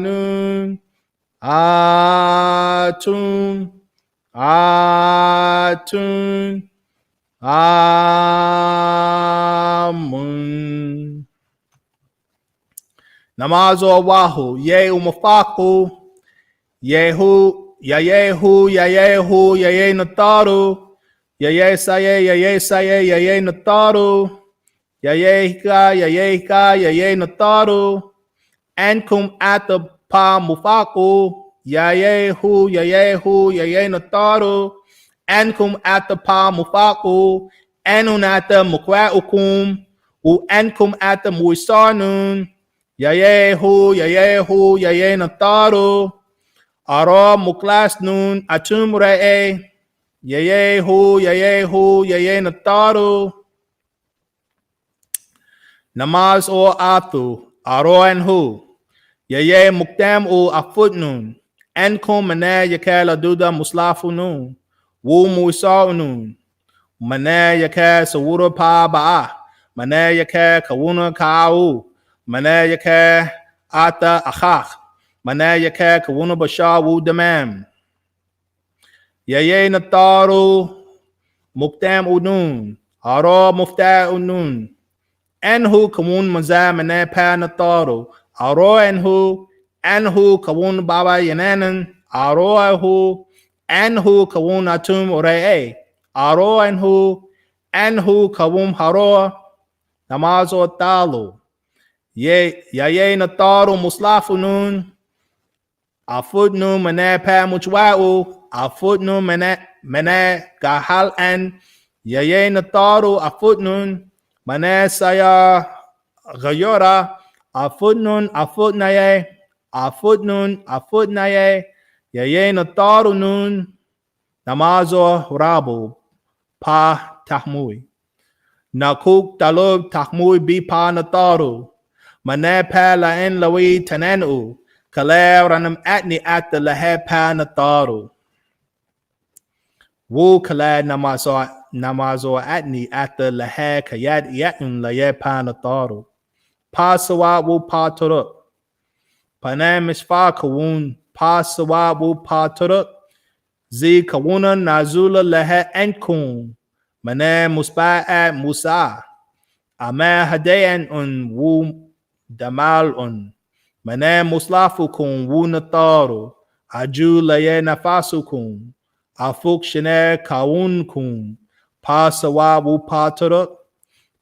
atun, atun, amun. Namazo wahu, ye umafaku, yehu, yayehu, yayehu, yaye nataru, yaye saye, yaye nataru, yayeka, yaye nataru, ankum ata pa mufaku, yayehu, yaye nataru, ankum ata pa mufaku, anunata mukwaukum, u ankum ata muisarnun, yayehu, yaye nataru, aro muklas nun atum re'e, yayehu, yaye nataru, namaz o atu, aro enhu, yaye muktam u afut nun, enkum mane yakala duda muslafu nun, wu muisa nun, mane yaka sawura pa ba'a, mane yaka kawuna ka'u, mane yaka ata akhak, mane yaka kawuna basha wu damam, yaye nataru, muktam unun, aro mufta unun, enhu kawun maza mane pa nataru, aro enhu kawun baba yananan, aro enhu kawun atum re'e, aro enhu kawun haro, namazo talu, yaye nataru muslafunun, afud nun mane pa muchwa'u, afud nun mane gahal an, yaye nataru afud nun, mane saya gayora, afud nun afud naye, yaye nataru nun, namazo rabu, pa tahmui. Nakuk talub tahmui bi pa nataru, mane pa la en lawi tanenu, kalaw ranam atni at the lahe pa nataru. Wu kala namazo atni at the lahe kayad yatun laye pa nataru. Pa sawa wu pa turuk. Panam isfa kawun pa sawa wu pa turuk. Zi kawuna nazula lahe enkum. Mane musba'a musa. Ama hadayan wu damal mane muslafukum wu nataru, aju laye nafasukum, afuk shene kawunkum, pa sawa wu pa turuk,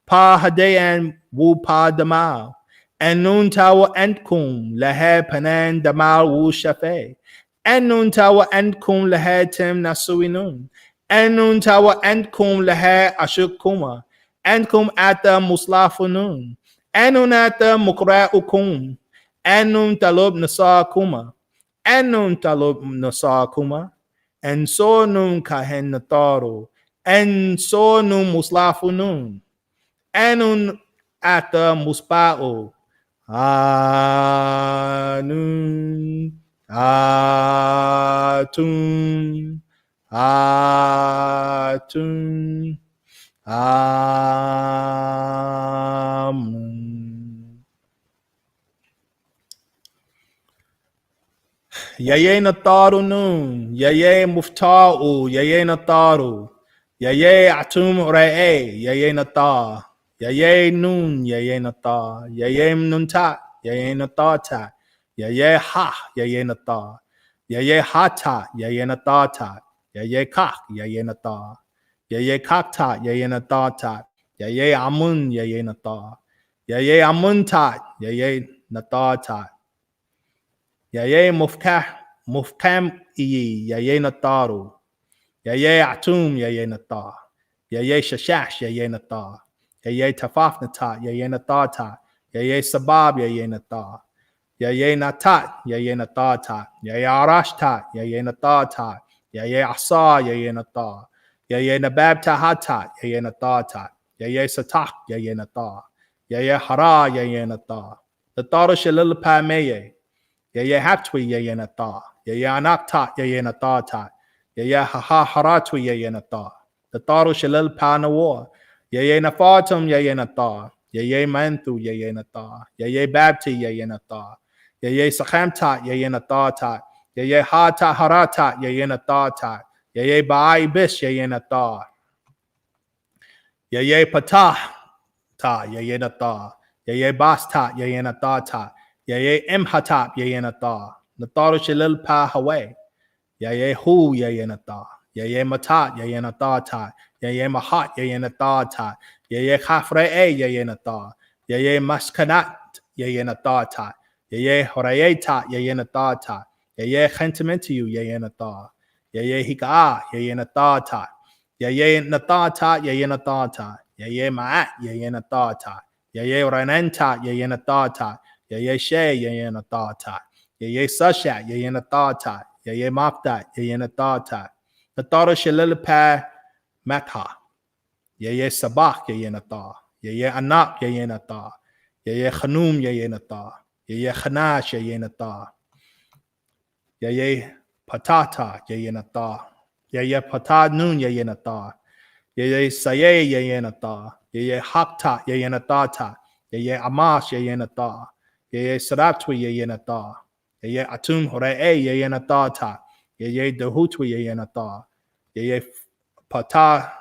pa hadayan wu pa damal, enun tawa entkum lahe panan damal wu shafe, enun tawa entkum lahe tim nasuinun, enun tawa entkum lahe ashukuma, enkum ata muslafunun, enun ata mukra'ukum, enun talub nasakuma, en so nun kahen nataru, en so nun muslafunun, enun ata muspa'u, anun, atun, amun. Yaye nataru nun, yaye mufta'u, yaye nataru, yaye atum re'e, yaye natar, yaye nun, yaye natar, yaye nunta, yaye natata, yaye ha, yaye natar, yaye hata, yaye natata, yaye kak, yaye natar, yaye kakta, yaye natata, yaye amun, yaye natar, yaye amunta, yaye natata, yaye mufkam iyi, yaye nataru, yaye atum, yaye natar, yaye shashash, yaye natar, yaye tafafnata, yaye natata, yaye sabab, yaye natar, yaye natat, yaye natata, yaye arashta, yaye natata, yaye asa, yaye natar, yaye nabab tahata, yaye natata, yaye satak, yaye natar, yaye hara, yaye natar, nataru shalil pa meye, yaye haptwi, yaye natar, yaye anakta, yaye natata, yaye haha haratwi, yaye natar, nataru shalil pa nawar, Yeye Nafatum, Yeye Nata. Yeye Mantu, Yeye Nata. Yeye Babti, Yeye Nata. Yeye Sakhamta, Yeye Natata. Yeye Hata Harata, Yeye Natata. Yeye Baai Bish, Yeye Nata. Yeye Patah, Ta, Yeye Nata. Yeye Basta, Yeye Natata. Yeye Imhatap, Yeye Nata. Nataru Shilil Pa Hawaii. Yeye Hu, Yeye Nata. Yeye Matat, Yeye Natata. Yeye Mahat, Yeye Natata. Yeye Khafre, Yeye Nata. Yeye Maskanat, Yeye Natata. Yeye Horayeta, Yeye Natata. Yeye Khentimentiu, Yeye Nata. Yeye Hika, Yeye Natata. Yeye Natata, Yeye Natata. Yeye Maat, Yeye Natata. Yeye Ranenta, Yeye Natata. Yeye She, Yeye Natata. Yeye Sasha, Yeye Natata. Yeye Mafta, Yeye Natata. Natara Shalilpa Matha. Yeye Sabak, Yeye Nata. Yeye Anak, Yeye Nata. Yeye Khanum, Yeye Nata. Yeye Khanash, Yeye Nata. Yeye Patata, Yeye Nata. Yeye Patad Nun, Yeye Nata. Yeye Saye, Yeye Nata. Yeye Hakta, Yeye Natata. Yeye Amash, Yeye Nata. Yeye Saratwi, Yeye Nata. Yeye Atum Hore'e, Yeye Natata. Yeye Dehutwi, Yeye Nata. Yeye Pata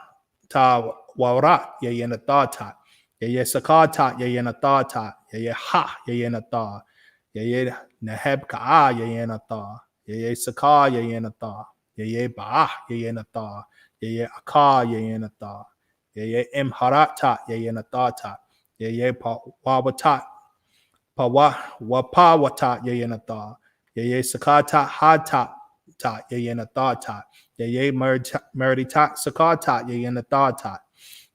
Ta Warat, Yeye Natata. Yeye Sakata, Yeye Natata. Yeye Ha, Yeye Nata. Yeye Neheb Ka'a, Yeye Nata. Yeye Saka, Yeye Nata. Yeye Ba'ah, Yeye Nata. Yeye Aka, Yeye Nata. Yeye Imharata, Yeye Natata. Yeye Pawata, Wapawata, Yeye Nata. Yeye Sakata, Hata, Yeye Natata. Yeye Meridita, Sakata, Yeye Natata.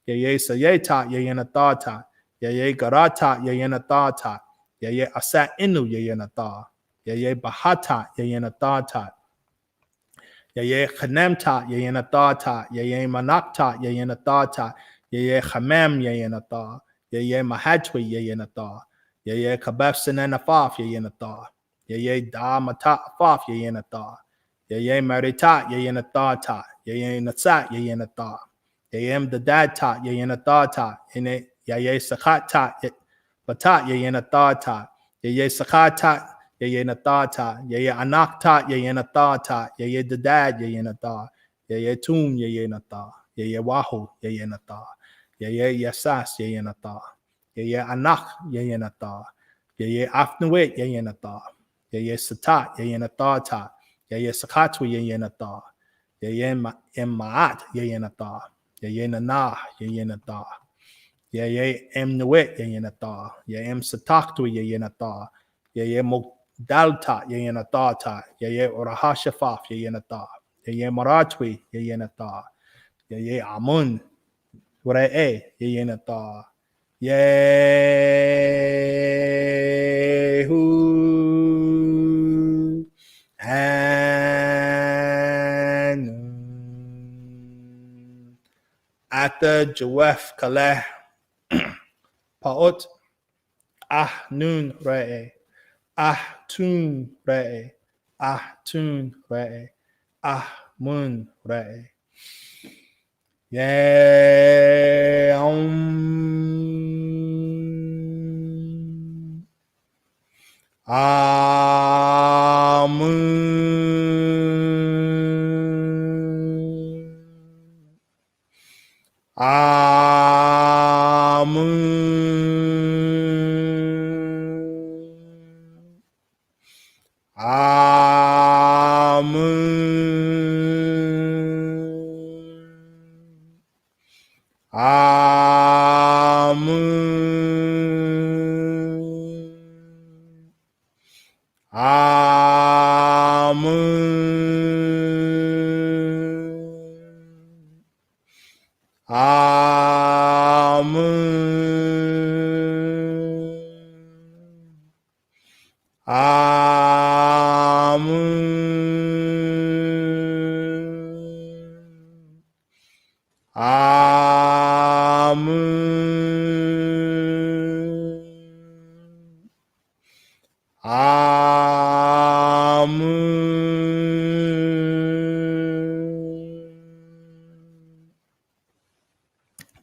Yeye Sayeta, Yeye Natata. Yeye Garata, Yeye Natata. Yeye Asa Inu, Yeye Nata. Yeye Bahata, Yeye Natata. Yeye Khanemta, Yeye Natata. Yeye Manakta, Yeye Natata. Yeye Khamem, Yeye Nata. Yeye Mahatwi, Yeye Nata. Yeye Kabef Sinen Afaf, Yeye Nata. Yeye Da Mata Afaf, Yeye Nata. Yeye Marita, Yeye Natata. Yeye Natsat, Yeye Nata. Yeye Mdadata, Yeye Natata. Yeye Sakata, Bata, Yeye Natata. Yeye Sakata, Yeye Natata. Yeye Anakta, Yeye Natata. Yeye Dadad, Yeye Nata. Yeye Tum, Yeye Nata. Yeye Wahu, Yeye Nata. Yeye Yasas, Yeye Nata. Yeye Anak, Yeye Nata. Yeye Afnuit, Yeye Nata. Yeye Satat, Yeye Natata. Yeye Sakatwi, Yeye Nata. Yeye Maat, Yeye Nata. Yeye Nana, Yeye Nata. Yeye Nuit, Yeye Nata. Yeye Sataktu, Yeye Nata. Yeye Mugdalta, Yeye Natata. Yeye Orahashafaf, Yeye Nata. Yeye Maratwi, Yeye Nata. Yeye Amun, Re'e, Yeye Nata. Yehu Hanun Ata Jawef Kaleh Paut Nun Re'e Tun Re'e Tun Re'e Mun Re'e Ye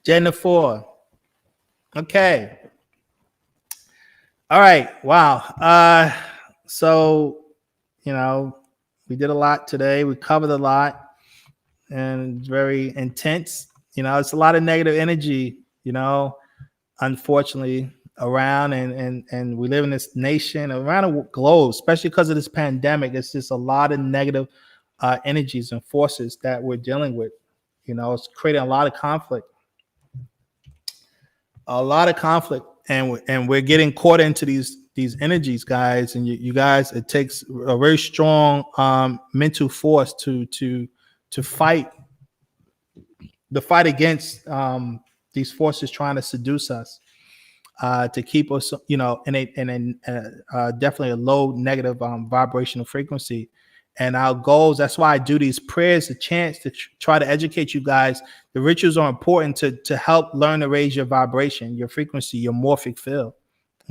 Jennifer. Okay. All right. Wow. So, we did a lot today. We covered a lot, and it's very intense. It's a lot of negative energy, unfortunately, around, and we live in this nation around the globe, especially because of this pandemic. It's just a lot of negative energies and forces that we're dealing with. It's creating a lot of conflict. And we're getting caught into these energies, guys. And you guys, it takes a very strong mental force to fight against these forces trying to seduce us, to keep us, in a definitely a low negative vibrational frequency. And our goals, that's why I do these prayers, the chants, to try to educate you guys. The rituals are important to help learn to raise your vibration, your frequency, your morphic field.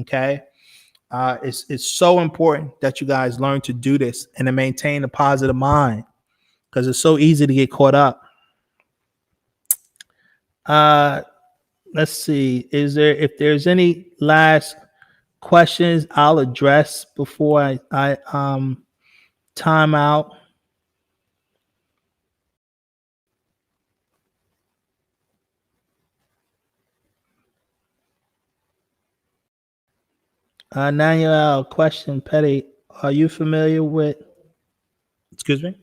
Okay. It's so important that you guys learn to do this and to maintain a positive mind, because it's so easy to get caught up. Let's see. If there's any last questions, I'll address before I time out. Nanuel, question, Petty. Are you familiar with? Excuse me.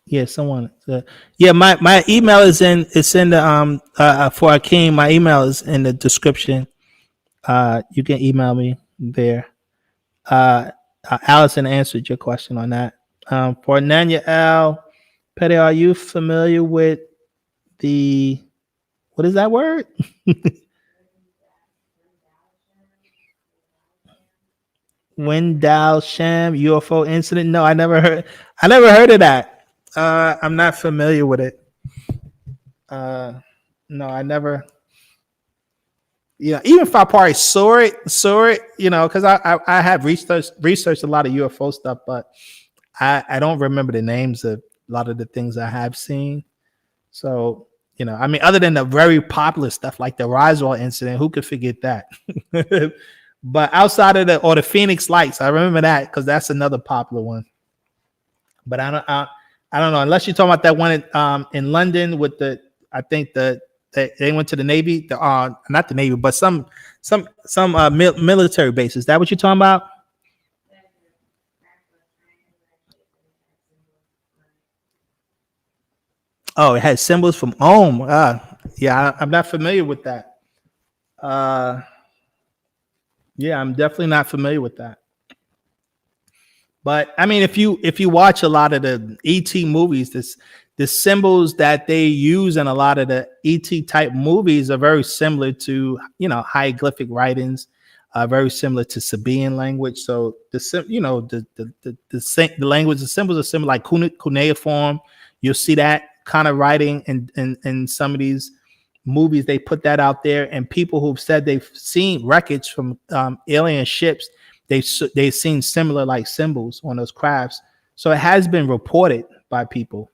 Yeah, someone. Yeah, my email is in. It's in the for Akeem. My email is in the description. You can email me there. Allison answered your question on that. For Nanuel, Petty, are you familiar with the? What is that word? Wendell Sham UFO incident? No, I never heard of that. I'm not familiar with it. No, I never. Even if I probably saw it, because I have researched a lot of UFO stuff, but I don't remember the names of a lot of the things I have seen. So, other than the very popular stuff like the Roswell incident, who could forget that? But outside of the Phoenix Lights, I remember that because that's another popular one. But I don't know, unless you're talking about that one in London with I think they went to the Navy, not the Navy, but some military bases. Is that what you're talking about? Oh, it had symbols from Ohm. Yeah, I'm not familiar with that. Yeah, I'm definitely not familiar with that. But I mean, if you watch a lot of the ET movies, the symbols that they use in a lot of the ET type movies are very similar to hieroglyphic writings, very similar to Sabaean language. So the language, the symbols are similar, like cuneiform. You'll see that kind of writing in some of these movies. They put that out there, and people who've said they've seen wreckage from alien ships, they've seen similar like symbols on those crafts. So it has been reported by people.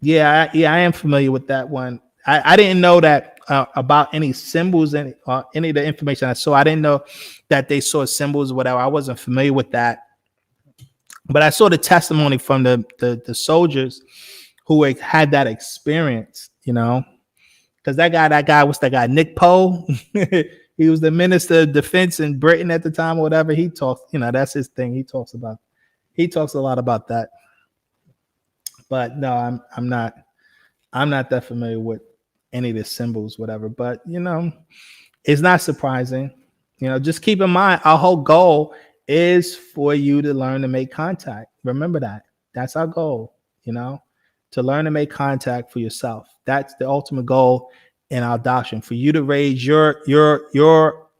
Yeah, I am familiar with that one. I didn't know that about any symbols and any of the information I saw. I didn't know that they saw symbols or whatever. I wasn't familiar with that. But I saw the testimony from the soldiers who had that experience, because that guy, what's that guy, Nick Poe? He was the minister of defense in Britain at the time or whatever. He talks, that's his thing. He talks a lot about that. But no, I'm not that familiar with any of the symbols, whatever. But it's not surprising. Just keep in mind, our whole goal is for you to learn to make contact. Remember that. That's our goal, to learn to make contact for yourself. That's the ultimate goal in our doctrine, for you to raise your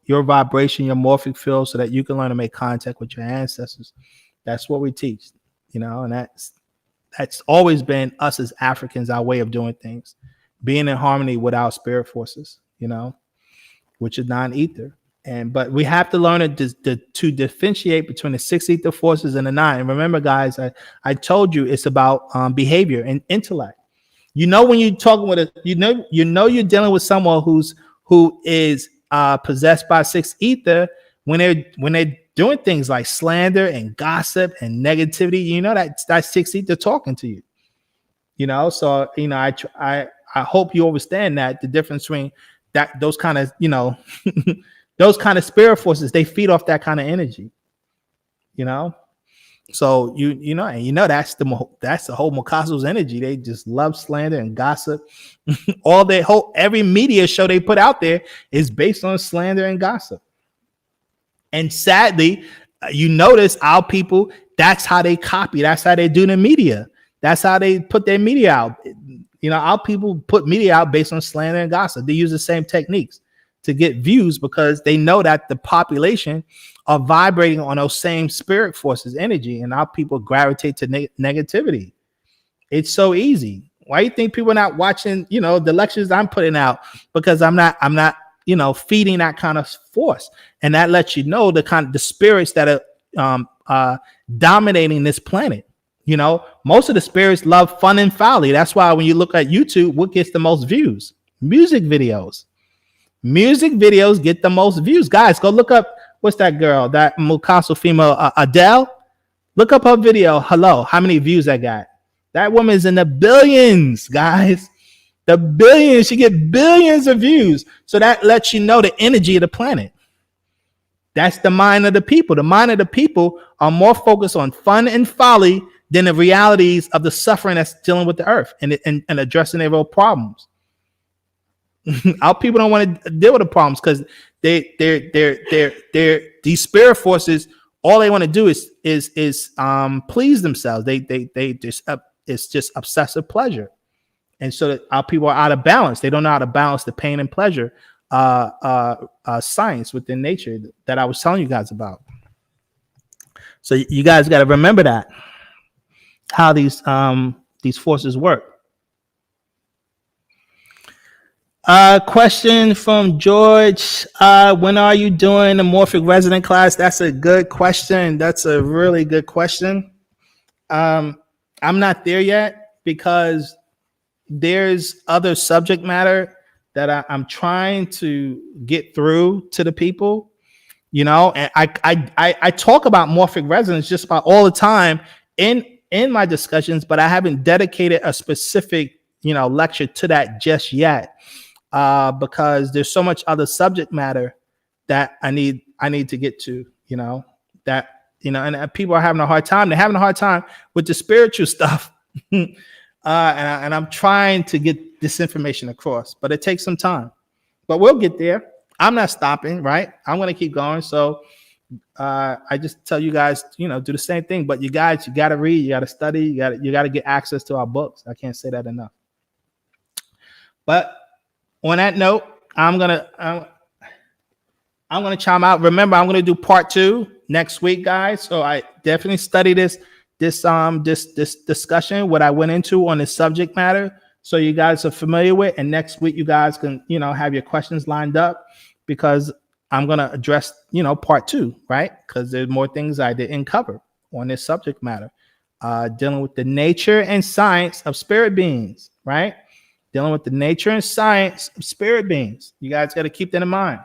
vibration, your morphic field, so that you can learn to make contact with your ancestors. That's what we teach, and that's always been us as Africans, our way of doing things, being in harmony with our spirit forces, which is non-ether. But we have to learn to differentiate between the 6 ether forces and the 9. And remember, guys, I told you it's about behavior and intellect. You know, when you're talking with you're dealing with someone who is possessed by 6 ether when they're doing things like slander and gossip and negativity. You know that's 6 ether talking to you. You know, so I hope you understand that the difference between those kind of those kind of spirit forces, they feed off that kind of energy. You know. So that's the whole Mokaso's energy. They just love slander and gossip. Every media show they put out there is based on slander and gossip. And sadly, you notice our people, that's how they copy. That's how they do the media. That's how they put their media out. Our people put media out based on slander and gossip. They use the same techniques to get views because they know that the population are vibrating on those same spirit forces energy, and our people gravitate to negativity. It's so easy. Why do you think people are not watching the lectures I'm putting out? Because I'm not feeding that kind of force. And that lets you know the spirits that are dominating this planet. Most of the spirits love fun and folly. That's why when you look at YouTube, what gets the most views? Music videos. Music videos get the most views. Guys, go look up, what's that girl, that Mukaso female, Adele? Look up her video. Hello, how many views I got? That woman's in the billions, guys. The billions. She get billions of views. So that lets you know the energy of the planet. That's the mind of the people. The mind of the people are more focused on fun and folly than the realities of the suffering that's dealing with the earth and addressing their real problems. Our people don't want to deal with the problems because these spirit forces, all they want to do is please themselves. It's just obsessive pleasure. And so that our people are out of balance. They don't know how to balance the pain and pleasure science within nature that I was telling you guys about. So you guys got to remember that, how these forces work. Question from George. When are you doing the morphic resident class? That's a good question. That's a really good question. I'm not there yet because there's other subject matter that I'm trying to get through to the people, and I talk about morphic resonance just about all the time in my discussions, but I haven't dedicated a specific, lecture to that just yet. Because there's so much other subject matter that I need to get to, and people are having a hard time. They're having a hard time with the spiritual stuff. And I'm trying to get this information across, but it takes some time, but we'll get there. I'm not stopping, right? I'm going to keep going. So, I just tell you guys, do the same thing, but you got to read, you got to study, you got to get access to our books. I can't say that enough, but on that note, I'm gonna chime out. Remember, I'm gonna do part 2 next week, guys. So I definitely study this discussion, what I went into on this subject matter, so you guys are familiar with. And next week, you guys can have your questions lined up because I'm gonna address part 2, right? Because there's more things I didn't cover on this subject matter, dealing with the nature and science of spirit beings, right? Dealing with the nature and science of spirit beings. You guys got to keep that in mind.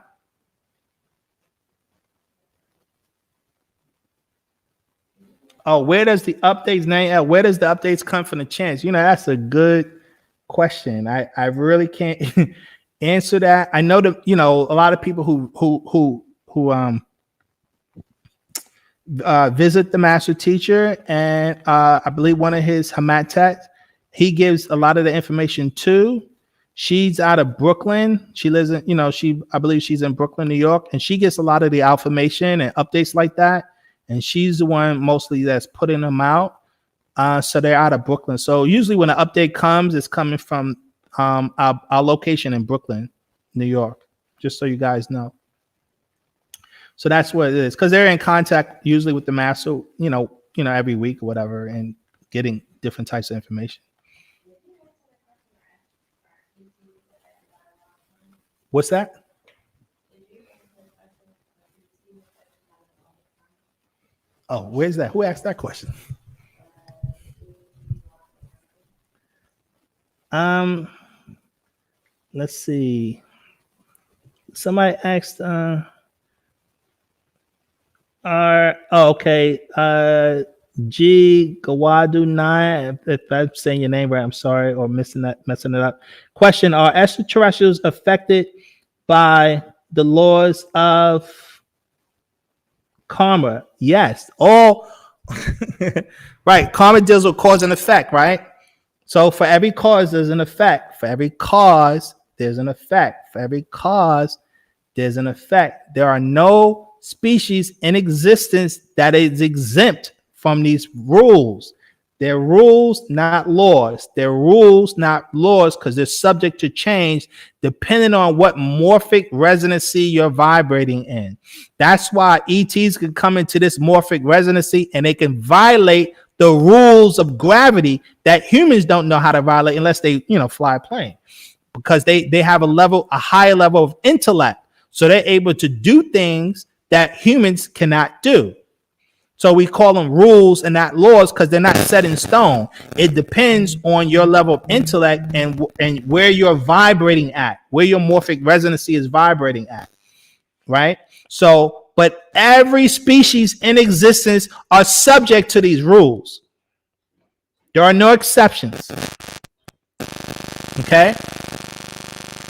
Oh, where does the updates name? Where does the updates come from the chants? That's a good question. I really can't answer that. I know that a lot of people who visit the master teacher, and I believe one of his Hamatet, he gives a lot of the information too. She's out of Brooklyn. She lives in, I believe she's in Brooklyn, New York, and she gets a lot of the information and updates like that. And she's the one mostly that's putting them out. So they're out of Brooklyn. So usually when an update comes, it's coming from our location in Brooklyn, New York, just so you guys know. So that's what it is, because they're in contact usually with the master, every week or whatever, and getting different types of information. What's that? Oh, where's that? Who asked that question? Let's see. Somebody asked. Okay. G Gawadu 9. If I'm saying your name right, I'm sorry, or messing it up. Question: are extraterrestrials affected by the laws of karma? Yes. All right. Karma deals with cause and effect, right? So for every cause, there's an effect. For every cause, there's an effect. For every cause, there's an effect. There are no species in existence that is exempt from these rules. They're rules, not laws. They're rules, not laws, because they're subject to change depending on what morphic resonancy you're vibrating in. That's why ETs can come into this morphic resonancy and they can violate the rules of gravity that humans don't know how to violate unless they, fly a plane, because they have a higher level of intellect. So they're able to do things that humans cannot do. So we call them rules and not laws because they're not set in stone. It depends on your level of intellect and where you're vibrating at, where your morphic resonancy is vibrating at, right? So, but every species in existence are subject to these rules. There are no exceptions. Okay?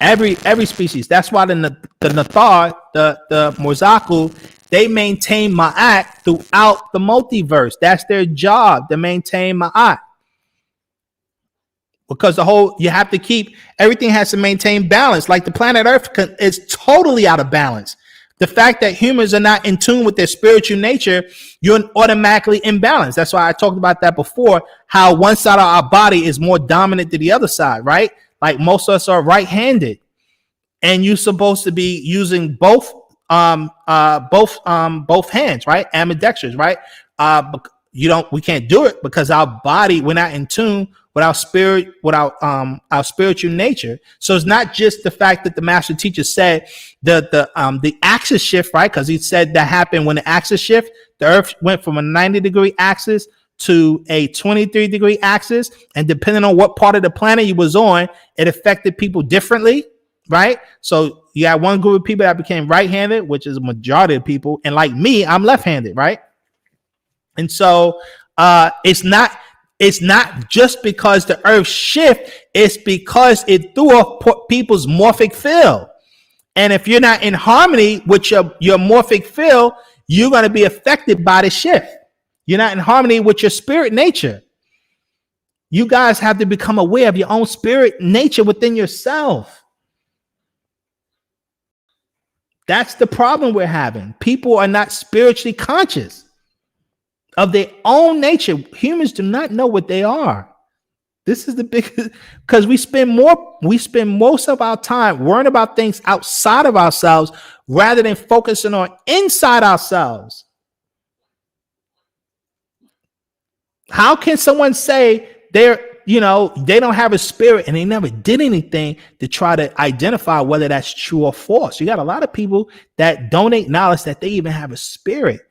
Every species. That's why the Nathar, the Mozaku, they maintain Ma'at throughout the multiverse. That's their job, to maintain Ma'at. Because you have to keep, everything has to maintain balance. Like the planet Earth is totally out of balance. The fact that humans are not in tune with their spiritual nature, you're automatically imbalanced. That's why I talked about that before, how one side of our body is more dominant than the other side, right? Like most of us are right-handed. And you're supposed to be using both hands, right? Ambidextrous, right? We can't do it because our body, we're not in tune with our spirit, with our spiritual nature. So it's not just the fact that the master teacher said the axis shift, right? Because he said that happened when the axis shift, the earth went from a 90-degree axis to a 23-degree axis. And depending on what part of the planet you was on, it affected people differently. Right. So you had one group of people that became right-handed, which is a majority of people. And like me, I'm left-handed. Right. And so it's not just because the earth shift. It's because it threw off people's morphic field. And if you're not in harmony with your morphic field, you're going to be affected by the shift. You're not in harmony with your spirit nature. You guys have to become aware of your own spirit nature within yourself. That's the problem we're having. People are not spiritually conscious of their own nature. Humans do not know what they are. This is the biggest, because we spend most of our time worrying about things outside of ourselves rather than focusing on inside ourselves. How can someone say they don't have a spirit and they never did anything to try to identify whether that's true or false? You got a lot of people that don't acknowledge that they even have a spirit.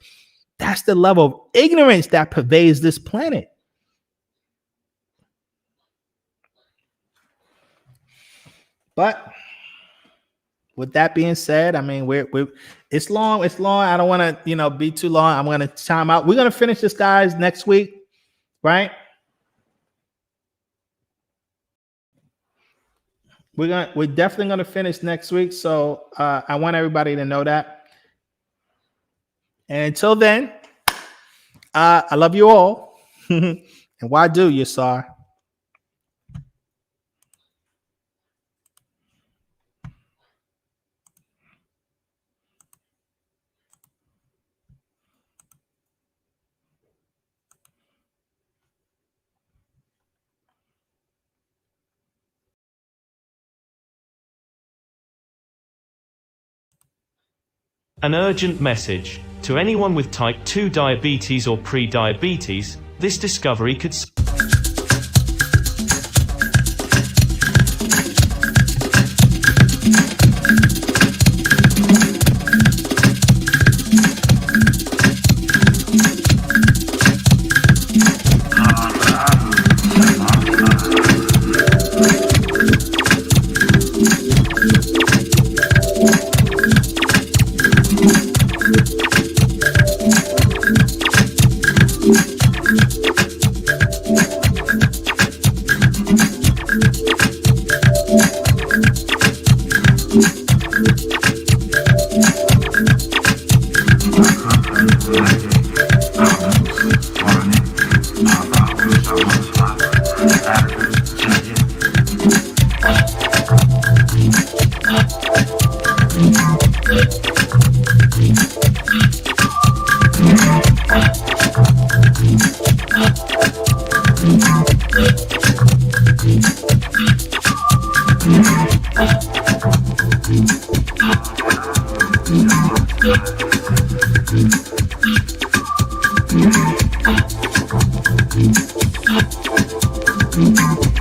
That's the level of ignorance that pervades this planet. But with that being said, I mean, it's long. I don't want to, be too long. I'm going to time out. We're going to finish this, guys, next week, right? We're definitely going to finish next week. So I want everybody to know that. And until then, I love you all. And why do you, sir? An urgent message. To anyone with type 2 diabetes or pre-diabetes, this discovery could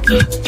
Good.